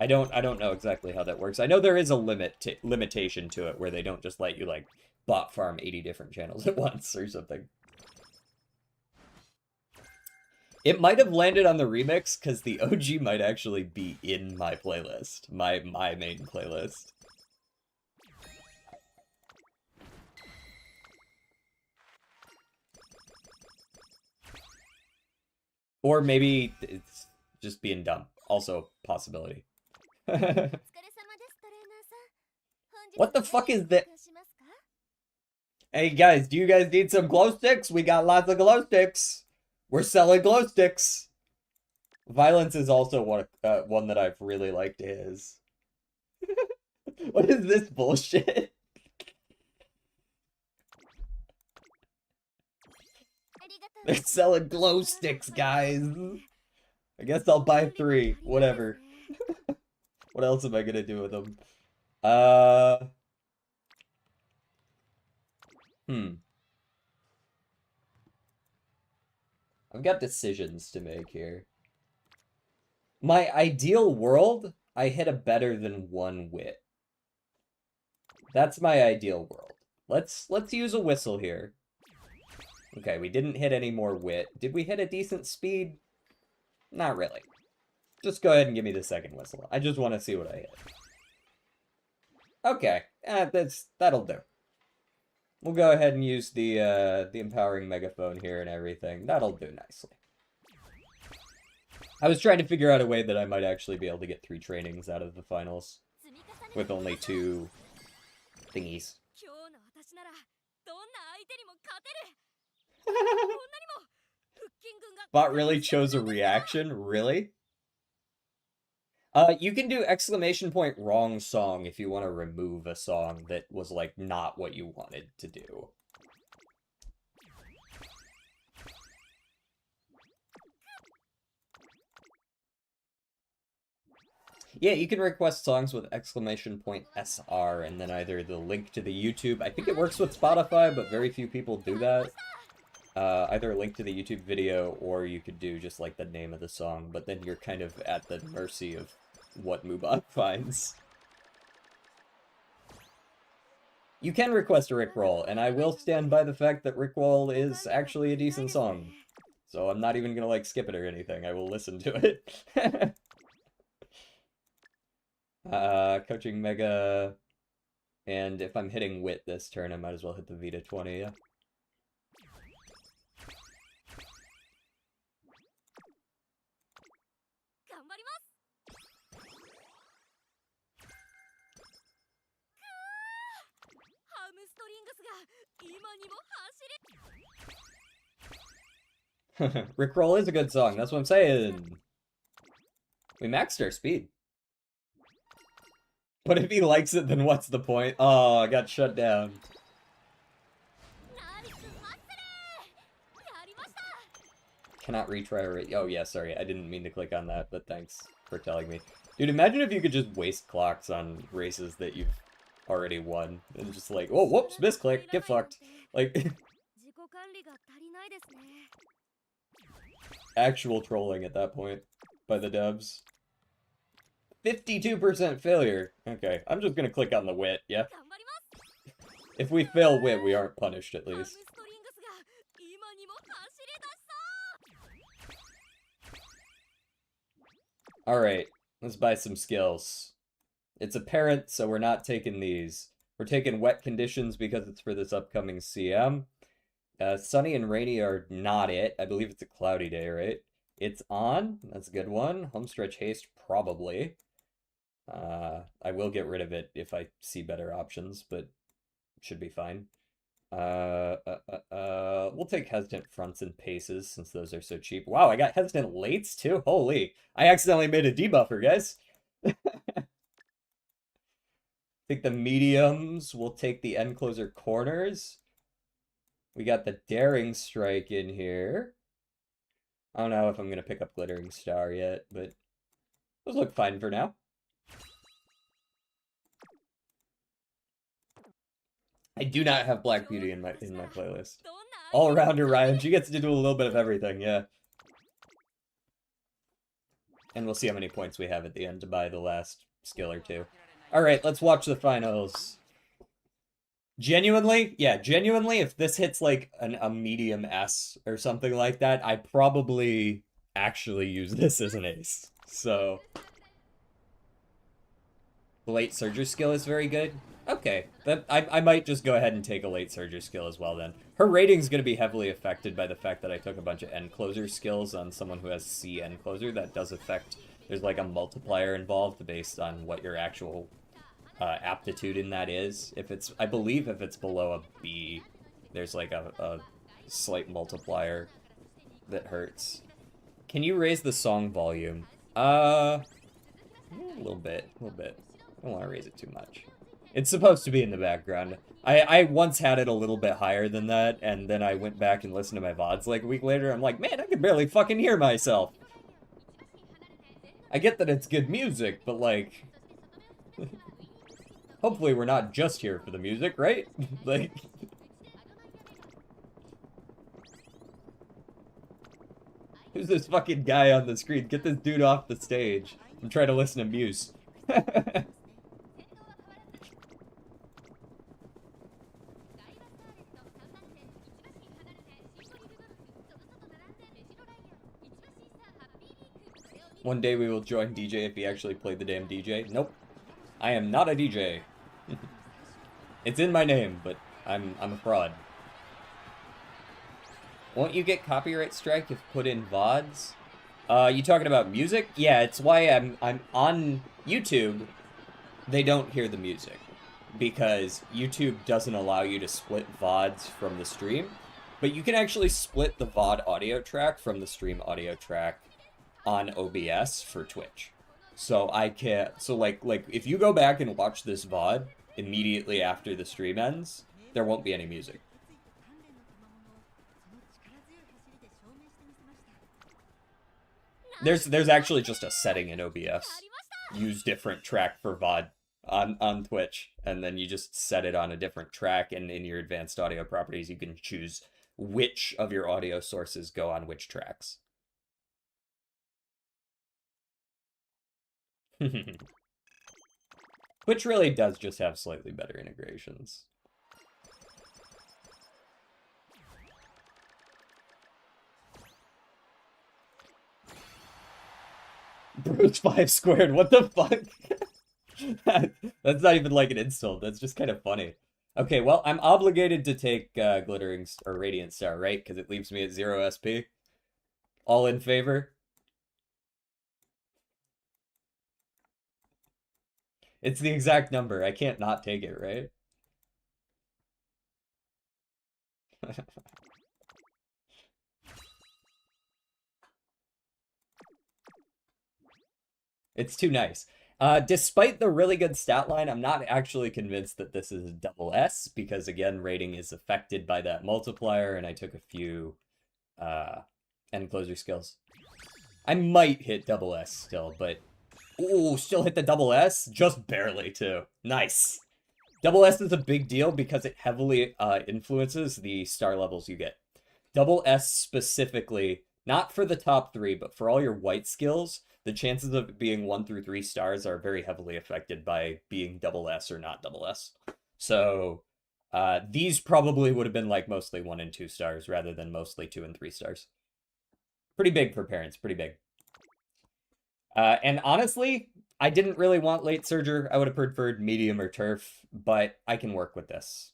I don't know exactly how that works. I know there is a limitation to it where they don't just let you like bot farm 80 different channels at once or something. It might have landed on the remix because the OG might actually be in my playlist, my main playlist. Or maybe it's just being dumb. Also a possibility. What the fuck is that? Hey guys, do you guys need some glow sticks? We got lots of glow sticks. We're selling glow sticks. Violence is also one that I've really liked his. What is this bullshit? They're selling glow sticks, guys. I guess I'll buy 3. Whatever. What else am I gonna do with them? I've got decisions to make here. My ideal world, I hit a better than 1 wit. That's my ideal world. Let's use a whistle here. Okay, we didn't hit any more wit. Did we hit a decent speed? Not really. Just go ahead and give me the second whistle. I just want to see what I hit. Okay, that'll do. We'll go ahead and use the empowering megaphone here and everything. That'll do nicely. I was trying to figure out a way that I might actually be able to get 3 trainings out of the finals with only 2 thingies. Bot really chose a reaction? Really? You can do exclamation point wrong song if you want to remove a song that was, like, not what you wanted to do. Yeah, you can request songs with exclamation point SR and then either the link to the YouTube. I think it works with Spotify, but very few people do that. Either a link to the YouTube video, or you could do just, like, the name of the song, but then you're kind of at the mercy of what Mubot finds. You can request a Rickroll, and I will stand by the fact that Rickroll is actually a decent song. So I'm not even gonna, like, skip it or anything. I will listen to it. Coaching Mega, and if I'm hitting Wit this turn, I might as well hit the Vita 20, yeah. Rickroll is a good song, that's what I'm saying. We maxed our speed. But if he likes it, then what's the point? Oh, I got shut down. Cannot retry or... Oh, yeah, sorry. I didn't mean to click on that, but thanks for telling me. Dude, imagine if you could just waste clocks on races that you've already won. And just like, oh, whoops, misclick, get fucked. Like... Actual trolling at that point by the devs. 52% failure. Okay, I'm just gonna click on the Wit, yeah? If we fail Wit, we aren't punished, at least. Alright, let's buy some skills. It's apparent, so we're not taking these. We're taking wet conditions because it's for this upcoming CM. Sunny and rainy are not it. I believe it's a cloudy day, right? It's on. That's a good one. Homestretch haste, probably. I will get rid of it if I see better options, but should be fine. We'll take hesitant fronts and paces since those are so cheap. Wow, I got hesitant lates too? Holy, I accidentally made a debuffer, guys. Take the mediums. We'll take the end closer corners. We got the daring strike in here. I don't know if I'm going to pick up glittering star yet, but those look fine for now. I do not have Black Beauty in my playlist. All-rounder Ryan. She gets to do a little bit of everything, yeah. And we'll see how many points we have at the end to buy the last skill or two. Alright, let's watch the finals. Genuinely, yeah, genuinely, if this hits like a medium S or something like that, I probably actually use this as an ace. So, the late surger skill is very good. Okay, I might just go ahead and take a late surger skill as well then. Her rating's going to be heavily affected by the fact that I took a bunch of end closer skills on someone who has C end closer. That does affect, there's like a multiplier involved based on what your actual aptitude in that is. If it's, I believe if it's below a B, there's like a slight multiplier that hurts. Can you raise the song volume? A little bit. I don't want to raise it too much. It's supposed to be in the background. I once had it a little bit higher than that, and then I went back and listened to my VODs like a week later. I'm like, man, I can barely fucking hear myself. I get that it's good music, but like... Hopefully we're not just here for the music, right? Like... Who's this fucking guy on the screen? Get this dude off the stage. I'm trying to listen to Muse. One day we will join DJ if he actually played the damn DJ. Nope. I am not a DJ. It's in my name, but I'm a fraud. Won't you get copyright strike if put in VODs? You talking about music? Yeah, it's why I'm on YouTube. They don't hear the music because YouTube doesn't allow you to split VODs from the stream, but you can actually split the VOD audio track from the stream audio track on OBS for Twitch. So I can like if you go back and watch this VOD immediately after the stream ends, there won't be any music. There's actually just a setting in OBS. Use different track for VOD on Twitch, and then you just set it on a different track, and in your advanced audio properties you can choose which of your audio sources go on which tracks. Twitch really does just have slightly better integrations. Bruce 5 squared, what the fuck? That's not even like an insult, that's just kind of funny. Okay, well, I'm obligated to take Glittering or Radiant Star, right? Because it leaves me at 0 SP. All in favor? It's the exact number. I can't not take it, right? It's too nice. Despite the really good stat line, I'm not actually convinced that this is double S because, again, rating is affected by that multiplier, and I took a few end closer skills. I might hit double S still, but... Ooh, still hit the double S? Just barely, too. Nice. Double S is a big deal because it heavily influences the star levels you get. Double S specifically, not for the top 3, but for all your white skills, the chances of it being 1 through 3 stars are very heavily affected by being double S or not double S. So these probably would have been like mostly 1 and 2 stars rather than mostly 2 and 3 stars. Pretty big for parents, pretty big. And honestly, I didn't really want late surger. I would have preferred medium or turf, but I can work with this.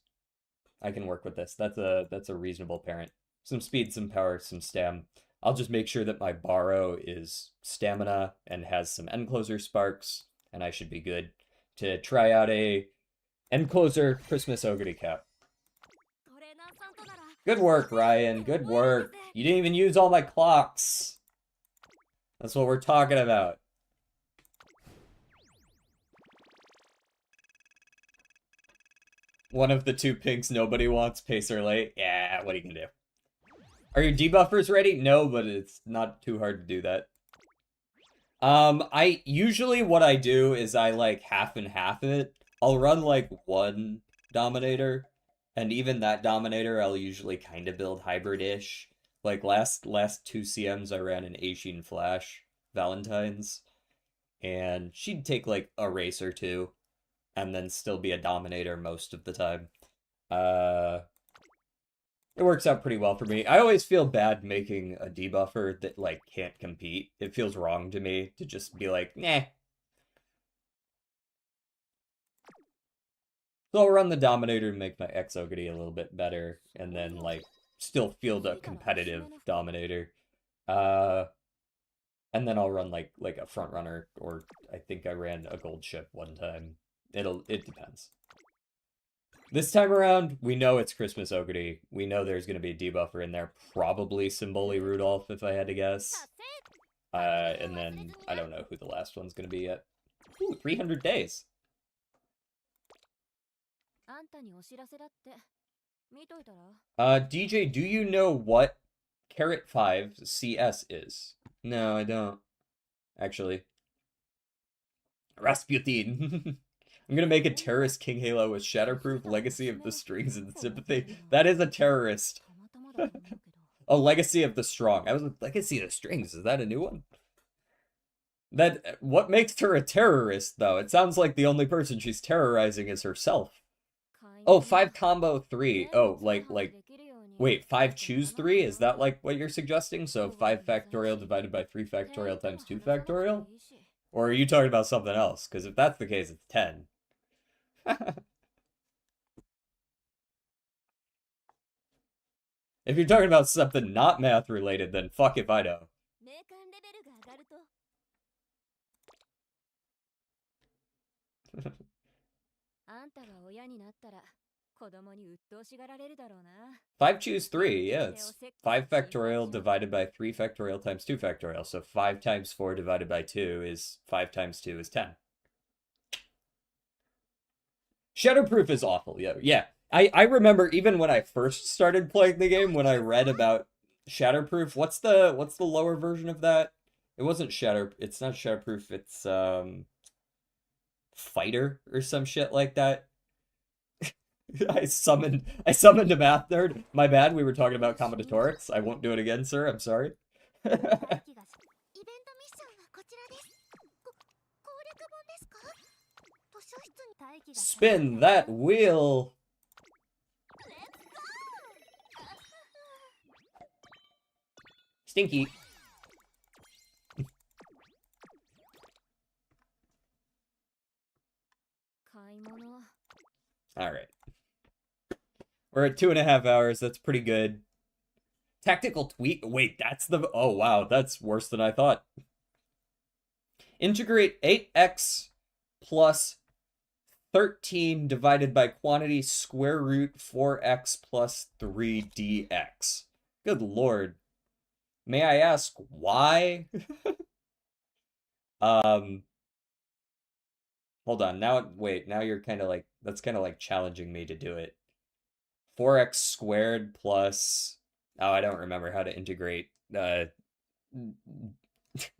I can work with this. That's a reasonable parent. Some speed, some power, some stam. I'll just make sure that my borrow is stamina and has some end closer sparks, and I should be good to try out a end closer Christmas XOguri cap. Good work, Ryan. Good work. You didn't even use all my clocks. That's what we're talking about. One of the 2 pinks nobody wants, Pacer late. Yeah, what are you gonna do? Are your debuffers ready? No, but it's not too hard to do that. I usually what I do is I like half and half it. I'll run like 1 Dominator, and even that Dominator I'll usually kind of build hybrid-ish. Like last 2 CMs I ran an Aishin Flash Valentine's, and she'd take like a race or 2, and then still be a Dominator most of the time. It works out pretty well for me. I always feel bad making a debuffer that, like, can't compete. It feels wrong to me to just be like, nah. So I'll run the Dominator to make my XOguri a little bit better, and then, like, still field a competitive Dominator. And then I'll run, like a front runner, or I think I ran a gold ship one time. It depends. This time around, we know it's Christmas XOguri. We know there's going to be a debuffer in there. Probably Symboli Rudolph, if I had to guess. And then, I don't know who the last one's going to be yet. Ooh, 300 days. DJ, do you know what Carat 5 CS is? No, I don't. Actually. Rasputin. I'm gonna make a terrorist King Halo with Shatterproof, Legacy of the Strings, and Sympathy. That is a terrorist. Oh, Legacy of the Strong. I was like, Legacy of the Strings, is that a new one? What makes her a terrorist, though? It sounds like the only person she's terrorizing is herself. Oh, 5 combo 3. Oh, wait, 5 choose 3? Is that like what you're suggesting? So 5 factorial divided by 3 factorial times 2 factorial? Or are you talking about something else? Because if that's the case, it's 10. If you're talking about something not math related, then fuck if I know. 霊感レベルが上がるとあんたが親になったら子供に鬱陶しがられるだろうな。 5 choose 3, yeah, it's 5 factorial divided by 3 factorial times 2 factorial. So 5 times 4 divided by 2 is 5 times 2 is 10. Shatterproof is awful, yeah. I remember even when I first started playing the game, when I read about Shatterproof, what's the lower version of that? It wasn't it's not Shatterproof, it's Fighter or some shit like that. I summoned a math nerd. My bad, we were talking about combinatorics. I won't do it again, sir. I'm sorry. イベントミッションはこちらです。攻略本ですか？図書室に待機が Spin that wheel. Stinky. All right. We're at 2.5 hours. That's pretty good. Tactical tweak. Wait, that's the... Oh, wow. That's worse than I thought. Integrate 8x plus 13 divided by quantity square root 4x plus 3dx. Good lord. May I ask why? Hold on. Now you're kind of like... That's kind of like challenging me to do it. 4x squared plus... Oh, I don't remember how to integrate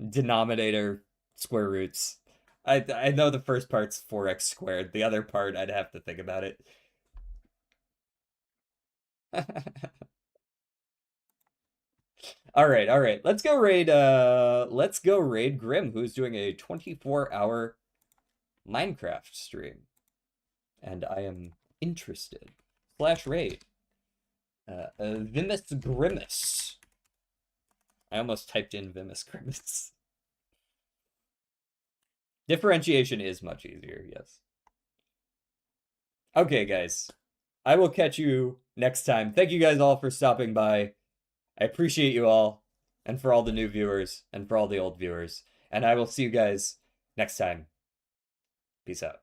denominator square roots. I know the first part's 4x squared. The other part, I'd have to think about it. All right. Let's go raid Grim, who's doing a 24-hour Minecraft stream. And I am interested. /raid. Vimus Grimace. I almost typed in Vimus Grimace. Differentiation is much easier, yes. Okay, guys. I will catch you next time. Thank you guys all for stopping by. I appreciate you all, and for all the new viewers, and for all the old viewers. And I will see you guys next time. Peace out.